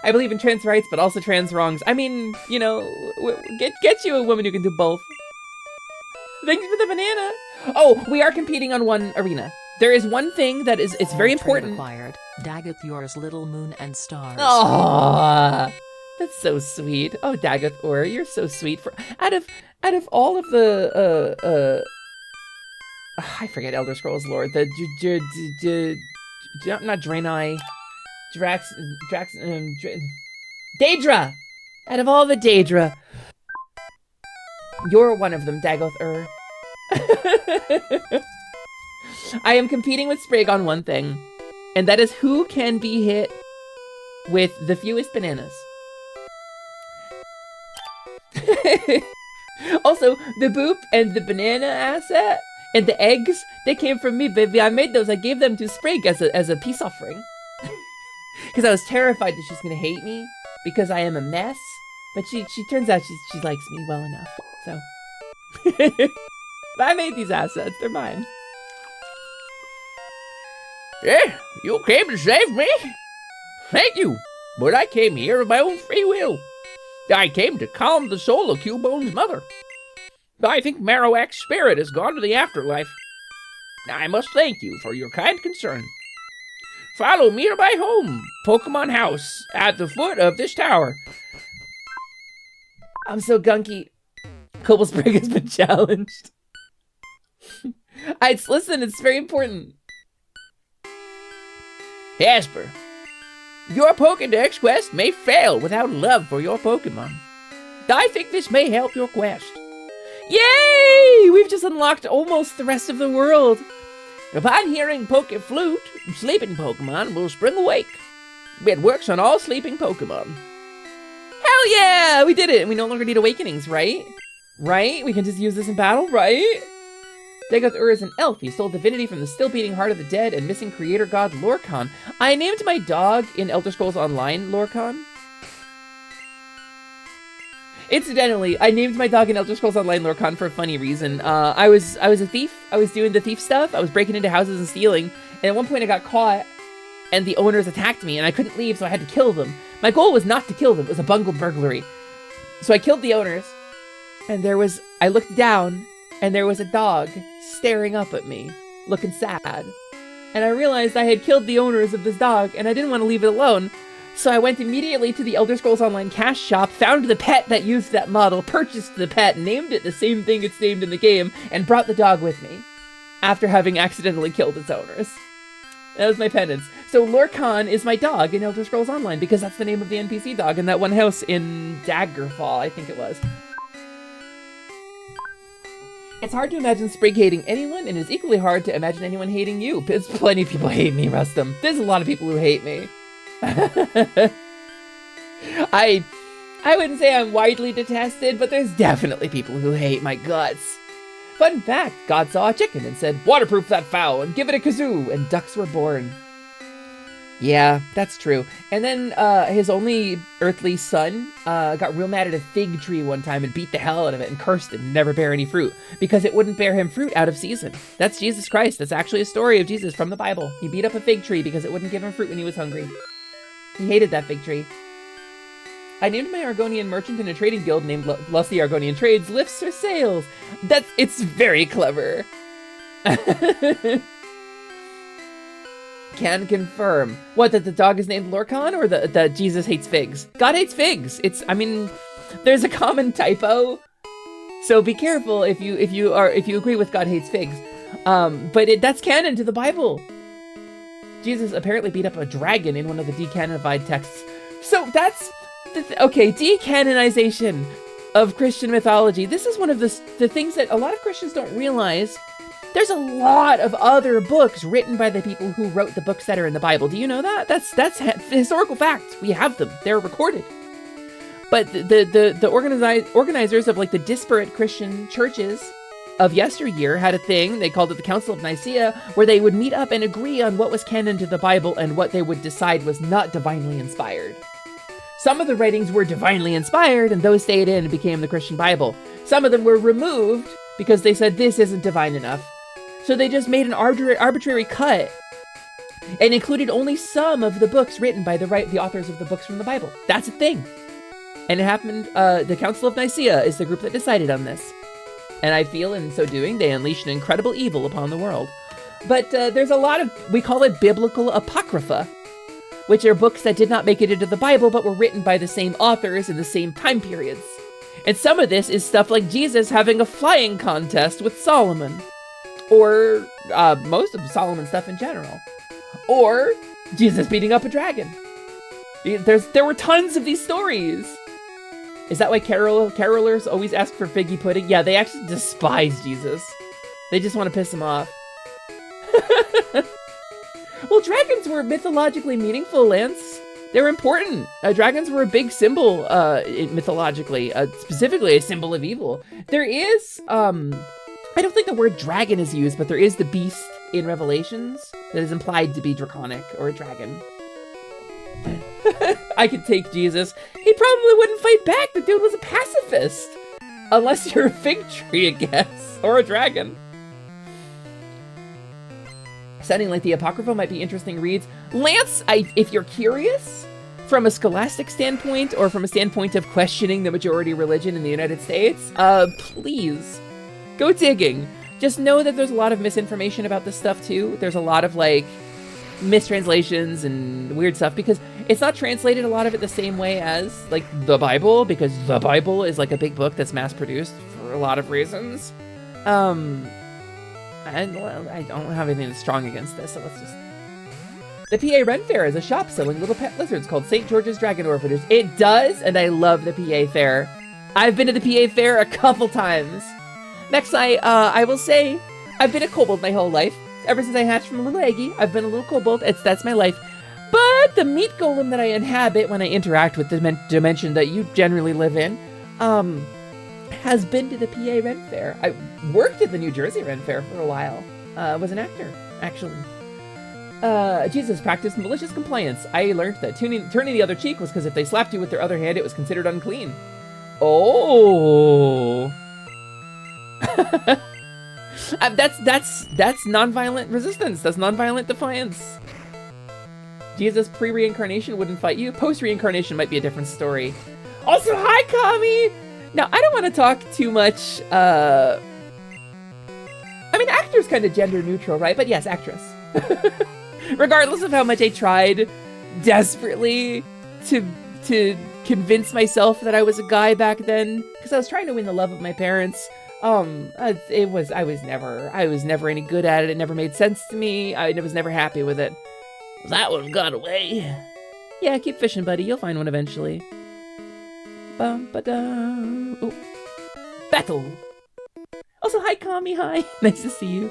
I believe in trans rights, but also trans wrongs. I mean, you know, get you a woman who can do both. Thanks for the banana. Oh, we are competing on one arena. There is one thing that it's very important. Required. Daggeth yours little moon and stars. Aww, that's so sweet. Oh, Daggeth Ur, you're so sweet. For out of all of the I forget Elder Scrolls lore. The not Draenei, Daedra. Out of all the Daedra, you're one of them, Daggeth Ur. I am competing with Sprig on one thing, and that is who can be hit with the fewest bananas. Also, the boop and the banana asset and the eggs, they came from me, baby. I made those. I gave them to Sprig as a peace offering. Because I was terrified that she's going to hate me because I am a mess. But she turns out she likes me well enough. So, I made these assets. They're mine. Yeah, you came to save me? Thank you, but I came here of my own free will. I came to calm the soul of Cubone's mother. I think Marowak's spirit has gone to the afterlife. I must thank you for your kind concern. Follow me to my home, Pokemon House, at the foot of this tower. I'm so gunky. Kobold Sprig has been challenged. Listen, it's very important. Hesper, your Pokédex quest may fail without love for your Pokemon. I think this may help your quest. Yay! We've just unlocked almost the rest of the world. Upon hearing Poke Flute, sleeping Pokemon will spring awake. It works on all sleeping Pokemon. Hell yeah! We did it! We no longer need awakenings, right? Right? We can just use this in battle, right? Daggeth Ur is an elf. He stole divinity from the still beating heart of the dead and missing creator god Lorcan. I named my dog in Elder Scrolls Online Lorcan. Incidentally, I named my dog in Elder Scrolls Online Lorcan for a funny reason. I was a thief. I was doing the thief stuff. I was breaking into houses and stealing. And at one point I got caught and the owners attacked me and I couldn't leave, so I had to kill them. My goal was not to kill them. It was a bungled burglary. So I killed the owners and I looked down and there was a dog staring up at me, looking sad. And I realized I had killed the owners of this dog and I didn't want to leave it alone. So I went immediately to the Elder Scrolls Online cash shop, found the pet that used that model, purchased the pet, named it the same thing it's named in the game, and brought the dog with me, after having accidentally killed its owners. That was my penance. So Lorcan is my dog in Elder Scrolls Online, because that's the name of the NPC dog in that one house in Daggerfall, I think it was. It's hard to imagine Sprig hating anyone, and it's equally hard to imagine anyone hating you. There's plenty of people hate me, Rustum. There's a lot of people who hate me. I wouldn't say I'm widely detested, but there's definitely people who hate my guts. Fun fact, God saw a chicken and said, waterproof that fowl and give it a kazoo, and ducks were born. Yeah, that's true. And then his only earthly son got real mad at a fig tree one time and beat the hell out of it and cursed it and never bear any fruit because it wouldn't bear him fruit out of season. That's Jesus Christ. That's actually a story of Jesus from the Bible. He beat up a fig tree because it wouldn't give him fruit when he was hungry. He hated that fig tree. I named my Argonian merchant in a trading guild named Lusty Argonian Trades lifts her sails. It's very clever. Can confirm. What, that the dog is named Lorcan or that Jesus hates figs? God hates figs. There's a common typo. So be careful if you agree with God hates figs. But that's canon to the Bible. Jesus apparently beat up a dragon in one of the decanonified texts. So that's okay, decanonization of Christian mythology. This is one of the things that a lot of Christians don't realize. There's a lot of other books written by the people who wrote the books that are in the Bible. Do you know that? That's historical fact. We have them. They're recorded. But the organizers of like the disparate Christian churches of yesteryear had a thing, they called it the Council of Nicaea, where they would meet up and agree on what was canon to the Bible and what they would decide was not divinely inspired. Some of the writings were divinely inspired and those stayed in and became the Christian Bible. Some of them were removed because they said this isn't divine enough. So they just made an arbitrary cut and included only some of the books written by the authors of the books from the Bible. That's a thing. And it happened, the Council of Nicaea is the group that decided on this. And I feel in so doing, they unleashed an incredible evil upon the world. But there's a lot of, we call it biblical apocrypha, which are books that did not make it into the Bible, but were written by the same authors in the same time periods. And some of this is stuff like Jesus having a flying contest with Solomon, or most of Solomon's stuff in general, or Jesus beating up a dragon. There were tons of these stories. Is that why carolers always ask for figgy pudding? Yeah, they actually despise Jesus. They just want to piss him off. Well, dragons were mythologically meaningful, Lance. They're important. Dragons were a big symbol mythologically, specifically a symbol of evil. There is, I don't think the word dragon is used, but there is the beast in Revelations that is implied to be draconic or a dragon. I could take Jesus. He probably wouldn't fight back. The dude was a pacifist. Unless you're a fig tree, I guess. Or a dragon. Sounding like the Apocrypha might be interesting reads. Lance, if you're curious, from a scholastic standpoint, or from a standpoint of questioning the majority religion in the United States, please, go digging. Just know that there's a lot of misinformation about this stuff, too. There's a lot of, like, mistranslations and weird stuff, because it's not translated, a lot of it, the same way as, like, the Bible, because the Bible is, like, a big book that's mass-produced for a lot of reasons. I don't have anything strong against this, so let's just... The PA Ren Fair is a shop selling little pet lizards called St. George's Dragon Orphanage. It does, and I love the PA Fair. I've been to the PA Fair a couple times. Next, I will say, I've been a kobold my whole life. Ever since I hatched from a little eggie, I've been a little kobold. That's my life. But the meat golem that I inhabit when I interact with the dimension that you generally live in, has been to the PA Ren Fair. I worked at the New Jersey Ren Fair for a while. Was an actor, actually. Jesus practiced malicious compliance. I learned that turning the other cheek was because if they slapped you with their other hand, it was considered unclean. Oh. That's nonviolent resistance. That's nonviolent defiance. Jesus pre-reincarnation wouldn't fight you. Post-reincarnation might be a different story. Also, hi, Kami! Now, I don't want to talk too much, I mean, actor's kind of gender neutral, right? But yes, actress. Regardless of how much I tried desperately to convince myself that I was a guy back then, because I was trying to win the love of my parents. I was never any good at it. It never made sense to me. I was never happy with it. That one got away. Yeah, keep fishing, buddy. You'll find one eventually. Bum-ba-dum. Oh. Battle. Also, hi, Kami. Hi. Nice to see you.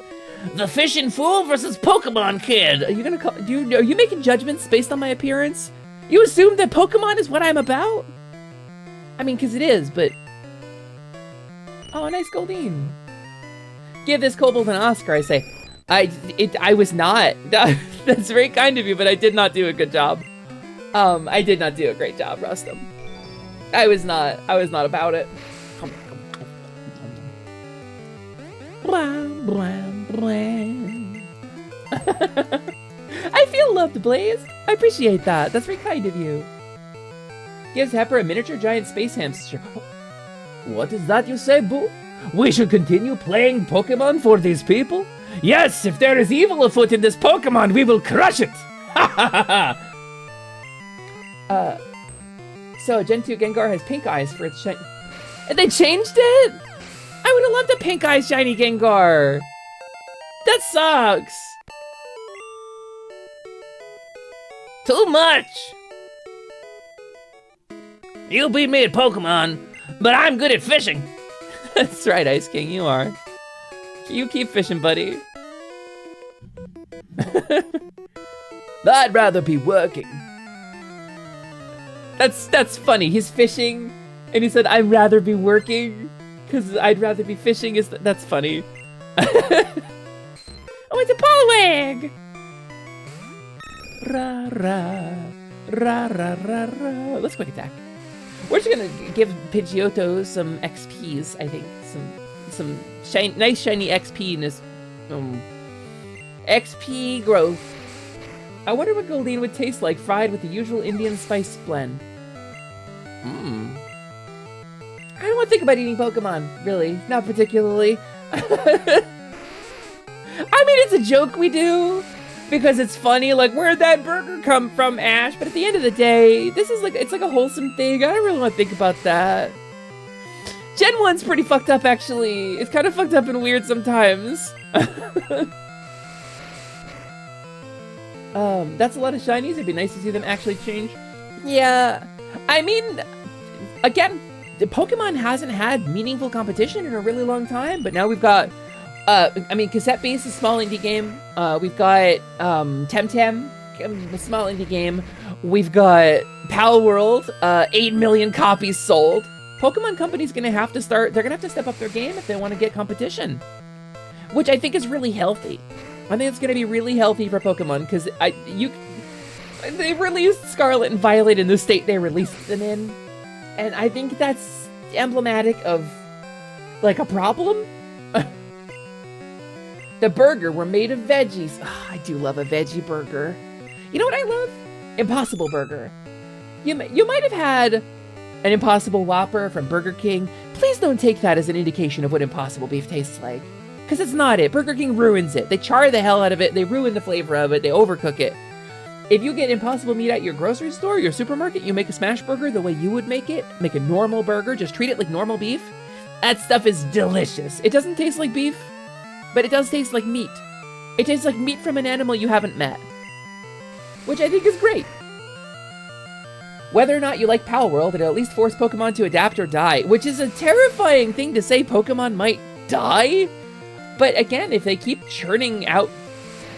The Fishing Fool versus Pokemon Kid. Are you gonna call? Are you making judgments based on my appearance? You assume that Pokemon is what I'm about? I mean, because it is, but... Oh, nice Goldeen. Give this kobold an Oscar, I say. I was not. That's very kind of you, but I did not do a good job. I did not do a great job, Rustum. I was not about it. Blam, blam, blam. I feel loved, Blaze. I appreciate that. That's very kind of you. Gives Hesper a miniature giant space hamster. What is that you say, Boo? We should continue playing Pokemon for these people? Yes, if there is evil afoot in this Pokemon, we will crush it! Ha ha ha! So Gen 2 Gengar has pink eyes for its shiny... They changed it? I would have loved a pink eyes shiny Gengar! That sucks! Too much! You beat me at Pokemon, but I'm good at fishing! That's right, Ice King, you are. You keep fishing, buddy. I'd rather be working. That's funny. He's fishing, and he said, "I'd rather be working, because I'd rather be fishing." That's funny. Oh, it's a Poliwag! Ra ra ra ra ra ra. Let's quick attack. We're just gonna give Pidgeotto some XPs. I think some nice shiny XP in this XP growth. I wonder what Goldeen would taste like fried with the usual Indian spice blend. I don't want to think about eating Pokemon, really. Not particularly. I mean, it's a joke we do because it's funny. Like, where'd that burger come from, Ash? But at the end of the day, this is like, it's like a wholesome thing. I don't really want to think about that. Gen 1's pretty fucked up, actually. It's kind of fucked up and weird sometimes. That's a lot of shinies. It'd be nice to see them actually change. Yeah, I mean, again, the Pokemon hasn't had meaningful competition in a really long time, but now we've got, I mean, Cassette Base is a small indie game. We've got Temtem, a small indie game. We've got Pal World, 8 million copies sold. Pokemon Company's gonna have to start, they're gonna have to step up their game if they want to get competition, which I think is really healthy. I think it's gonna be really healthy for Pokemon, because they released Scarlet and Violet in the state they released them in, and I think that's emblematic of, like, a problem. The burger were made of veggies. Oh, I do love a veggie burger. You know what I love? Impossible Burger. You might have had an Impossible Whopper from Burger King. Please don't take that as an indication of what Impossible Beef tastes like, because it's not it. Burger King ruins it. They char the hell out of it. They ruin the flavor of it. They overcook it. If you get Impossible meat at your grocery store, your supermarket, you make a smash burger the way you would make it. Make a normal burger. Just treat it like normal beef. That stuff is delicious. It doesn't taste like beef, but it does taste like meat. It tastes like meat from an animal you haven't met, which I think is great. Whether or not you like Pal World, it'll at least force Pokemon to adapt or die, which is a terrifying thing to say. Pokemon might die. But again, if they keep churning out,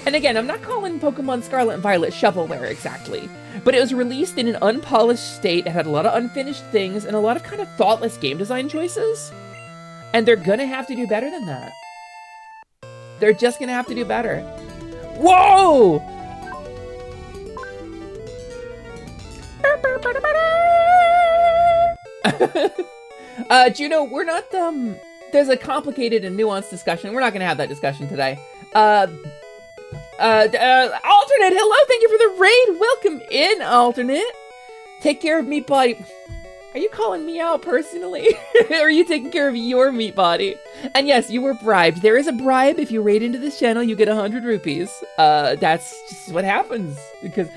and again, I'm not calling Pokemon Scarlet and Violet shovelware exactly, but it was released in an unpolished state. It had a lot of unfinished things and a lot of kind of thoughtless game design choices. And they're gonna have to do better than that. They're just gonna have to do better. Whoa! Juno, we're not, there's a complicated and nuanced discussion. We're not gonna have that discussion today. Alternate, hello, thank you for the raid. Welcome in, Alternate. Take care of Meat Body. Are you calling me out personally? Or are you taking care of your meat body? And yes, you were bribed. There is a bribe. If you raid into this channel, you get 100 rupees. That's just what happens. Because,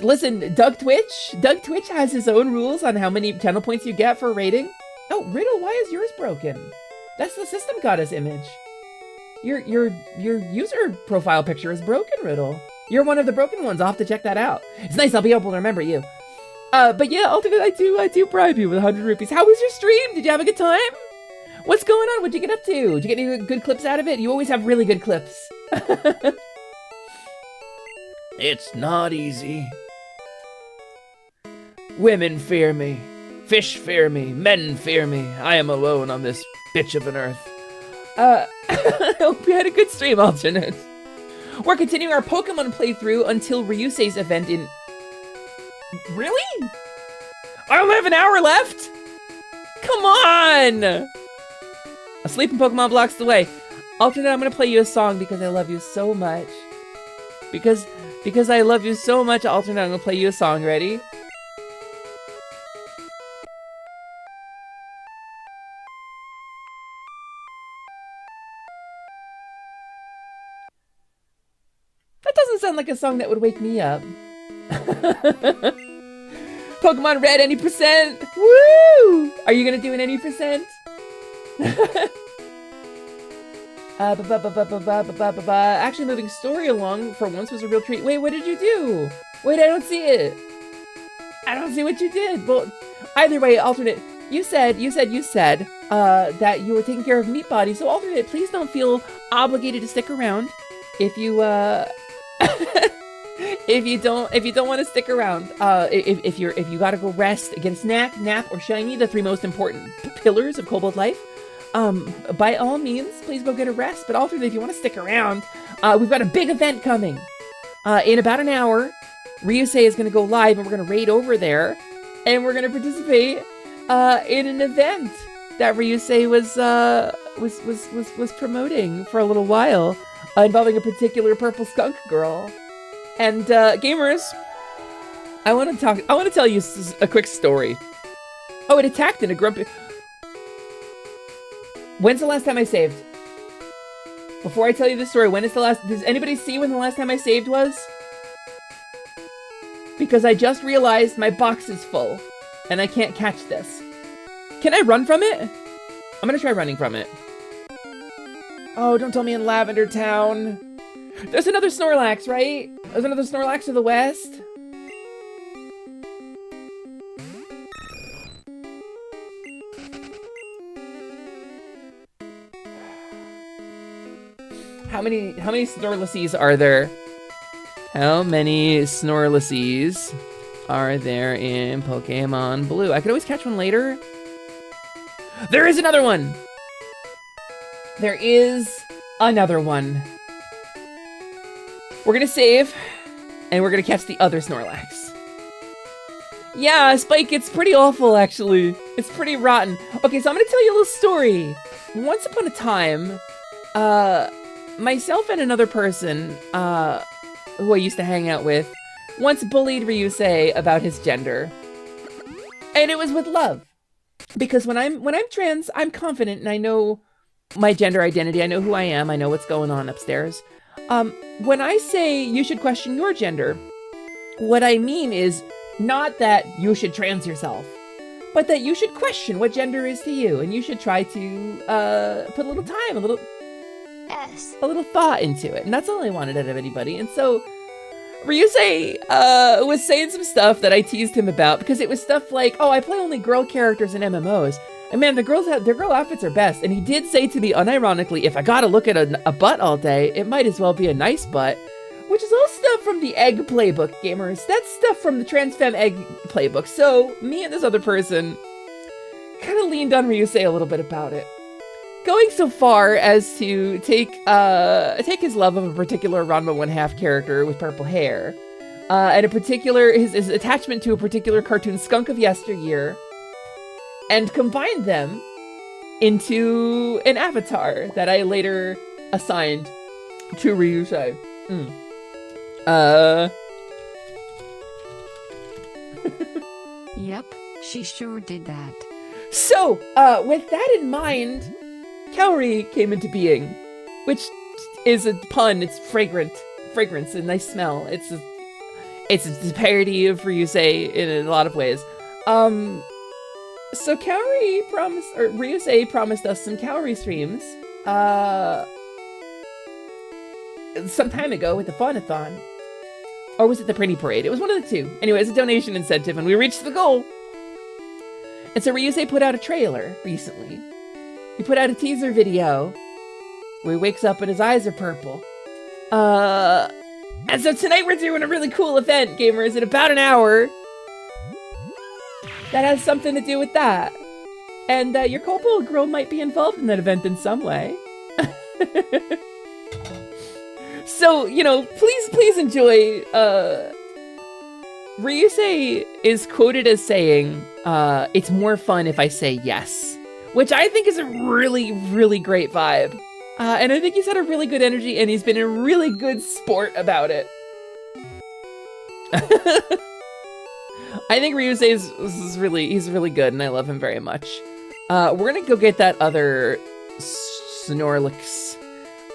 listen, Doug Twitch has his own rules on how many channel points you get for raiding. Oh, Riddle, why is yours broken? That's the system goddess image. Your user profile picture is broken, Riddle. You're one of the broken ones. I'll have to check that out. It's nice I'll be able to remember you. But yeah, Alternate, I do bribe you with 100 rupees. How was your stream? Did you have a good time? What's going on? What'd you get up to? Did you get any good clips out of it? You always have really good clips. It's not easy. Women fear me. Fish fear me. Men fear me. I am alone on this bitch of an earth. I hope you had a good stream, Alternate. We're continuing our Pokemon playthrough until Ryusei's event in... Really? I only have an hour left? Come on! Asleep in Pokemon blocks the way. Alternate, I'm gonna play you a song because I love you so much. Because I love you so much, Alternate, I'm gonna play you a song. Ready? That doesn't sound like a song that would wake me up. Pokemon Red, any percent? Woo! Are you gonna do an any percent? Actually moving story along for once was a real treat. Wait, what did you do? Wait, I don't see it. I don't see what you did. Well, either way, Alternate, you said that you were taking care of Meat Body. So Alternate, please don't feel obligated to stick around if you if you don't want to stick around. If you gotta go rest against nap, or shiny, the three most important pillars of Kobold life, by all means, please go get a rest. But Alternate, if you want to stick around, we've got a big event coming. In about an hour, Ryusei is gonna go live, and we're gonna raid over there, and we're gonna participate in an event that Ryusei was promoting for a little while, involving a particular purple skunk girl. And gamers, I want to tell you a quick story. Oh, it attacked in a grumpy. When's the last time I saved? Before I tell you this story, does anybody see when the last time I saved was? Because I just realized my box is full and I can't catch this. Can I run from it? I'm gonna try running from it. Oh, don't tell me in Lavender Town. There's another Snorlax, right? There's another Snorlax to the west. How many Snorlaces are there? How many Snorlaces are there in Pokemon Blue? I could always catch one later. There is another one! There is another one. We're gonna save, and we're gonna catch the other Snorlax. Yeah, Spike, it's pretty awful, actually. It's pretty rotten. Okay, so I'm gonna tell you a little story. Once upon a time, myself and another person, who I used to hang out with, once bullied Ryusei about his gender. And it was with love. Because when I'm trans, I'm confident and I know my gender identity. I know who I am. I know what's going on upstairs. When I say you should question your gender, what I mean is not that you should trans yourself, but that you should question what gender is to you, and you should try to put a little time, a little thought into it. And that's all I wanted out of anybody. And so Ryusei was saying some stuff that I teased him about, because it was stuff like, oh, I play only girl characters in MMOs. And man, their girl outfits are best. And he did say to me, unironically, if I gotta look at a butt all day, it might as well be a nice butt. Which is all stuff from the egg playbook, gamers. That's stuff from the transfemme egg playbook. So me and this other person kind of leaned on Ryusei a little bit about it. Going so far as to take his love of a particular Ranma 1/2 character with purple hair, and his attachment to a particular cartoon skunk of yesteryear, and combine them into an avatar that I later assigned to Ryusei. Yep, she sure did that. So, with that in mind, Kaori came into being, which is a pun. It's fragrance, a nice smell. It's a parody of Ryusei in a lot of ways. So Ryusei promised us some Kaori streams, some time ago with the Fun-a-thon. Or was it the Pretty Parade? It was one of the two. Anyway, it's a donation incentive, and we reached the goal. And so Ryusei put out a trailer recently. He put out a teaser video where he wakes up and his eyes are purple. And so tonight we're doing a really cool event, gamers, in about an hour. That has something to do with that. And your Kobold girl might be involved in that event in some way. So, you know, please enjoy. Ryusei is quoted as saying, it's more fun if I say yes. Which I think is a really, really great vibe. And I think he's had a really good energy, and he's been a really good sport about it. I think Ryusei is really good, and I love him very much. We're gonna go get that other Snorlax.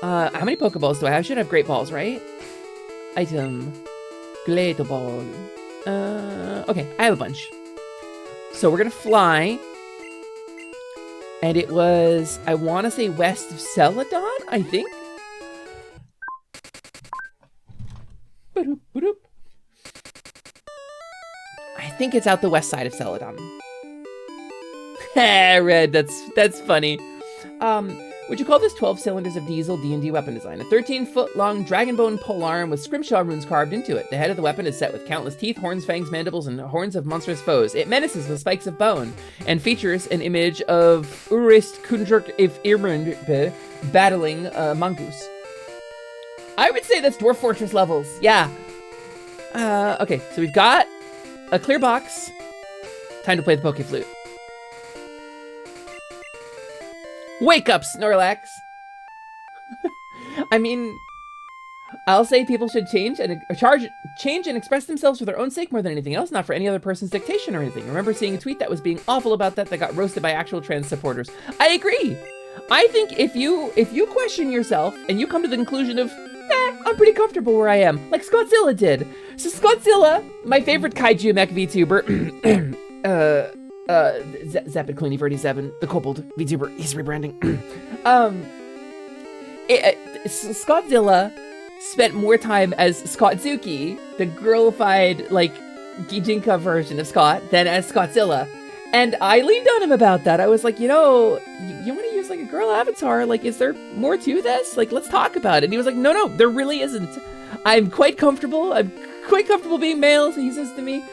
How many Pokeballs do I have? I should have Great Balls, right? Item. Great Ball. Okay, I have a bunch. So we're gonna fly. And it was, I want to say west of Celadon, I think? I think it's out the west side of Celadon. Red, that's funny. Would you call this 12 cylinders of diesel D&D weapon design? A 13-foot-long dragonbone polearm with scrimshaw runes carved into it. The head of the weapon is set with countless teeth, horns, fangs, mandibles, and horns of monstrous foes. It menaces with spikes of bone, and features an image of Urist Kundruk if Irmund battling a mongoose. I would say that's Dwarf Fortress levels, yeah. Okay, so we've got a clear box. Time to play the Poke Flute. Wake up, Snorlax! I mean, I'll say people should change and express themselves for their own sake more than anything else, not for any other person's dictation or anything. I remember seeing a tweet that was being awful about that got roasted by actual trans supporters. I agree! I think if you question yourself and you come to the conclusion of, I'm pretty comfortable where I am, like Scottzilla did. So Scottzilla, my favorite kaiju mech VTuber, Zapid Clooney 37, the Kobold VTuber, he's rebranding. Scottzilla spent more time as Scotzuki, the girlified, like, Gijinka version of Scott, than as Scottzilla. And I leaned on him about that. I was like, you want to use like a girl avatar? Like, is there more to this? Like, let's talk about it. And he was like, no, there really isn't. I'm quite comfortable. I'm quite comfortable being male, so he says to me.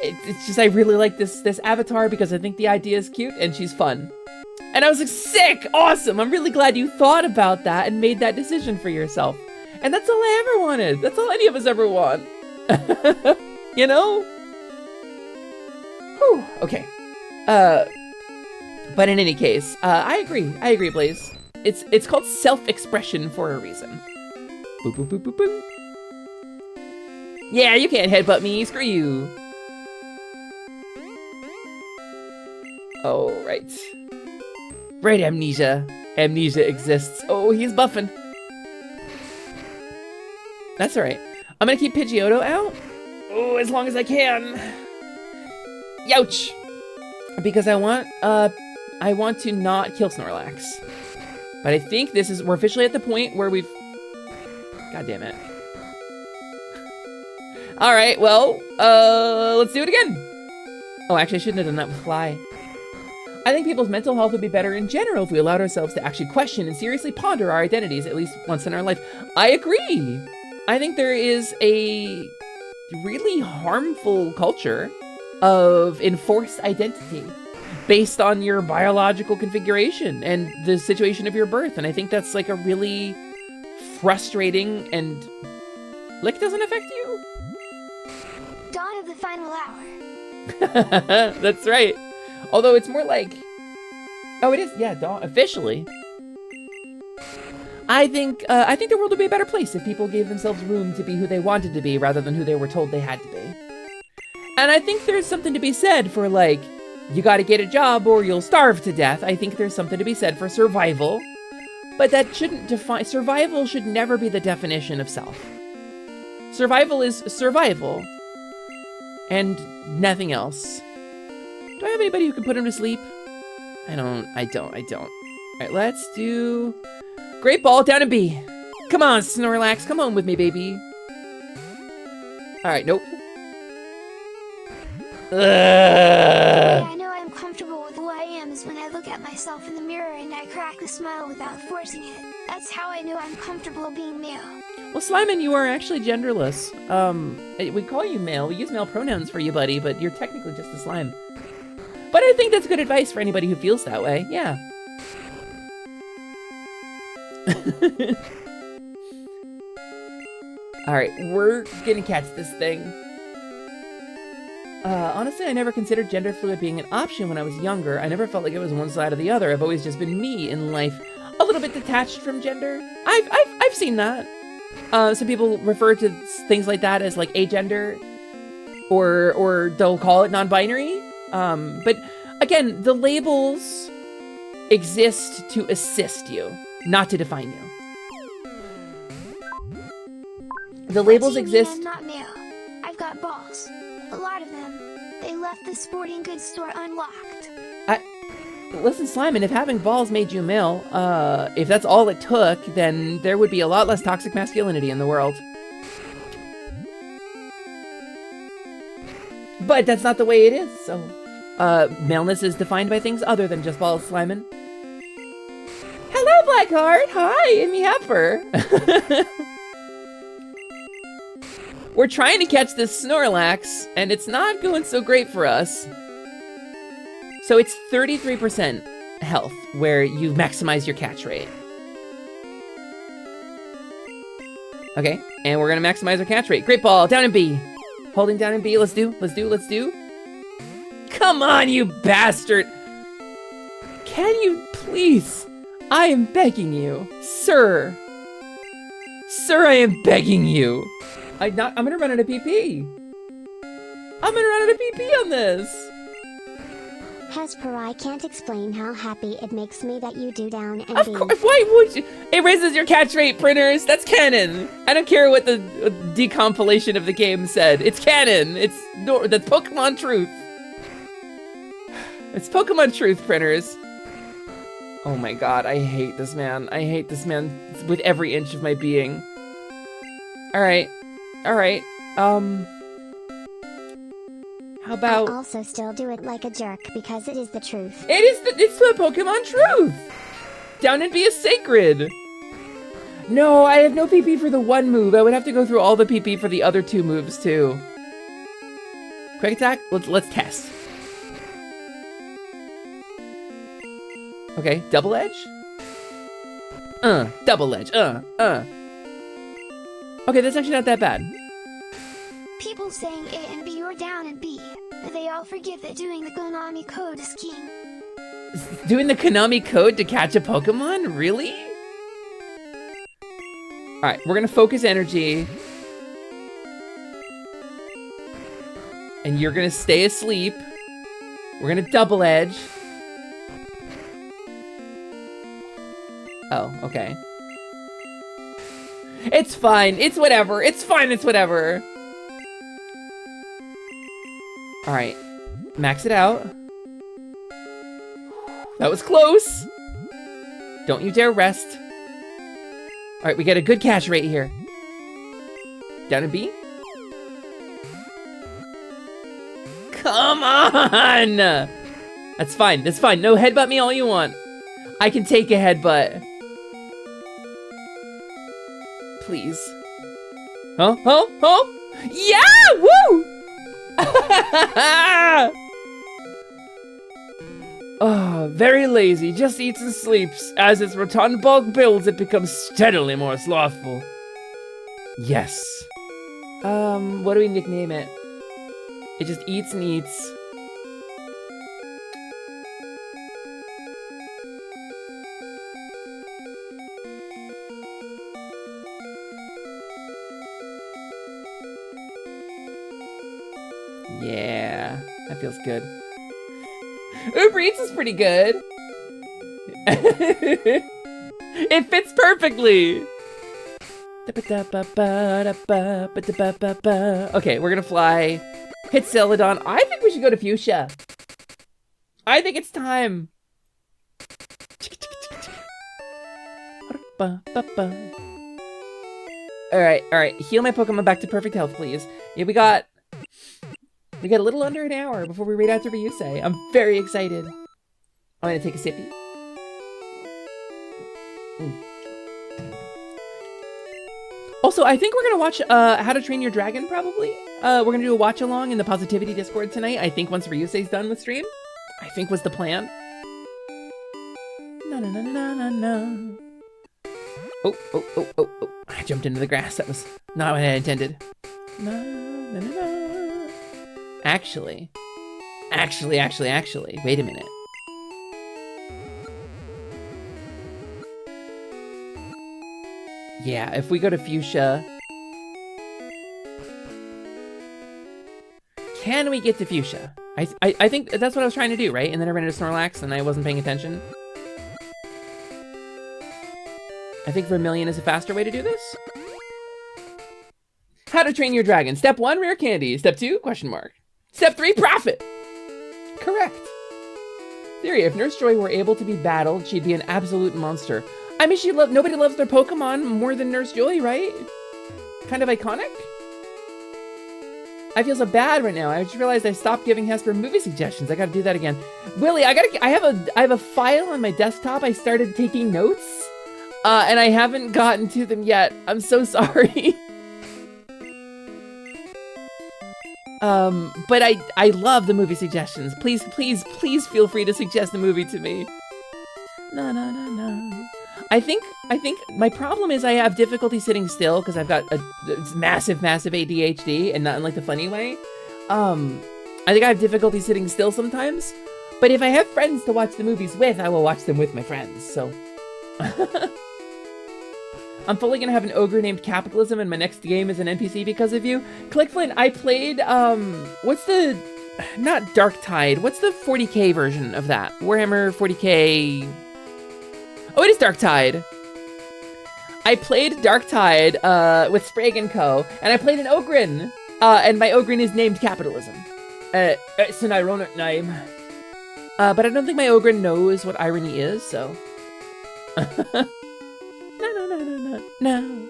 It's just I really like this avatar because I think the idea is cute and she's fun. And I was like, sick, awesome. I'm really glad you thought about that and made that decision for yourself. And that's all I ever wanted. That's all any of us ever want. You know? Whew, okay. But in any case, I agree, Blaze. It's called self-expression for a reason. Boop, boop, boop, boop, boop. Yeah, you can't headbutt me, screw you. Oh, right. Right, Amnesia. Amnesia exists. Oh, he's buffing. That's alright. I'm gonna keep Pidgeotto out. Oh, as long as I can. Youch! Because I want to not kill Snorlax. But I think we're officially at the point where we've... God damn it. Alright, well, let's do it again. Oh, actually, I shouldn't have done that with Fly. I think people's mental health would be better in general if we allowed ourselves to actually question and seriously ponder our identities at least once in our life. I agree. I think there is a really harmful culture of enforced identity based on your biological configuration and the situation of your birth. And I think that's like a really frustrating and... Like, it doesn't affect you. Dawn of the final hour. That's right. Although it's more like... Oh, it is, yeah, dawn, officially. I think the world would be a better place if people gave themselves room to be who they wanted to be rather than who they were told they had to be. And I think there's something to be said for, like, you gotta get a job or you'll starve to death. I think there's something to be said for survival. But that shouldn't define... Survival should never be the definition of self. Survival is survival. And nothing else. Do I have anybody who can put him to sleep? I don't. Alright, let's do... Great Ball down in B. Come on, Snorlax, come on with me, baby. Alright, nope. I know I'm comfortable with who I am is when I look at myself in the mirror and I crack a smile without forcing it. That's how I know I'm comfortable being male. Well, Slimin, you are actually genderless. We call you male. We use male pronouns for you, buddy, but you're technically just a slime. But I think that's good advice for anybody who feels that way. Yeah. Alright, we're gonna catch this thing. Honestly, I never considered gender fluid being an option when I was younger. I never felt like it was one side or the other. I've always just been me in life. A little bit detached from gender. I've seen that. Some people refer to things like that as like agender, or they'll call it non-binary. But again, the labels exist to assist you, not to define you. The labels exist. I'm not male. I've got balls. A lot of them. They left the sporting goods store unlocked. Listen, Simon, if having balls made you male, if that's all it took, then there would be a lot less toxic masculinity in the world. But that's not the way it is, so... maleness is defined by things other than just balls, Slimin. Hello, Blackheart! Hi, it's me, Hesper! We're trying to catch this Snorlax, and it's not going so great for us. So it's 33% health, where you maximize your catch rate. Okay, and we're gonna maximize our catch rate. Great Ball, down in B. Holding down in B, let's do. Come on, you bastard! Can you please? I am begging you. Sir, I am begging you. I'm gonna run out of PP. I'm gonna run out of PP on this. Hesper, I can't explain how happy it makes me that you do down and Of B. course, why would you? It raises your catch rate, printers. That's canon. I don't care what the decompilation of the game said. It's canon. That's Pokemon truth. It's Pokemon truth, printers. Oh my god, I hate this man. I hate this man with every inch of my being. Alright. Alright. How about... I also still do it like a jerk because it is the truth. It's the Pokemon truth! Down and be is sacred! No, I have no PP for the one move. I would have to go through all the PP for the other two moves, too. Quick attack? Let's test. Okay, double edge? Double edge, Okay, that's actually not that bad. People saying A and B or down and B. They all forget that doing the Konami code is king. Doing the Konami code to catch a Pokemon? Really? Alright, we're gonna focus energy. And you're gonna stay asleep. We're gonna double edge. Oh, okay. It's fine. It's whatever. It's fine. It's whatever. Alright. Max it out. That was close. Don't you dare rest. Alright, we get a good catch rate here. Down to B. Come on! That's fine. That's fine. No, headbutt me all you want. I can take a headbutt. Please. Huh? Huh? Huh? Yeah! Woo! Oh, very lazy, just eats and sleeps. As its rotund bulk builds, it becomes steadily more slothful. Yes. What do we nickname it? It just eats and eats. Yeah, that feels good. Uber Eats is pretty good. It fits perfectly. Okay, we're gonna fly. Hit Celadon. I think we should go to Fuchsia. I think it's time. Alright. Heal my Pokemon back to perfect health, please. Yeah, we got a little under an hour before we raid out to Ryusei. I'm very excited. I'm gonna take a sippy. Also, I think we're gonna watch How to Train Your Dragon, probably. We're gonna do a watch along in the Positivity Discord tonight. I think once Ryusei's done with stream. I think was the plan. No. Oh. I jumped into the grass. That was not what I intended. No. Actually. Wait a minute. Yeah, if we go to Fuchsia... Can we get to Fuchsia? I think that's what I was trying to do, right? And then I ran into Snorlax and I wasn't paying attention. I think Vermilion is a faster way to do this. How to Train Your Dragon. Step 1, rare candy. Step 2, question mark. Step 3, profit. Correct. Theory, if Nurse Joy were able to be battled, she'd be an absolute monster. I mean, nobody loves their Pokemon more than Nurse Joy, right? Kind of iconic? I feel so bad right now. I just realized I stopped giving Hesper movie suggestions. I gotta do that again. Willie, I have a file on my desktop. I started taking notes, and I haven't gotten to them yet. I'm so sorry. But I love the movie suggestions. Please feel free to suggest a movie to me. No. I think my problem is I have difficulty sitting still because I've got a massive ADHD, and not in like the funny way. I think I have difficulty sitting still sometimes. But if I have friends to watch the movies with, I will watch them with my friends, so. I'm fully gonna have an ogre named Capitalism, and my next game is an NPC because of you. Clickflint, I played, what's the not Dark Tide. What's the 40k version of that? Warhammer 40k. Oh, it is Dark Tide. I played Dark Tide with Sprague and Co. And I played an Ogren. And my Ogren is named Capitalism. It's an ironic name. But I don't think my Ogren knows what irony is, so. No.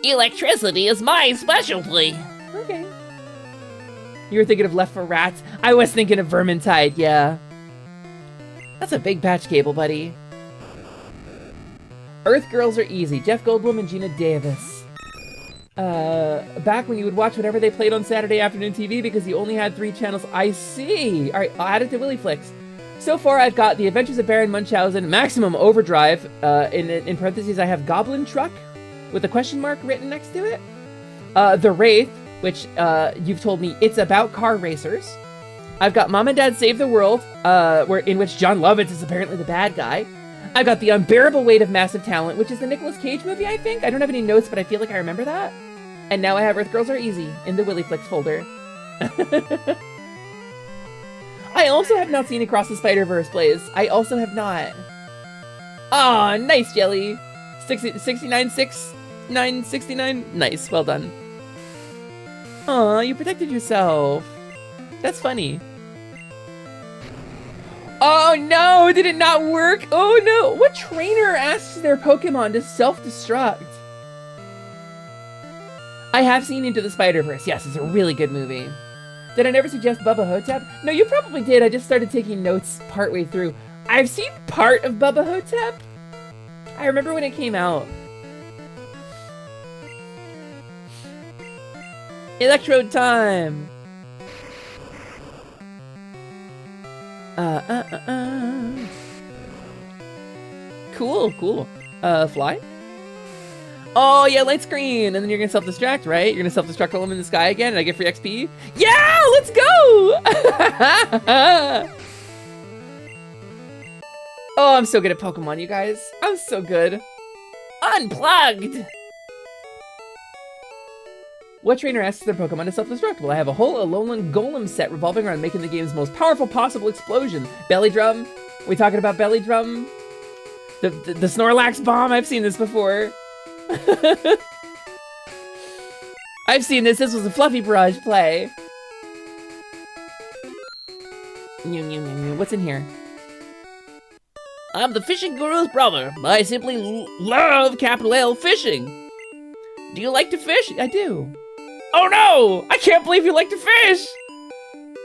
Electricity is my specialty. Okay. You were thinking of Left 4 Rats? I was thinking of Vermintide, yeah. That's a big patch cable, buddy. Earth Girls are easy. Jeff Goldblum and Gina Davis. Back when you would watch whatever they played on Saturday afternoon TV because you only had 3 channels. I see. All right, I'll add it to WillyFlix. So far, I've got The Adventures of Baron Munchausen, Maximum Overdrive. In parentheses, I have Goblin Truck with a question mark written next to it. The Wraith, which you've told me it's about car racers. I've got Mom and Dad Save the World, in which John Lovitz is apparently the bad guy. I've got The Unbearable Weight of Massive Talent, which is the Nicolas Cage movie, I think. I don't have any notes, but I feel like I remember that. And now I have Earth Girls Are Easy in the WillyFlix folder. I also have not seen Across the Spider-Verse, Blaze. I also have not. Aw, nice, Jelly. 69. Nice, well done. Aw, you protected yourself. That's funny. Oh no, did it not work? Oh no, what trainer asks their Pokemon to self-destruct? I have seen Into the Spider-Verse. Yes, it's a really good movie. Did I never suggest Bubba Hotep? No, you probably did. I just started taking notes partway through. I've seen part of Bubba Hotep. I remember when it came out. Electrode time. Cool. Fly? Oh, yeah, light screen. And then you're gonna self-destruct, right? You're gonna self-destruct while I'm in the sky again and I get free XP? Yeah, let's go! Oh, I'm so good at Pokemon, you guys. I'm so good. Unplugged! What trainer asks their Pokemon to self-destruct? Well, I have a whole Alolan Golem set revolving around making the game's most powerful possible explosion. Belly Drum? We talking about Belly Drum? The Snorlax Bomb? I've seen this before. I've seen this. This was a Fluffy Barrage play. What's in here? I'm the fishing guru's brother. I simply love capital L fishing. Do you like to fish? I do. Oh no! I can't believe you like to fish!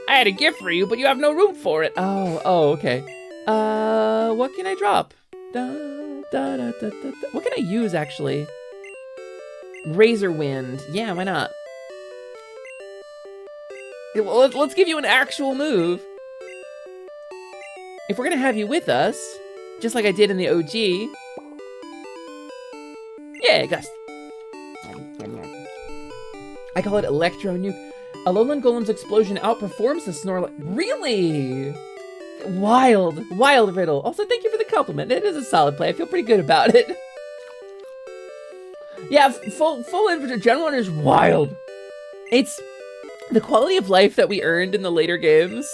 I had a gift for you, but you have no room for it. Oh, okay. What can I drop? What can I use, actually? Razor Wind. Yeah, why not? Well, let's give you an actual move. If we're gonna have you with us, just like I did in the OG. Yeah, Gust. I call it Electro Nuke. Alolan Golem's explosion outperforms the Snorlax. Really? Wild riddle. Also, thank you for the compliment. It is a solid play. I feel pretty good about it. Yeah, full infantry. Gen 1 is wild. It's the quality of life that we earned in the later games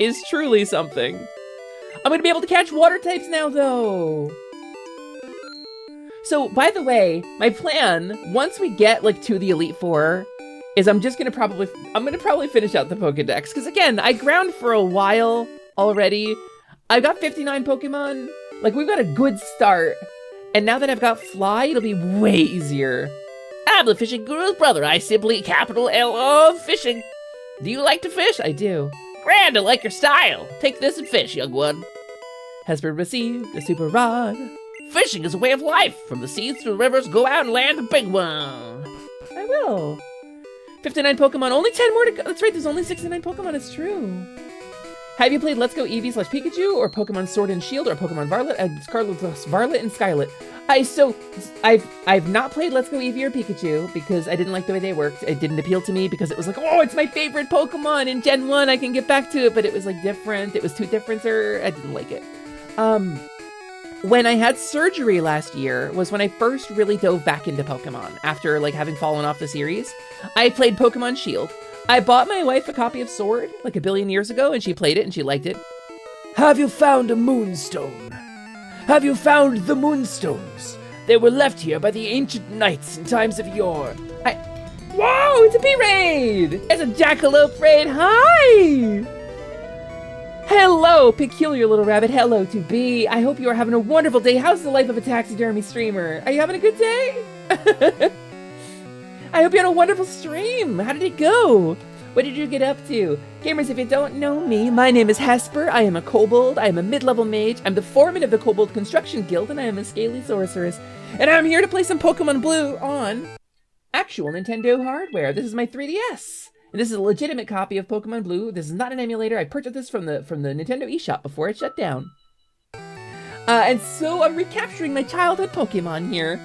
is truly something. I'm gonna be able to catch water types now, though. So, by the way, my plan, once we get like to the Elite Four, is I'm gonna probably finish out the Pokedex. Because again, I ground for a while already. I've got 59 Pokemon. Like, we've got a good start. And now that I've got Fly, it'll be way easier. I'm the fishing guru's brother. I simply capital L of fishing. Do you like to fish? I do. Grand, I like your style. Take this and fish, young one. Hesper received a super rod. Fishing is a way of life. From the seas to the rivers, go out and land a big one. I will. 59 Pokemon, only 10 more to go. That's right, there's only 69 Pokemon, it's true. Have you played Let's Go Eevee / Pikachu, or Pokemon Sword and Shield, or Pokemon Scarlet and Skylet? I've not played Let's Go Eevee or Pikachu because I didn't like the way they worked. It didn't appeal to me because it was like, oh, it's my favorite Pokemon in Gen 1, I can get back to it, but it was like different. It was too different, or I didn't like it. When I had surgery last year was when I first really dove back into Pokemon after like having fallen off the series. I played Pokemon Shield. I bought my wife a copy of Sword like a billion years ago, and she played it and she liked it. Have you found a moonstone? Have you found the moonstones? They were left here by the ancient knights in times of yore. Whoa, it's a B-Raid! It's a Jackalope raid, hi! Hello, peculiar little rabbit, hello to B. I hope you are having a wonderful day. How's the life of a taxidermy streamer? Are you having a good day? I hope you had a wonderful stream. How did it go? What did you get up to? Gamers, if you don't know me, my name is Hesper. I am a kobold. I am a mid-level mage. I'm the foreman of the Kobold Construction Guild, and I am a scaly sorceress. And I'm here to play some Pokemon Blue on actual Nintendo hardware. This is my 3DS. And this is a legitimate copy of Pokemon Blue. This is not an emulator. I purchased this from the Nintendo eShop before it shut down. And so I'm recapturing my childhood Pokemon here.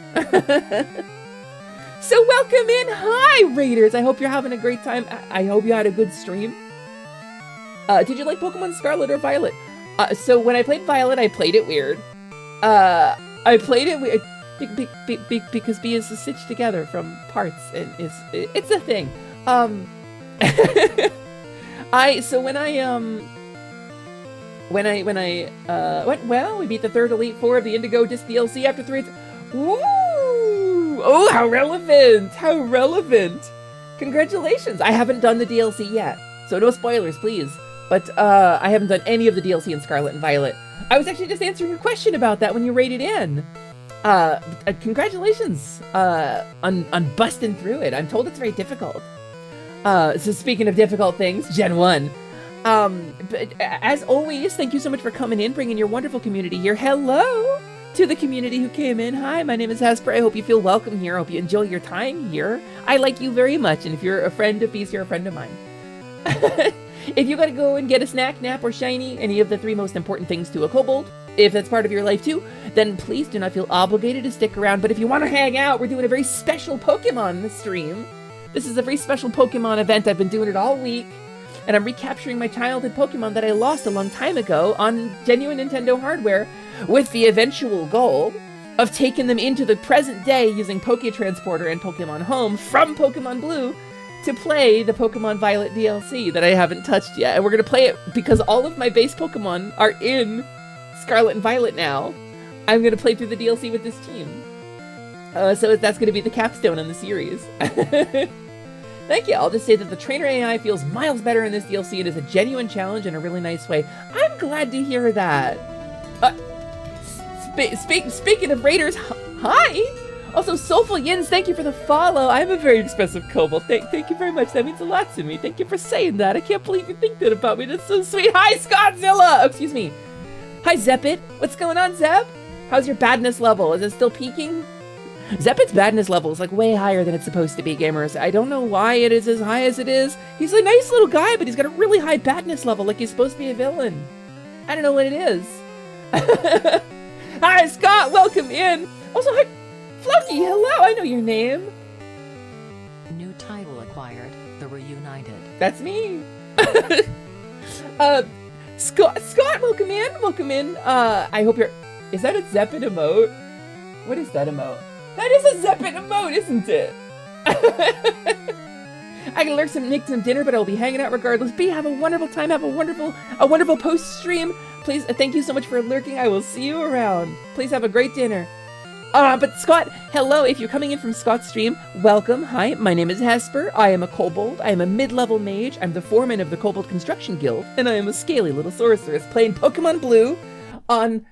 So welcome in. Hi, Raiders. I hope you're having a great time. I hope you had a good stream. Did you like Pokemon Scarlet or Violet? So when I played Violet, I played it weird. I played it weird because B is stitched together from parts, and it's a thing. We beat the third Elite Four of the Indigo Disc DLC after 3. Woo! Oh, how relevant! How relevant! Congratulations! I haven't done the DLC yet, so no spoilers, please. But I haven't done any of the DLC in Scarlet and Violet. I was actually just answering your question about that when you rated in. Congratulations on busting through it. I'm told it's very difficult. So speaking of difficult things, Gen 1. But as always, thank you so much for coming in, bringing your wonderful community here. Hello to the community who came in. Hi, my name is Hesper. I hope you feel welcome here. I hope you enjoy your time here. I like you very much, and if you're a friend of Beast, you're a friend of mine. If you gotta go and get a snack, nap, or shiny, any of the 3 most important things to a kobold, if that's part of your life too, then please do not feel obligated to stick around. But if you want to hang out, we're doing a very special Pokemon stream. This is a very special Pokemon event. I've been doing it all week, and I'm recapturing my childhood Pokemon that I lost a long time ago on genuine Nintendo hardware, with the eventual goal of taking them into the present day using Poké-Transporter and Pokemon Home from Pokemon Blue to play the Pokemon Violet DLC that I haven't touched yet. And we're going to play it because all of my base Pokemon are in Scarlet and Violet now. I'm going to play through the DLC with this team. So that's going to be the capstone on the series. Thank you. I'll just say that the trainer AI feels miles better in this DLC. It is a genuine challenge in a really nice way. I'm glad to hear that. Speaking of Raiders, hi! Also, Soulful Yins, thank you for the follow. I'm a very expressive kobold. Thank you very much. That means a lot to me. Thank you for saying that. I can't believe you think that about me. That's so sweet. Hi, Scottzilla! Oh, excuse me. Hi, Zeppit. What's going on, Zep? How's your badness level? Is it still peaking? Zeppit's badness level is like way higher than it's supposed to be, gamers. I don't know why it is as high as it is. He's a nice little guy, but he's got a really high badness level, like he's supposed to be a villain. I don't know what it is. Hi, Scott. Welcome in. Also, hi, Floki. Hello. I know your name. New title acquired. The Reunited. That's me. Scott, welcome in. Welcome in. I hope you're... Is that a Zeppet emote? What is that emote? That is a Zeppet emote, isn't it? I can lurk make some dinner, but I'll be hanging out regardless. B, have a wonderful time. Have a wonderful post-stream. Please, thank you so much for lurking. I will see you around. Please have a great dinner. But Scott, hello. If you're coming in from Scott's stream, welcome. Hi, my name is Hesper. I am a kobold. I am a mid-level mage. I'm the foreman of the Kobold Construction Guild, and I am a scaly little sorceress playing Pokemon Blue on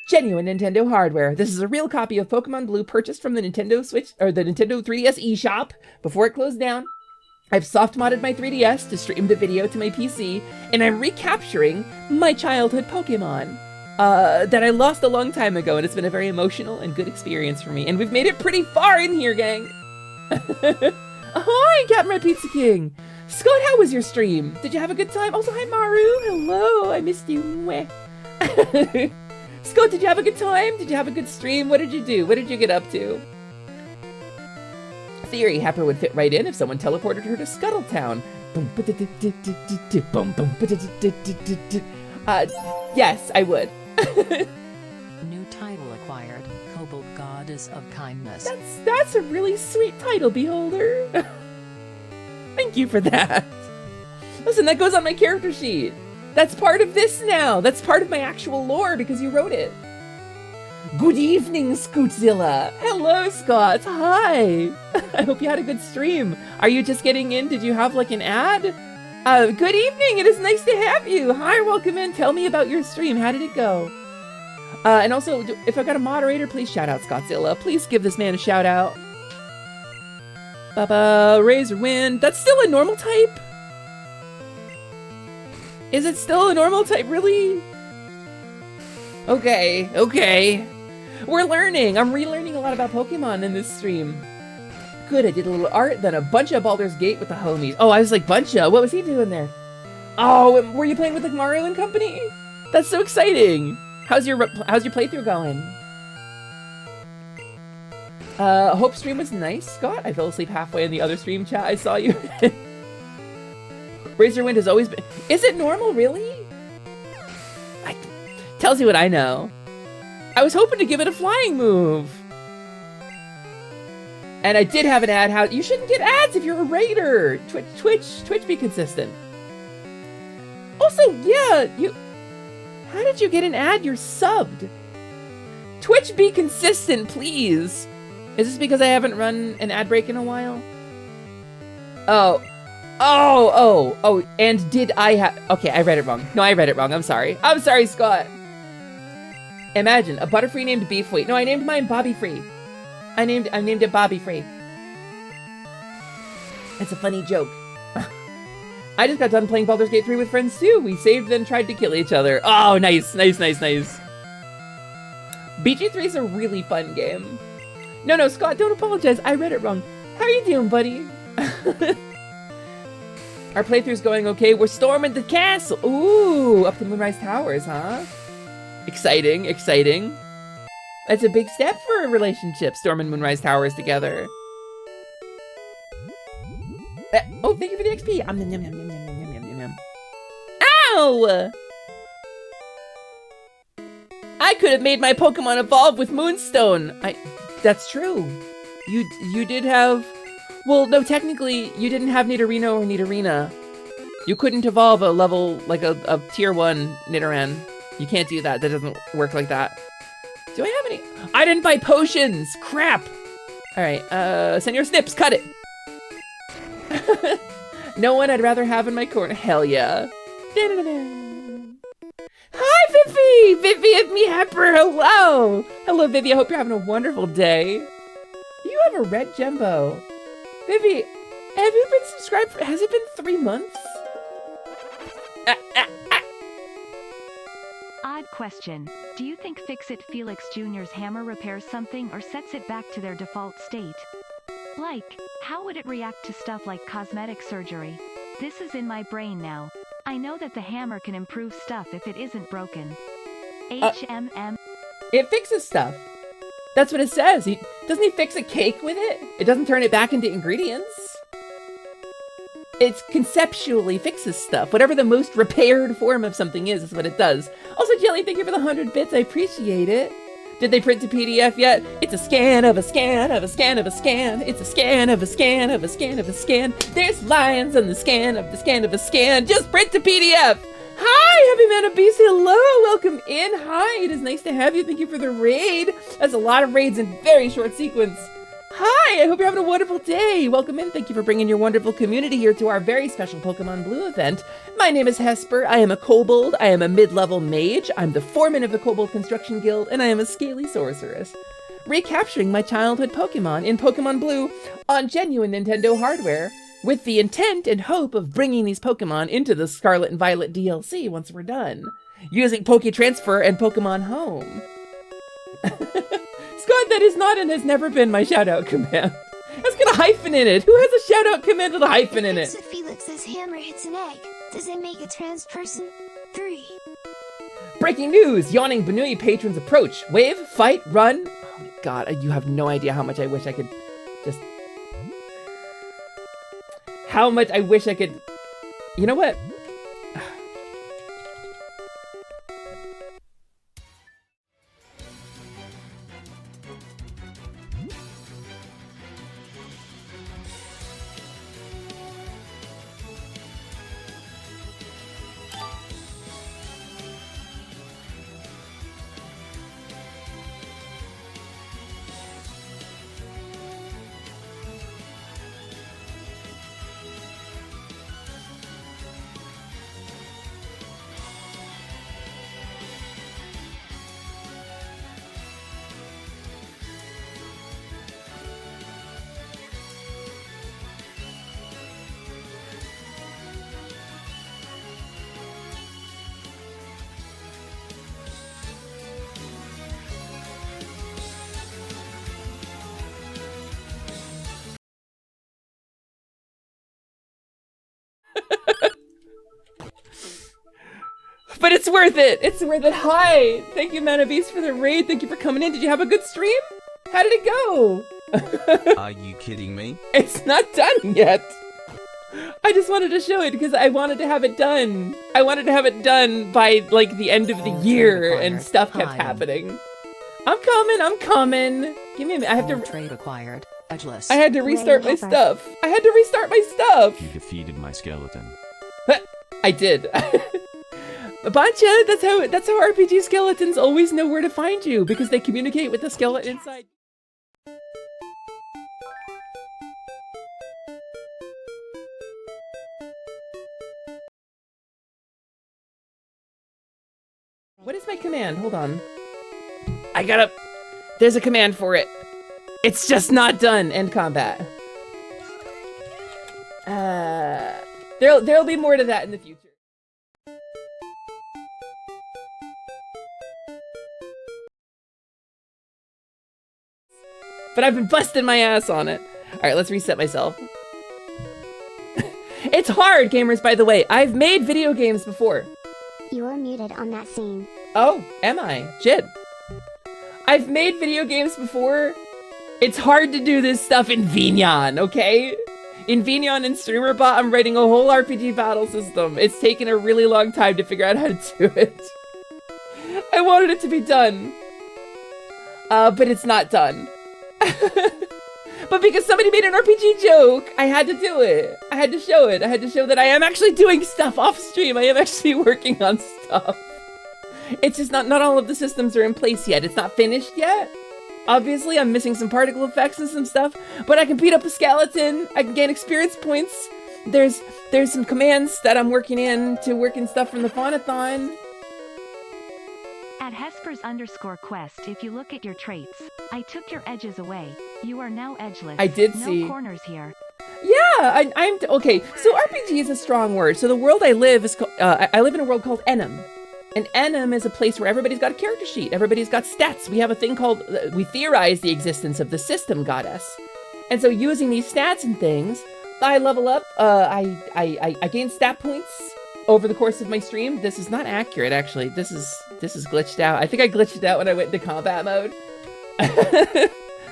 genuine Nintendo hardware. This is a real copy of Pokemon Blue purchased from the Nintendo Switch or the Nintendo 3DS eShop before it closed down. I've soft modded my 3DS to stream the video to my PC, and I'm recapturing my childhood Pokemon that I lost a long time ago, and it's been a very emotional and good experience for me. And we've made it pretty far in here, gang. Ahoy, Captain Red Pizza King. Scott, how was your stream? Did you have a good time? Also, hi, Maru. Hello, I missed you. Mwah. Scott, did you have a good time? Did you have a good stream? What did you do? What did you get up to? Theory, Happer would fit right in if someone teleported her to Scuttletown. Yes, I would. New title acquired. Kobold Goddess of Kindness. That's a really sweet title, Beholder. Thank you for that. Listen, that goes on my character sheet. That's part of this now. That's part of my actual lore because you wrote it. Good evening, Scootzilla. Hello, Scott. Hi. I hope you had a good stream. Are you just getting in? Did you have like an ad? Good evening. It is nice to have you. Hi, welcome in. Tell me about your stream. How did it go? And also, if I got a moderator, please shout out Scottzilla. Please give this man a shout out. Baba, Razor Wind. That's still a normal type? Is it still a normal type? Really? Okay, okay. We're learning. I'm relearning a lot about Pokemon in this stream. Good, I did a little art, then a bunch of Baldur's Gate with the homies. Oh, I was like, Buncha, what was he doing there? Oh, were you playing with like Mario and company? That's so exciting. How's your playthrough going? Hope stream was nice, Scott. I fell asleep halfway in the other stream chat. I saw you. Razor Wind has always been... Is it normal, really? Tells you what I know. I was hoping to give it a flying move. And I did have an ad. How you shouldn't get ads if you're a raider. Twitch, be consistent. Also, yeah, how did you get an ad? You're subbed. Twitch, be consistent, please. Is this because I haven't run an ad break in a while? Oh, and did I have... Okay, I read it wrong. No, I read it wrong. I'm sorry. I'm sorry, Scott. Imagine, a Butterfree named Beefweight. No, I named mine Bobby Free. I named it Bobby Free. It's a funny joke. I just got done playing Baldur's Gate 3 with friends too. We saved then tried to kill each other. Oh, nice. BG3 is a really fun game. No, Scott, don't apologize. I read it wrong. How are you doing, buddy? Our playthrough's going okay. We're storming the castle. Ooh, up to Moonrise Towers, huh? Exciting. That's a big step for a relationship, storming Moonrise Towers together. Oh, thank you for the XP. Ow! I could have made my Pokemon evolve with Moonstone. That's true. You did have... Well, no, technically, you didn't have Nidorino or Nidorina. You couldn't evolve a level, like a tier 1 Nidoran. You can't do that. That doesn't work like that. Do I have any? I didn't buy potions! Crap! Alright, Senor Snips, cut it! No one I'd rather have in my corner. Hell yeah. Hi, Vivi! Vivi and me, Hesper, hello! Hello, Vivi, I hope you're having a wonderful day. You have a red Gembo. Vivi, have you been subscribed for... Has it been 3 months? Odd question. Do you think Fix-It Felix Jr.'s hammer repairs something or sets it back to their default state? Like, how would it react to stuff like cosmetic surgery? This is in my brain now. I know that the hammer can improve stuff if it isn't broken. HMM. It fixes stuff. That's what it says. Doesn't he fix a cake with it? It doesn't turn it back into ingredients. It conceptually fixes stuff. Whatever the most repaired form of something is what it does. Also, Jelly, thank you for the 100 bits. I appreciate it. Did they print to PDF yet? It's a scan of a scan of a scan of a scan. It's a scan of a scan of a scan of a scan. There's lines on the scan of the scan of a scan. Just print to PDF. Hi, Heavy Man of Beast. Hello, welcome in. Hi, it is nice to have you. Thank you for the raid. That's a lot of raids in very short sequence. Hi, I hope you're having a wonderful day. Welcome in. Thank you for bringing your wonderful community here to our very special Pokemon Blue event. My name is Hesper. I am a Kobold. I am a mid-level mage. I'm the foreman of the Kobold Construction Guild, and I am a scaly sorceress. Recapturing my childhood Pokemon in Pokemon Blue on genuine Nintendo hardware, with the intent and hope of bringing these Pokemon into the Scarlet and Violet DLC once we're done, using Poketransfer and Pokemon Home. Scott, that is not and has never been my shout-out command. Let's get a hyphen in it. Who has a shout-out command with a hyphen in it? If Felix's hammer hits an egg, does it make a trans person? 3. Breaking news! Yawning Banui patrons approach. Wave, fight, run. Oh my god, you have no idea how much I wish I could just... How much I wish I could... You know what? But it's worth it. It's worth it. Hi. Thank you, Manabeast, for the raid. Thank you for coming in. Did you have a good stream? How did it go? Are you kidding me? It's not done yet. I just wanted to show it because I wanted to have it done. I wanted to have it done by like the end of the year, and stuff kept happening. I'm coming. Give me a minute. I have to trade acquired. Edgeless. I had to restart my stuff. You defeated my skeleton. I did. Bancha, that's how RPG skeletons always know where to find you, because they communicate with the skeleton inside. What is my command? Hold on. There's a command for it. It's just not done. End combat. There'll be more to that in the future. But I've been busting my ass on it. All right, let's reset myself. It's hard, gamers, by the way. I've made video games before. You are muted on that scene. Oh, am I? Shit. I've made video games before. It's hard to do this stuff in Vignon, okay? In Vignon and StreamerBot, I'm writing a whole RPG battle system. It's taken a really long time to figure out how to do it. I wanted it to be done. But it's not done. But because somebody made an RPG joke, I had to do it. I had to show it. I had to show that I am actually doing stuff off stream. I am actually working on stuff. It's just not all of the systems are in place yet. It's not finished yet. Obviously, I'm missing some particle effects and some stuff, but I can beat up a skeleton. I can gain experience points. There's some commands that I'm working in to work in stuff from the Faunathon. At Hesper's _quest, if you look at your traits, I took your edges away. You are now edgeless. I did see. No corners here. Yeah, I'm okay. So RPG is a strong word. So the world I live is I live in a world called Enum. And Enum is a place where everybody's got a character sheet. Everybody's got stats. We have a thing called, we theorize the existence of the system goddess. And so using these stats and things, I level up, I gain stat points over the course of my stream. This is not accurate, actually. This is glitched out. I think I glitched it out when I went into combat mode.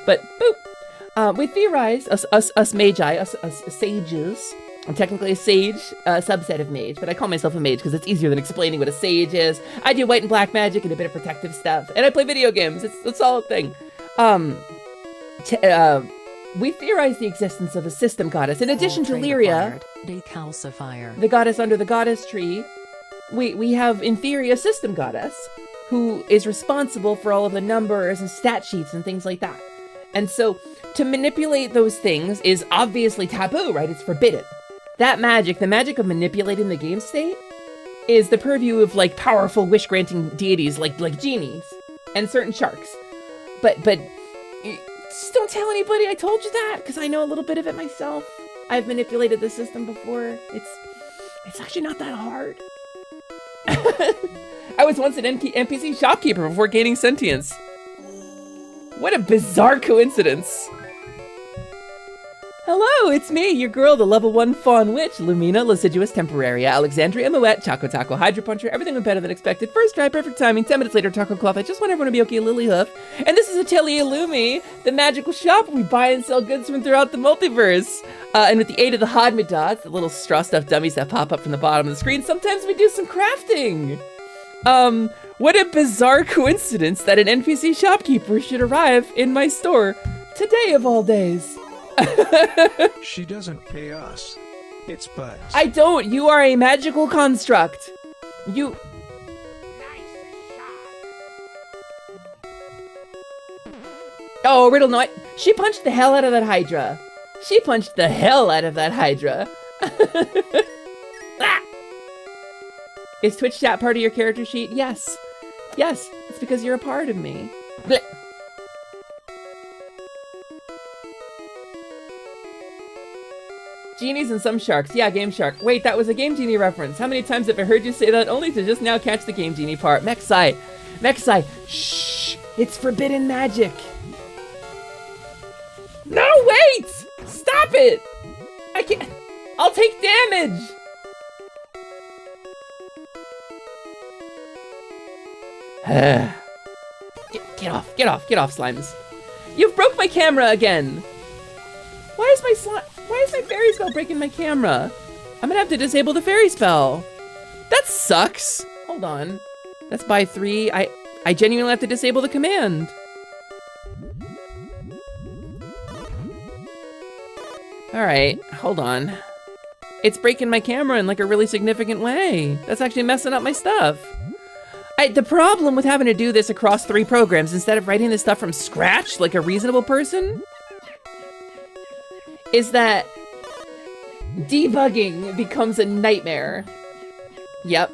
But, boop. We theorize, us magi, us sages. I'm technically a sage, subset of mage, but I call myself a mage because it's easier than explaining what a sage is. I do white and black magic and a bit of protective stuff, and I play video games. It's a solid thing. We theorize the existence of a system goddess. In addition to Lyria, Decalcifier, the goddess under the goddess tree, we have, in theory, a system goddess who is responsible for all of the numbers and stat sheets and things like that. And so, to manipulate those things is obviously taboo, right? It's forbidden. That magic, the magic of manipulating the game state, is the purview of, like, powerful wish-granting deities like genies and certain sharks. But just don't tell anybody I told you that, because I know a little bit of it myself. I've manipulated the system before. It's actually not that hard. I was once an NPC shopkeeper before gaining sentience. What a bizarre coincidence. Hello, it's me, your girl, the level 1 Fawn Witch, Lumina, Lasciduous Temporaria, Alexandria Moet, Choco Taco, Hydro Puncher, everything went better than expected. First try, perfect timing, 10 minutes later, Taco Cloth, I just want everyone to be okay, Lily Hoof. And this is Atelier Lumi, the magical shop where we buy and sell goods from throughout the multiverse. And with the aid of the Hodmidots, the little straw stuffed dummies that pop up from the bottom of the screen, sometimes we do some crafting. What a bizarre coincidence that an NPC shopkeeper should arrive in my store today of all days. She doesn't pay us. It's Buzz. I don't. You are a magical construct. You... Oh, Riddle Knight. She punched the hell out of that Hydra. She punched the hell out of that Hydra. Ah! Is Twitch chat part of your character sheet? Yes. Yes, it's because you're a part of me. Blech. Genies and some sharks. Yeah, Game Shark. Wait, that was a Game Genie reference. How many times have I heard you say that only to just now catch the Game Genie part? Mexai. Mexai. Shh. It's forbidden magic. No, wait! Stop it! I can't. I'll take damage. Get off, slimes. You've broke my camera again. Why is my fairy spell breaking my camera? I'm gonna have to disable the fairy spell. That sucks. Hold on. That's by 3. I genuinely have to disable the command. Alright, hold on. It's breaking my camera in like a really significant way. That's actually messing up my stuff. The problem with having to do this across 3 programs instead of writing this stuff from scratch like a reasonable person is that debugging becomes a nightmare. Yep,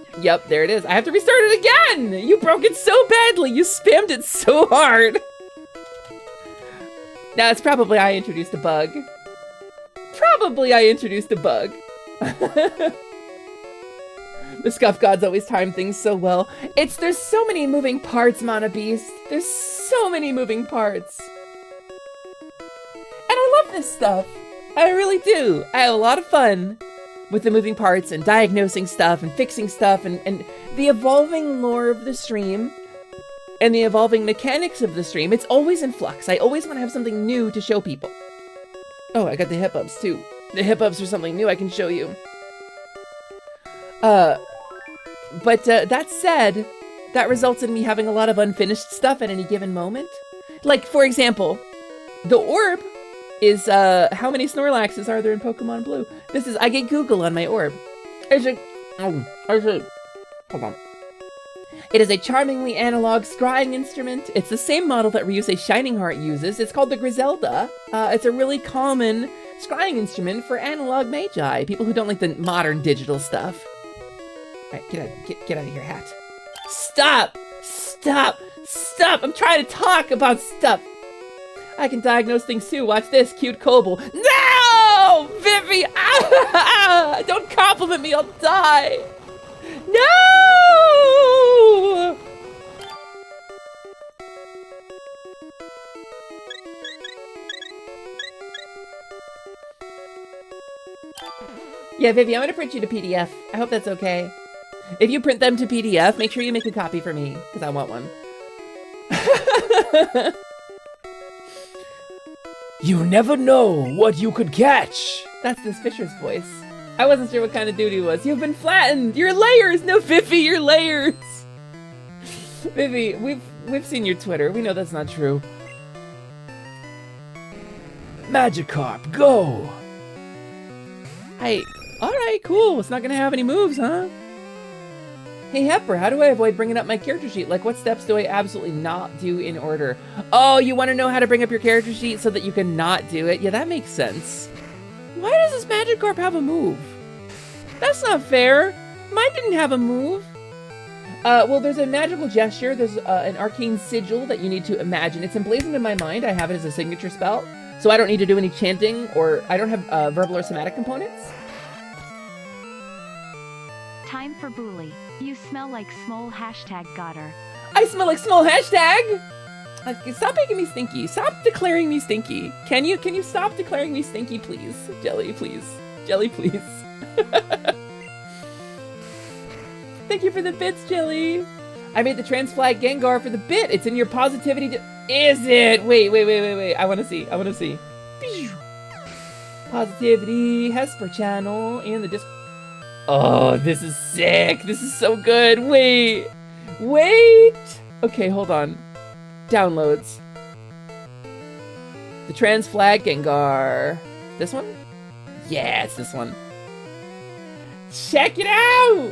there it is. I have to restart it again! You broke it so badly! You spammed it so hard! Now, it's probably I introduced a bug. The Scuff Gods always time things so well. There's so many moving parts, Mana Beast. There's so many moving parts. And I love this stuff. I really do. I have a lot of fun with the moving parts and diagnosing stuff and fixing stuff and the evolving lore of the stream and the evolving mechanics of the stream. It's always in flux. I always want to have something new to show people. Oh, I got the hip ups too. The hip ups are something new I can show you. But that said, that results in me having a lot of unfinished stuff at any given moment. Like, for example, the orb is, how many Snorlaxes are there in Pokemon Blue? I get Google on my orb. Hold on. It is a charmingly analog scrying instrument. It's the same model that Ryusei Shining Heart uses. It's called the Griselda. It's a really common scrying instrument for analog magi, people who don't like the modern digital stuff. Alright, get out of here, hat. Stop! I'm trying to talk about stuff. I can diagnose things too. Watch this, cute Kobold. No! Vivi! Ah! Don't compliment me, I'll die! No! Yeah, Vivi, I'm gonna print you to PDF. I hope that's okay. If you print them to PDF, make sure you make a copy for me, because I want one. You never know what you could catch. That's this Fisher's voice. I wasn't sure what kind of dude he was. You've been flattened. Your layers. No, Vivi, your layers. Vivi, we've seen your Twitter. We know that's not true. Magikarp, go. All right, cool. It's not gonna have any moves, huh? Hey, Hesper, how do I avoid bringing up my character sheet? Like, what steps do I absolutely not do in order? Oh, you want to know how to bring up your character sheet so that you can not do it? Yeah, that makes sense. Why does this Magikarp have a move? That's not fair. Mine didn't have a move. Well, there's a magical gesture. There's an arcane sigil that you need to imagine. It's emblazoned in my mind. I have it as a signature spell. So I don't need to do any chanting, or I don't have verbal or somatic components. Time for Bully. You smell like small #gotter. I smell like small hashtag! Stop making me stinky. Stop declaring me stinky. Can you stop declaring me stinky, please? Jelly, please. Jelly, please. Thank you for the bits, Jelly. I made the trans flag Gengar for the bit. It's in your positivity. Is it? Wait. I want to see. Positivity, Hesper channel, and the disc. Oh, this is sick. This is so good. Wait. Okay, hold on. Downloads. The trans flag Gengar. This one? Yeah, it's this one. Check it out!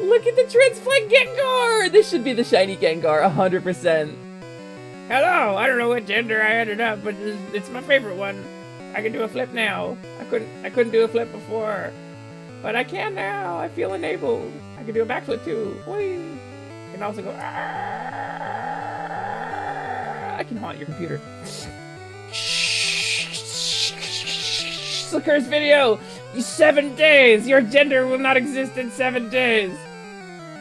Look at the trans flag Gengar! This should be the shiny Gengar, 100%. Hello, I don't know what gender I ended up, but it's my favorite one. I can do a flip now. I couldn't do a flip before. But I can now. I feel enabled. I can do a backflip too. Whee! I can also go. I can haunt your computer. Slicker's video. 7 days. Your gender will not exist in 7 days.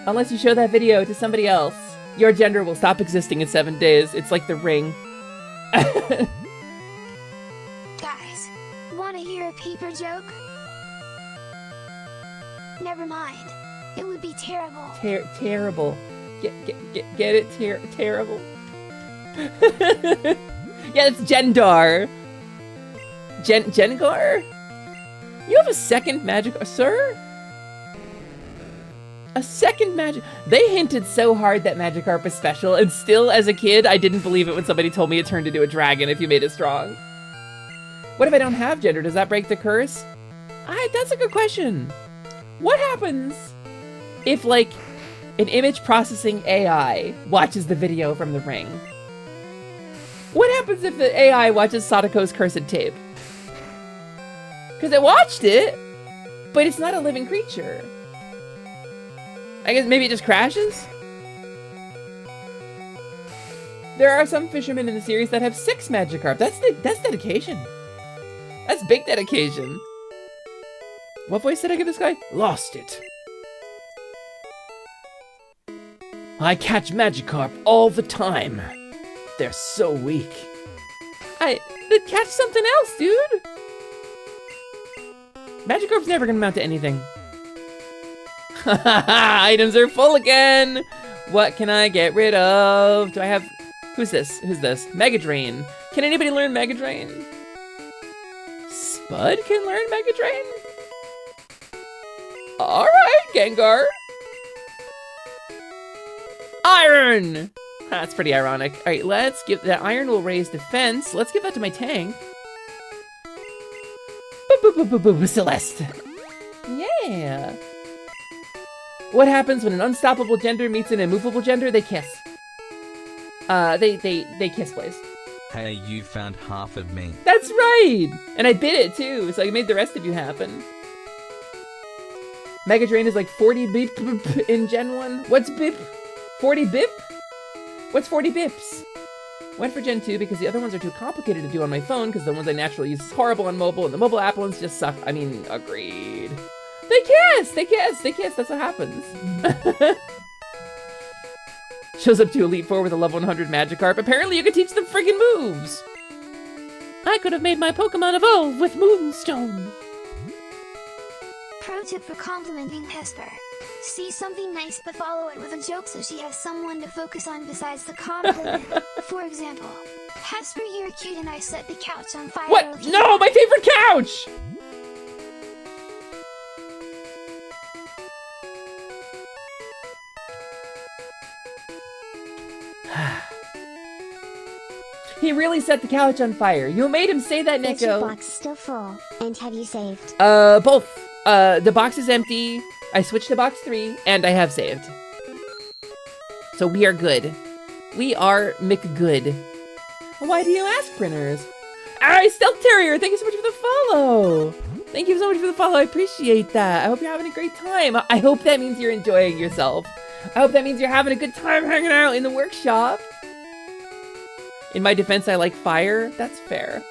Unless you show that video to somebody else, your gender will stop existing in 7 days. It's like the ring. Guys, wanna hear a paper joke? Never mind. It would be terrible. Terrible. Get it? Terrible. Yeah, it's Gendar. Gengar? You have a second magic, sir? A second magic. They hinted so hard that Magikarp is special, and still, as a kid, I didn't believe it when somebody told me it turned into a dragon if you made it strong. What if I don't have gender? Does that break the curse? That's a good question. What happens if, like, an image processing AI watches the video from the ring? What happens if the AI watches Sadako's cursed tape? Because it watched it, but it's not a living creature. I guess maybe it just crashes? There are some fishermen in the series that have 6 Magikarp. That's dedication. That's big dedication. What voice did I give this guy? Lost it. I catch Magikarp all the time. They're so weak. Then catch something else, dude. Magikarp's never gonna amount to anything. Items are full again. What can I get rid of? Do I have... Who's this? Mega Drain. Can anybody learn Mega Drain? Spud can learn Mega Drain? Alright, Gengar. Iron! That's pretty ironic. Alright, let's give... That iron will raise defense. Let's give that to my tank. Celeste. Yeah. What happens when an unstoppable gender meets an immovable gender? They kiss. They kiss, please. Hey, you found half of me. That's right! And I bit it too, so I made the rest of you happen. Mega Drain is like 40 bip in Gen 1. What's bip? 40 bip? What's 40 bips? Went for Gen 2 because the other ones are too complicated to do on my phone because the ones I naturally use is horrible on mobile and the mobile app ones just suck. I mean, agreed. They kiss! That's what happens. Shows up to Elite Four with a level 100 Magikarp. Apparently you could teach them friggin' moves. I could have made my Pokemon evolve with Moonstone. Pro tip for complimenting Hesper. See something nice but follow it with a joke so she has someone to focus on besides the compliment. For example, Hesper, you're cute and I set the couch on fire. What? No, my favorite couch! He really set the couch on fire. You made him say that, Nico. Is your box still full? And have you saved? Both. The box is empty. I switched to box 3, and I have saved. So we are good. We are McGood. Why do you ask, printers? Alright, Stealth Terrier, thank you so much for the follow. Thank you so much for the follow. I appreciate that. I hope you're having a great time. I hope that means you're enjoying yourself. I hope that means you're having a good time hanging out in the workshop. In my defense, I like fire. That's fair.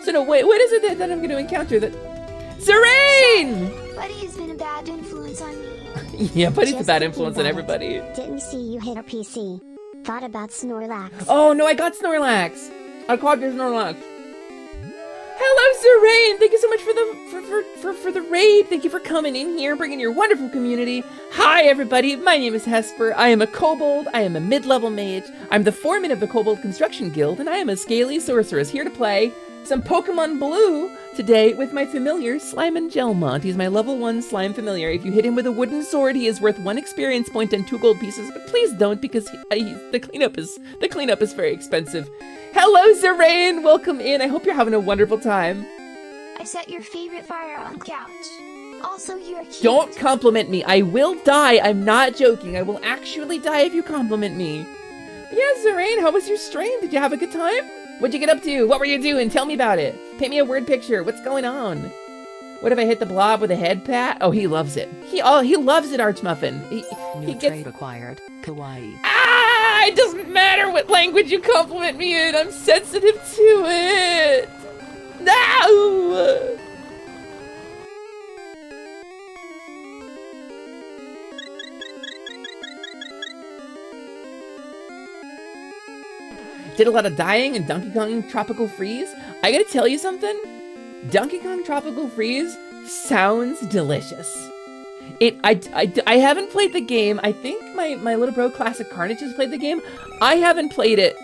So no, wait, what is it that I'm going to encounter that... Zerain! Buddy has been a bad influence on me. Yeah, Buddy's a bad influence on everybody. Didn't see you hit a PC. Thought about Snorlax. Oh no, I got Snorlax. I caught your Snorlax. Hello, Zerain! Thank you so much for the raid. Thank you for coming in here, bringing your wonderful community. Hi, everybody. My name is Hesper. I am a Kobold. I am a mid-level mage. I'm the foreman of the Kobold Construction Guild, and I am a scaly sorceress here to play some Pokemon Blue today with my familiar Slimen Gelmont. He's my level 1 slime familiar. If you hit him with a wooden sword, he is worth 1 experience point and 2 gold pieces, but please don't because the cleanup is very expensive. Hello, Zerain! Welcome in. I hope you're having a wonderful time. I set your favorite fire on the couch. Also, you're cute. Don't compliment me. I will die. I'm not joking. I will actually die if you compliment me. Yeah, Zerain, how was your stream? Did you have a good time? What'd you get up to? What were you doing? Tell me about it. Paint me a word picture. What's going on? What if I hit the blob with a head pat? Oh, he loves it. He loves it, Archmuffin. He gets trait acquired. Kawaii. It doesn't matter what language you compliment me in. I'm sensitive to it. No! Did a lot of dying in Donkey Kong Tropical Freeze. I gotta tell you something. Donkey Kong Tropical Freeze sounds delicious. I haven't played the game. I think my little bro Classic Carnage has played the game. I haven't played it.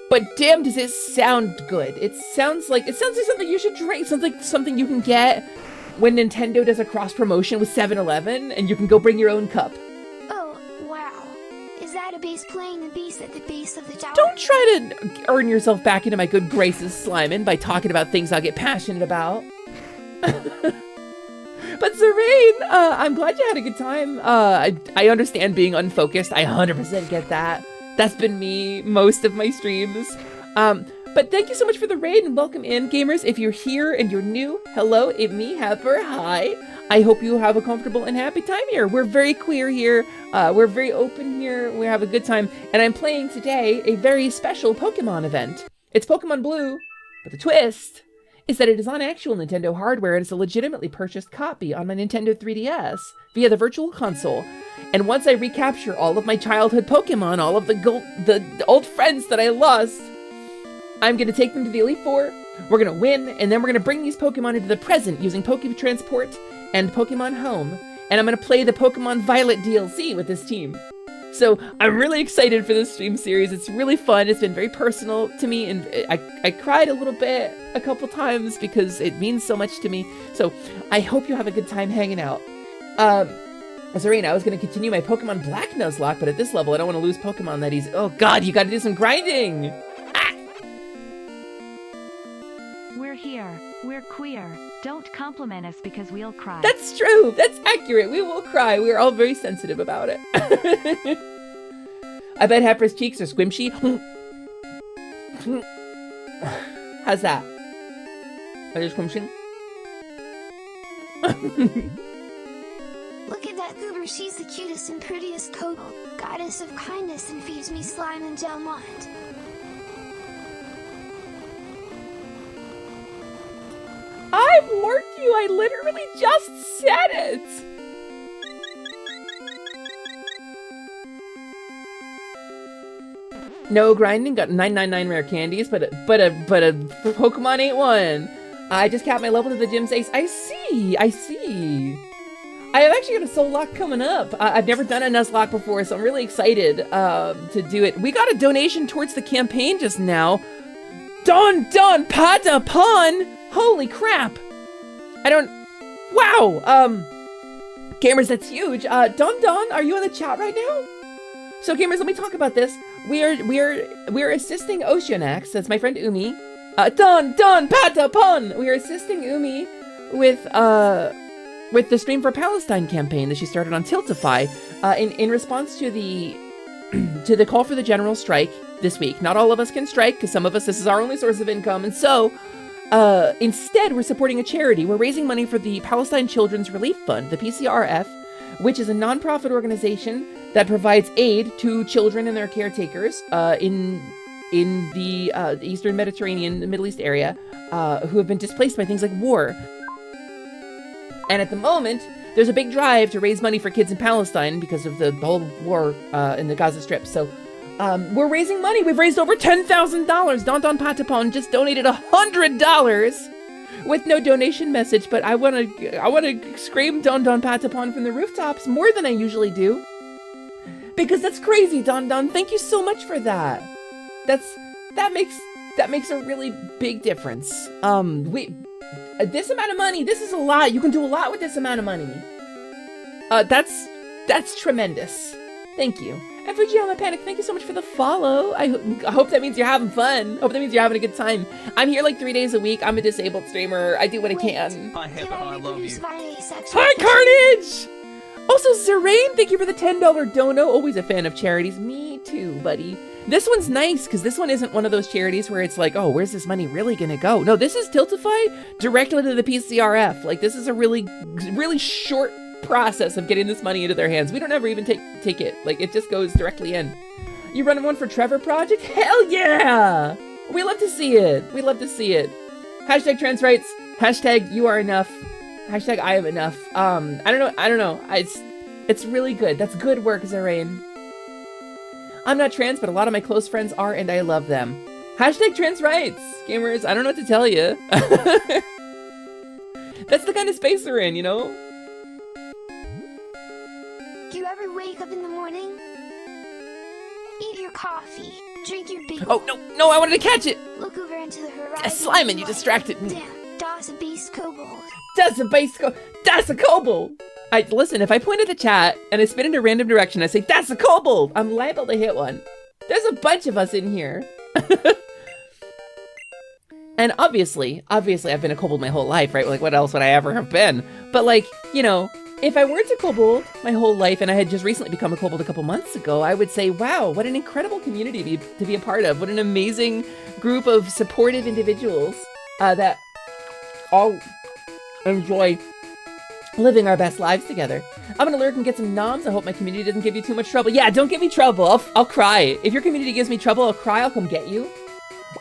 But damn, does it sound good. It sounds like something you should drink. It sounds like something you can get when Nintendo does a cross promotion with 7-Eleven and you can go bring your own cup. Oh, wow. Is that a bass playing the bass at the base of the tower? Don't try to earn yourself back into my good graces, Slyman, by talking about things I'll get passionate about. But Zerain, I'm glad you had a good time. I understand being unfocused. I 100% get that. That's been me most of my streams. But thank you so much for the raid and welcome in, gamers. If you're here and you're new, hello, it's me, Hesper. Hi. I hope you have a comfortable and happy time here. We're very queer here. We're very open here. We have a good time. And I'm playing today a very special Pokemon event. It's Pokemon Blue, but the twist is that it is on actual Nintendo hardware and it's a legitimately purchased copy on my Nintendo 3DS via the Virtual Console. And once I recapture all of my childhood Pokemon, all of the old friends that I lost, I'm going to take them to the Elite Four, we're going to win, and then we're going to bring these Pokemon into the present using Pokemon Transport and Pokemon Home. And I'm going to play the Pokemon Violet DLC with this team. So I'm really excited for this stream series. It's really fun. It's been very personal to me, and I cried a little bit a couple times because it means so much to me. So I hope you have a good time hanging out. Serena, I was going to continue my Pokemon Black Nuzlocke, but at this level, I don't want to lose Pokemon that easy. Oh god, you got to do some grinding! We're here. We're queer. Don't compliment us because we'll cry. That's true. That's accurate. We will cry. We are all very sensitive about it. I bet Hesper's cheeks are squishy. How's that? Are they squishy? Look at that goober. She's the cutest and prettiest Kobold, goddess of kindness, and feeds me slime and Delmont. I marked you! I literally just said it! No grinding, got 999 rare candies, but a Pokemon ain't one. I just capped my level to the gym's ace. I see. I have actually got a soul lock coming up. I've never done a Nuzlocke before, so I'm really excited to do it. We got a donation towards the campaign just now. Don Patapon! Holy crap! Wow! Gamers, that's huge. Don, are you in the chat right now? So gamers, let me talk about this. We're assisting Oceanax, that's my friend Umi. Don Patapon! We are assisting Umi with the Stream for Palestine campaign that she started on Tiltify, in response to the to the call for the general strike this week. Not all of us can strike, because some of us, this is our only source of income, and so instead, we're supporting a charity. We're raising money for the Palestine Children's Relief Fund, the PCRF, which is a nonprofit organization that provides aid to children and their caretakers in the Eastern Mediterranean, the Middle East area, who have been displaced by things like war. And at the moment, there's a big drive to raise money for kids in Palestine because of the whole war in the Gaza Strip. So we're raising money. We've raised over $10,000. Don Patapon just donated $100 with no donation message, but I want to scream Don Patapon from the rooftops more than I usually do, because that's crazy, Don. Thank you so much for that. That makes a really big difference. This amount of money, this is a lot. You can do a lot with this amount of money. That's tremendous. Thank you. And Fujiyama Panic, thank you so much for the follow. I hope that means you're having fun. Hope that means you're having a good time. I'm here like 3 days a week. I'm a disabled streamer. I do what I can. Hi, Hesper, I love you. Hi, Carnage! Also, Zerain, thank you for the $10 dono. Always a fan of charities. Me too, buddy. This one's nice, because this one isn't one of those charities where it's like, oh, where's this money really gonna go? No, this is Tiltify directly to the PCRF. Like, this is a really, really short process of getting this money into their hands. We don't ever even take it. Like, it just goes directly in. You running one for Trevor Project? Hell yeah! We love to see it. We love to see it. Hashtag trans rights. Hashtag you are enough. Hashtag I am enough. I don't know. It's really good. That's good work, Zerain. I'm not trans, but a lot of my close friends are, and I love them. Hashtag trans rights. Gamers, I don't know what to tell you. That's the kind of space we're in, you know? coffee. Drink your big Oh, no, I wanted to catch it. Look over into the horizon. Slimon, you distracted me. Damn, that's a beast kobold. That's a kobold. Listen, if I point at the chat and I spin in a random direction, I say, that's a kobold. I'm liable to hit one. There's a bunch of us in here. And obviously, I've been a kobold my whole life, right? Like, what else would I ever have been? But like, you know, if I weren't a kobold my whole life and I had just recently become a kobold a couple months ago, I would say, wow, what an incredible community to be a part of. What an amazing group of supportive individuals that all enjoy living our best lives together. I'm gonna lurk and get some noms. I hope my community doesn't give you too much trouble. Yeah, don't give me trouble. I'll cry. If your community gives me trouble, I'll cry. I'll come get you.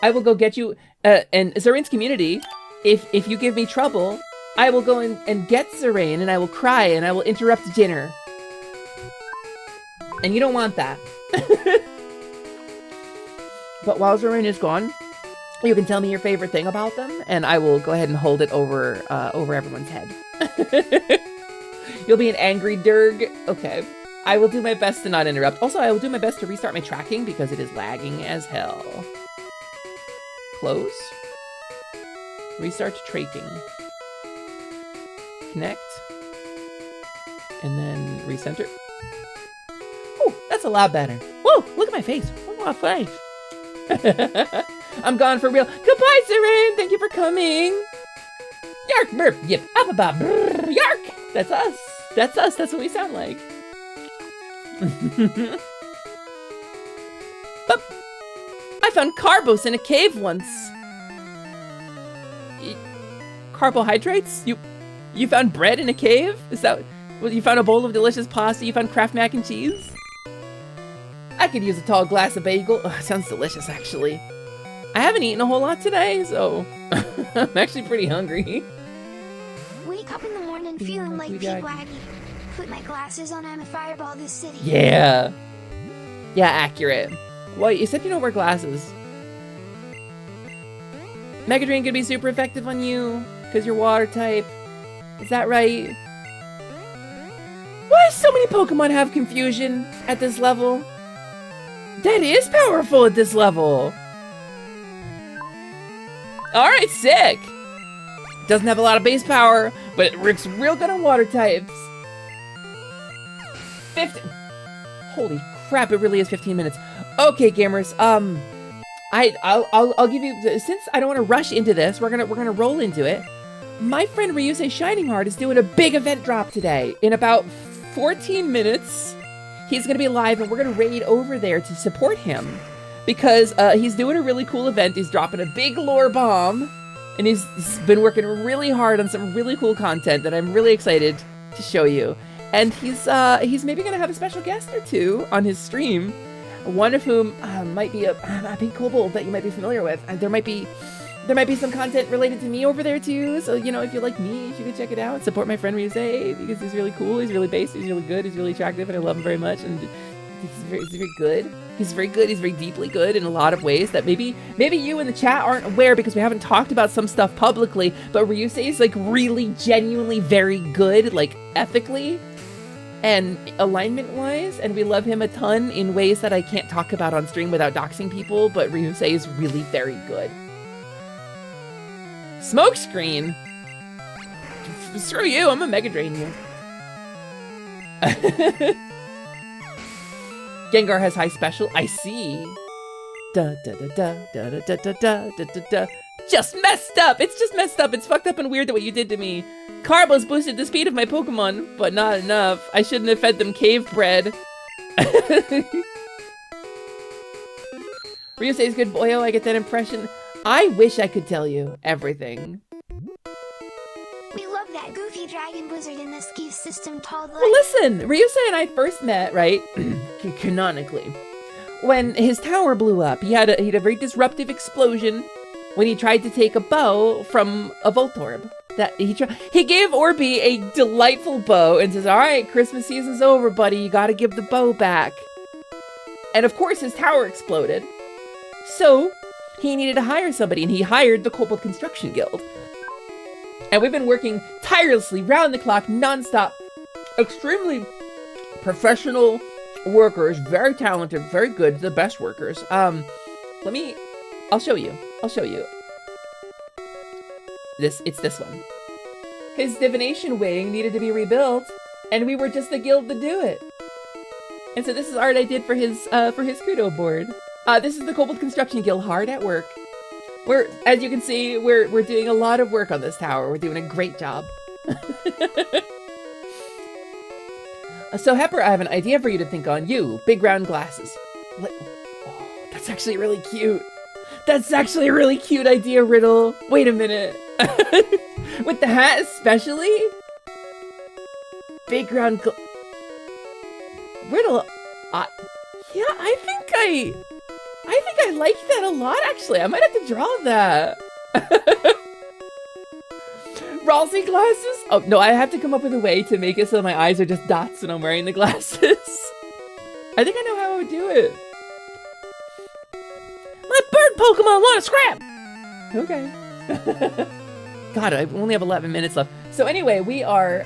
I will go get you. And Zarain's community, if you give me trouble, I will go and get Zarain, and I will cry, and I will interrupt dinner. And you don't want that. But while Zarain is gone, you can tell me your favorite thing about them, and I will go ahead and hold it over everyone's head. You'll be an angry Durg. Okay. I will do my best to not interrupt. Also, I will do my best to restart my tracking because it is lagging as hell. Close. Restart tracking. Connect. And then recenter. Oh, that's a lot better. Whoa, look at my face. Look at my face. I'm gone for real. Goodbye, Zarain. Thank you for coming. Yark, burp, yip, up, yark. That's us. That's us. That's what we sound like. But I found carbos in a cave once. Carbohydrates? You found bread in a cave? Is that... Well, you found a bowl of delicious pasta? You found Kraft mac and cheese? I could use a tall glass of bagel. Oh, sounds delicious, actually. I haven't eaten a whole lot today, so... I'm actually pretty hungry. Wake up in the morning feeling like Pete Waggy. Put my glasses on, I'm a fireball this city. Yeah. Yeah, accurate. Well, you said you don't wear glasses. Mega Drain could be super effective on you, because you're water type. Is that right? Why do so many Pokemon have confusion at this level? That is powerful at this level. Alright, sick. Doesn't have a lot of base power, but it works real good on water types. 50. Holy crap, it really is 15 minutes. Okay, gamers, I'll give you, since I don't want to rush into this, we're gonna roll into it. My friend Ryusei Shining Heart is doing a big event drop today. In about 14 minutes, he's gonna be live and we're gonna raid over there to support him. Because he's doing a really cool event. He's dropping a big lore bomb. And he's been working really hard on some really cool content that I'm really excited to show you. And he's maybe gonna have a special guest or two on his stream. One of whom might be a big kobold that you might be familiar with. And there might be some content related to me over there too. So, you know, if you like me, you should check it out. Support my friend Ryusei because he's really cool. He's really based. He's really good. He's really attractive, and I love him very much. And he's very good. He's very good. He's very deeply good in a lot of ways that maybe you in the chat aren't aware because we haven't talked about some stuff publicly. But Ryusei is like really genuinely very good, like ethically and alignment-wise, and we love him a ton in ways that I can't talk about on stream without doxing people. But Ryusei is really very good. Smokescreen. Screw you. I'm a Mega Drain you. Gengar has high special. I see. Da da da da da da da da da da da. Just messed up. It's just messed up. It's fucked up and weird what you did to me. Carbos boosted the speed of my Pokemon, but not enough. I shouldn't have fed them cave bread. Ryusei's good boyo. I get that impression. I wish I could tell you everything. We love that goofy dragon blizzard in the ski system called like... Well, listen, Ryusei and I first met, right, canonically, when his tower blew up. He had a very disruptive explosion when he tried to take a bow from a Voltorb. He gave Orby a delightful bow and says, all right, Christmas season's over, buddy. You gotta give the bow back. And of course, his tower exploded. So he needed to hire somebody, and he hired the Kobold Construction Guild. And we've been working tirelessly, round the clock, nonstop, extremely professional, workers, very talented, very good, the best workers. I'll show you. It's this one. His divination wing needed to be rebuilt, and we were just the guild to do it. And so this is art I did for his kudo board. This is the Kobold Construction Guild hard at work. As you can see, we're doing a lot of work on this tower. We're doing a great job. So Hesper, I have an idea for you to think on. You, big round glasses. Oh, that's actually really cute. That's actually a really cute idea, Riddle. Wait a minute. With the hat especially? Big round Riddle, yeah, I think I like that a lot, actually. I might have to draw that. Ralsei glasses? Oh, no, I have to come up with a way to make it so my eyes are just dots when I'm wearing the glasses. I think I know how I would do it. My bird Pokemon want to scrap! Okay. God, I only have 11 minutes left. So anyway, we're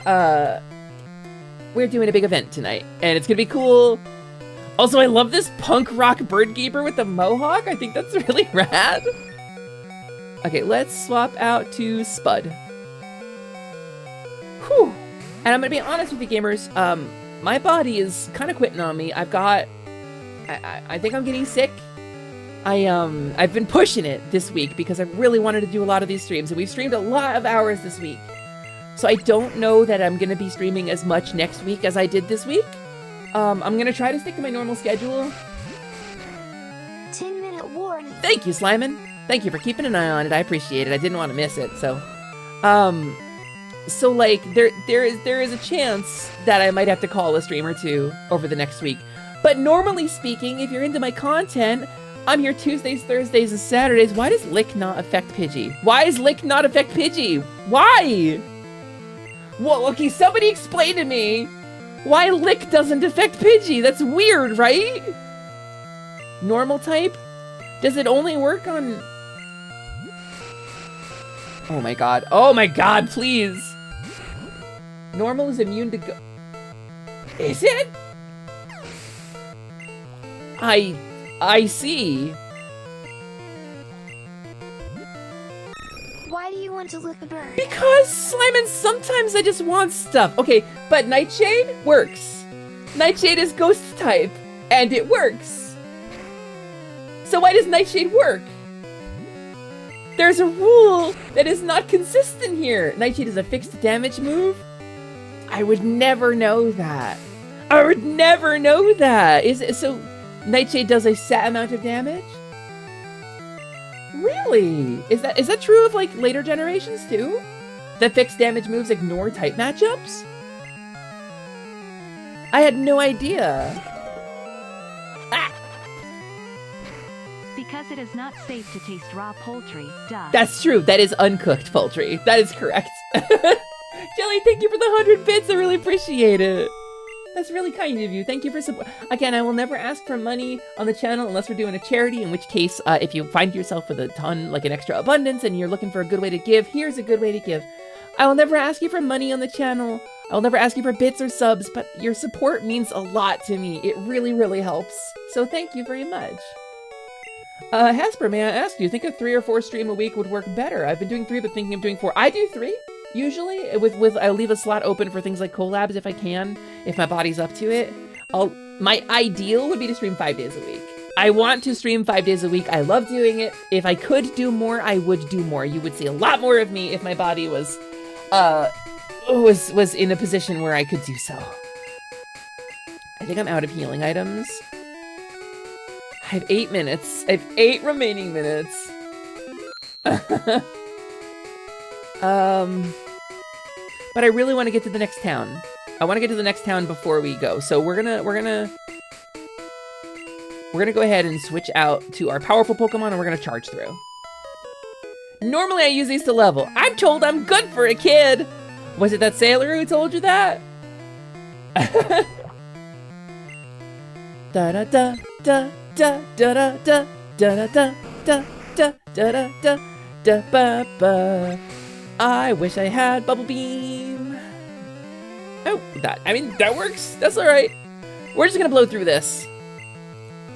doing a big event tonight, and it's gonna be cool. Also, I love this punk rock bird keeper with the mohawk. I think that's really rad. Okay, let's swap out to Spud. Whew. And I'm gonna be honest with you, gamers. My body is kind of quitting on me. I think I'm getting sick. I've been pushing it this week because I really wanted to do a lot of these streams, and we've streamed a lot of hours this week. So I don't know that I'm gonna be streaming as much next week as I did this week. I'm gonna try to stick to my normal schedule. 10-minute warning. Thank you, Slyman. Thank you for keeping an eye on it. I appreciate it. I didn't want to miss it. So like there is a chance that I might have to call a stream or two over the next week. But normally speaking, if you're into my content, I'm here Tuesdays, Thursdays, and Saturdays. Why does Lick not affect Pidgey? Why does Lick not affect Pidgey? Why? Well, okay, somebody explain to me why Lick doesn't affect Pidgey. That's weird, right? Normal type? Does it only work on... Oh my god. Oh my god, please. Normal is immune to go... Is it? I see. Why do you want to lick a bird? Because, Slyman, sometimes I just want stuff. Okay, but Nightshade works. Nightshade is ghost type, and it works. So why does Nightshade work? There's a rule that is not consistent here. Nightshade is a fixed damage move? I would never know that. I would never know that. Is it so? Nightshade does a set amount of damage? Really? Is that true of like later generations too? That fixed damage moves ignore type matchups? I had no idea. Ah! Because it is not safe to taste raw poultry, duh. That's true. That is uncooked poultry. That is correct. Jelly, thank you for the 100 bits. I really appreciate it. That's really kind of you. Thank you for support. Again, I will never ask for money on the channel unless we're doing a charity, in which case, if you find yourself with a ton, like an extra abundance, and you're looking for a good way to give, here's a good way to give. I will never ask you for money on the channel. I will never ask you for bits or subs, but your support means a lot to me. It really, really helps. So thank you very much. Hesper, may I ask, do you think a 3 or 4 stream a week would work better? I've been doing 3, but thinking of doing 4. I do 3. Usually, I'll leave a slot open for things like collabs if I can, if my body's up to it. My ideal would be to stream 5 days a week. I want to stream 5 days a week. I love doing it. If I could do more, I would do more. You would see a lot more of me if my body was in a position where I could do so. I think I'm out of healing items. I have 8 minutes. I have 8 remaining minutes. But I really want to get to the next town. I want to get to the next town before we go. So we're gonna go ahead and switch out to our powerful Pokemon, and we're gonna charge through. Normally I use these to level. I'm told I'm good for a kid. Was it that sailor who told you that? Da da da da da da da da da da da da da da da ba ba. I wish I had Bubble Beam. Oh, that works. That's all right. We're just gonna blow through this.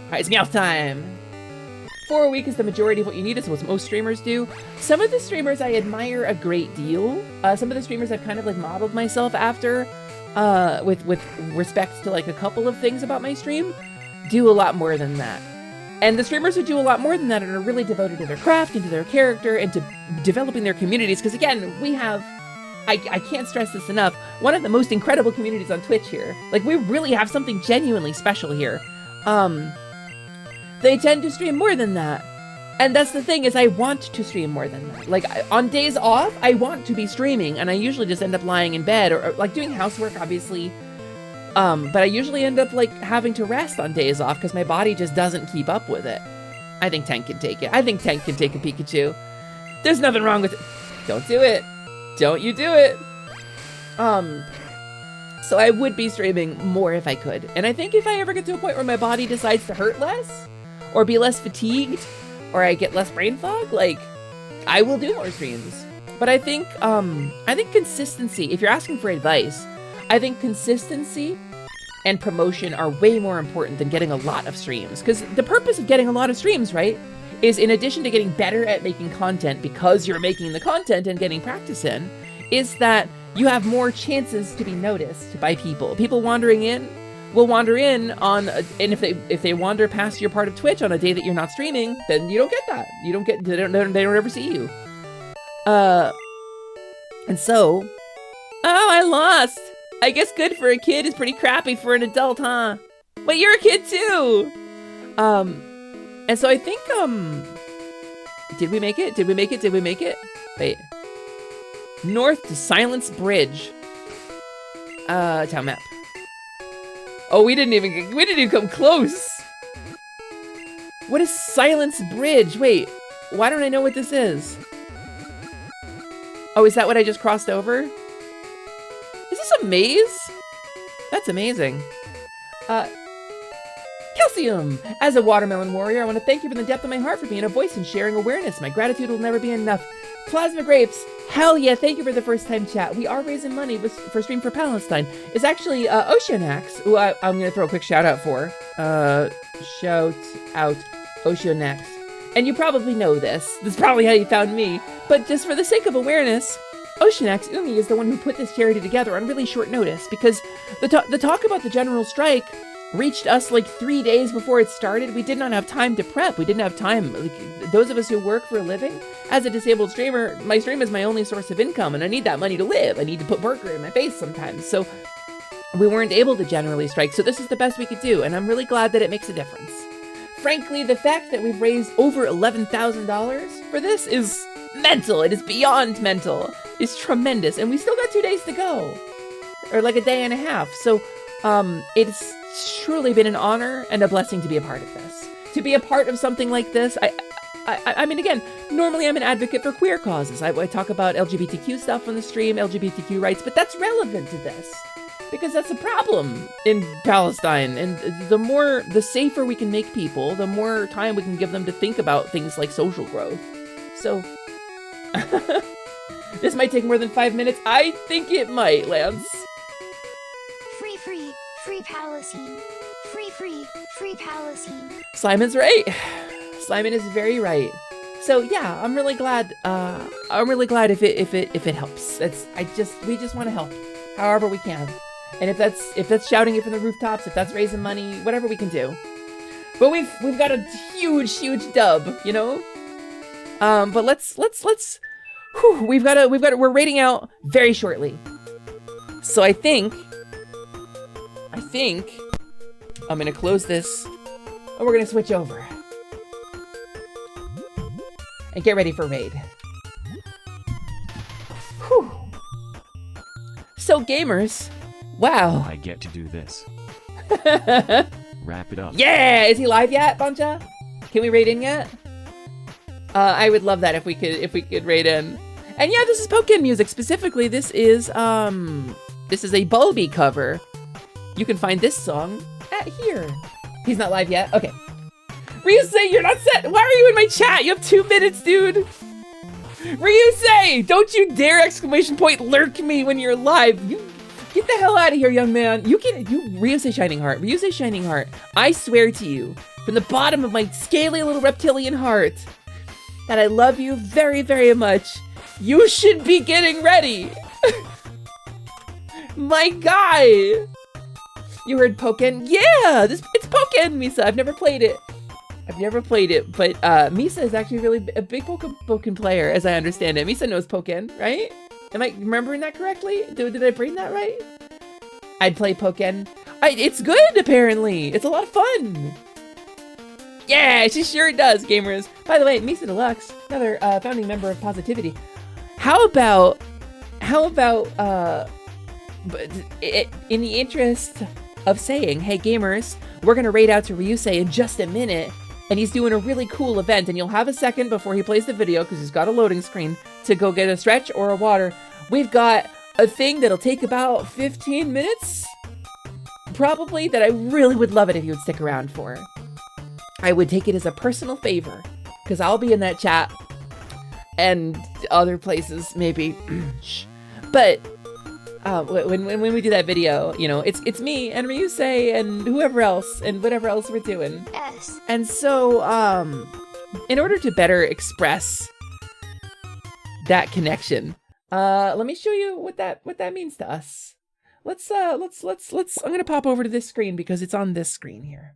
Alright, it's Meowth time. 4 a week is the majority of what you need. It's what most streamers do. Some of the streamers I admire a great deal. Some of the streamers I've kind of like modeled myself after, with respect to like a couple of things about my stream, do a lot more than that. And the streamers who do a lot more than that and are really devoted to their craft and to their character and to developing their communities, because again, we have, I can't stress this enough, one of the most incredible communities on Twitch here. Like, we really have something genuinely special here. They tend to stream more than that. And that's the thing, is I want to stream more than that. Like, on days off, I want to be streaming, and I usually just end up lying in bed, or like doing housework, obviously. But I usually end up like having to rest on days off because my body just doesn't keep up with it. I think Tank can take it. I think Tank can take a Pikachu. There's nothing wrong with it. Don't do it. Don't you do it. So I would be streaming more if I could. And I think if I ever get to a point where my body decides to hurt less, or be less fatigued, or I get less brain fog, like, I will do more streams. But I think consistency, if you're asking for advice, I think consistency and promotion are way more important than getting a lot of streams. Because the purpose of getting a lot of streams, right, is in addition to getting better at making content because you're making the content and getting practice in, is that you have more chances to be noticed by people. People wandering in will wander in on, and if they wander past your part of Twitch on a day that you're not streaming, then you don't get that. You don't get, they don't ever see you. And so, oh, I lost. I guess good for a kid is pretty crappy for an adult, huh? But you're a kid too! And so I think, did we make it? Did we make it? Did we make it? Wait. North to Silence Bridge. Town map. Oh, we didn't even come close! What is Silence Bridge? Wait, why don't I know what this is? Oh, is that what I just crossed over? Is this a maze? That's amazing. Calcium! As a watermelon warrior, I want to thank you from the depth of my heart for being a voice and sharing awareness. My gratitude will never be enough. Plasma Grapes, hell yeah, thank you for the first time chat. We are raising money for Stream for Palestine. It's actually Oceanax, who I'm going to throw a quick shout out for. Shout out Oceanax. And you probably know this. This is probably how you found me. But just for the sake of awareness, Oceanax Umi is the one who put this charity together on really short notice, because the talk about the general strike reached us like 3 days before it started. We did not have time to prep. We didn't have time. Like, those of us who work for a living, as a disabled streamer, my stream is my only source of income, and I need that money to live. I need to put burger in my face sometimes. So we weren't able to generally strike. So this is the best we could do, and I'm really glad that it makes a difference. Frankly, the fact that we've raised over $11,000 for this is mental. It is beyond mental. It's tremendous, and we still got 2 days to go, or like a day and a half. So it's truly been an honor and a blessing to be a part of this. To be a part of something like this, I mean, again, normally I'm an advocate for queer causes. I talk about LGBTQ stuff on the stream, LGBTQ rights, but that's relevant to this, because that's a problem in Palestine. And the safer we can make people, the more time we can give them to think about things like social growth. So, this might take more than 5 minutes. I think it might, Lance. Free Palestine. Free Palestine. Simon's right. Simon is very right. So yeah, I'm really glad. I'm really glad if it helps. We just want to help, however we can. And if that's shouting it from the rooftops, if that's raising money, whatever we can do. But we've got a huge dub, you know. But let's. Whew, we're raiding out very shortly. So I think I'm gonna close this, and we're gonna switch over and get ready for raid. Whew. So gamers, wow. I get to do this. Wrap it up. Yeah, is he live yet, Buncha? Can we raid in yet? I would love that if we could raid in. And yeah, this is Pokemon music. Specifically, this is a Bulby cover. You can find this song at here. He's not live yet? Okay. Ryusei, you're not set. Why are you in my chat? You have 2 minutes, dude. Ryusei, don't you dare ! Lurk me when you're live. Get the hell out of here, young man. You Ryusei Shining Heart. Ryusei Shining Heart. I swear to you, from the bottom of my scaly little reptilian heart, that I love you very, very much. You should be getting ready. My guy. You heard Pokken? Yeah, it's Pokken, Misa. I've never played it. But Misa is actually really a big Pokken player, as I understand it. Misa knows Pokken, right? Am I remembering that correctly? Did I bring that right? I'd play Pokken. It's good, apparently. It's a lot of fun. Yeah, she sure does, gamers. By the way, Misa Deluxe, another founding member of Positivity. How about, in the interest of saying, hey gamers, we're gonna raid out to Ryusei in just a minute, and he's doing a really cool event, and you'll have a second before he plays the video, because he's got a loading screen, to go get a stretch or a water. We've got a thing that'll take about 15 minutes, probably, that I really would love it if you would stick around for. I would take it as a personal favor, because I'll be in that chat, and other places, maybe. But when we do that video, you know, it's me and Ryusei and whoever else and whatever else we're doing. Yes. And so, in order to better express that connection, let me show you what that means to us. Let's I'm gonna pop over to this screen because it's on this screen here.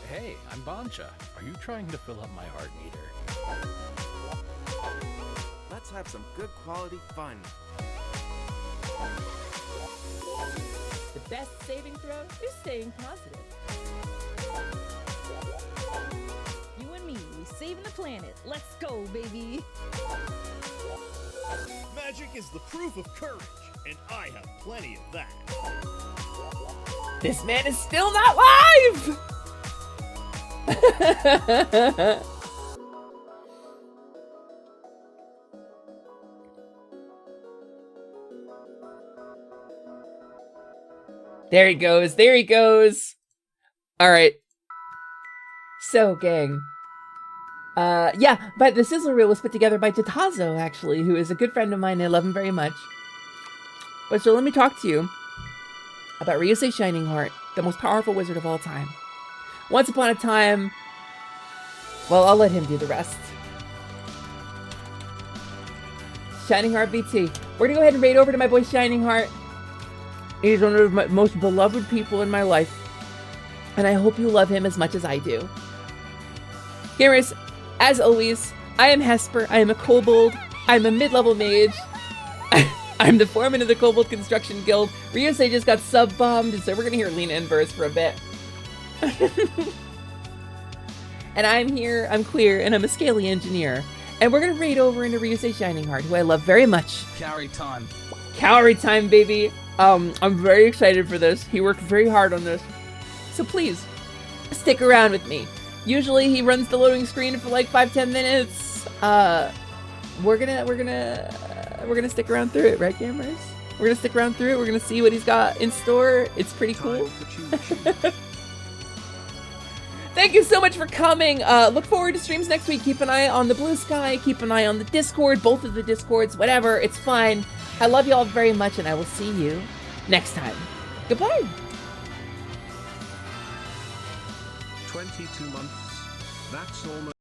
Hey, I'm Bancha. Are you trying to fill up my heart meter? Let's have some good quality fun. The best saving throw is staying positive. You and me, we saving the planet. Let's go, baby. Magic is the proof of courage, and I have plenty of that. This man is still not live! There he goes, there he goes. All right. So, gang. Yeah, but the sizzle reel was put together by Tatazo, actually, who is a good friend of mine. I love him very much. But so let me talk to you about Ryusei Shining Heart, the most powerful wizard of all time. Once upon a time, well, I'll let him do the rest. Shining Heart BT. We're gonna go ahead and raid over to my boy Shining Heart. He's one of my most beloved people in my life. And I hope you love him as much as I do. Gamers, as always, I am Hesper. I am a Kobold. I'm a mid-level mage. I'm the foreman of the Kobold Construction Guild. Ryusei just got sub-bombed, so we're gonna hear Lena Inverse for a bit. And I'm here, I'm queer, and I'm a scaly engineer. And we're gonna raid over into Ryusei Shining Heart, who I love very much. Calorie time. Calorie time, baby. I'm very excited for this. He worked very hard on this. So please, stick around with me. Usually he runs the loading screen for like 5-10 minutes. We're gonna stick around through it, right, gamers? We're gonna stick around through it. We're gonna see what he's got in store. It's pretty cool. Thank you so much for coming. Look forward to streams next week. Keep an eye on the Blue Sky. Keep an eye on the Discord, both of the Discords, whatever. It's fine. I love you all very much, and I will see you next time. Goodbye. 22 months. That's almost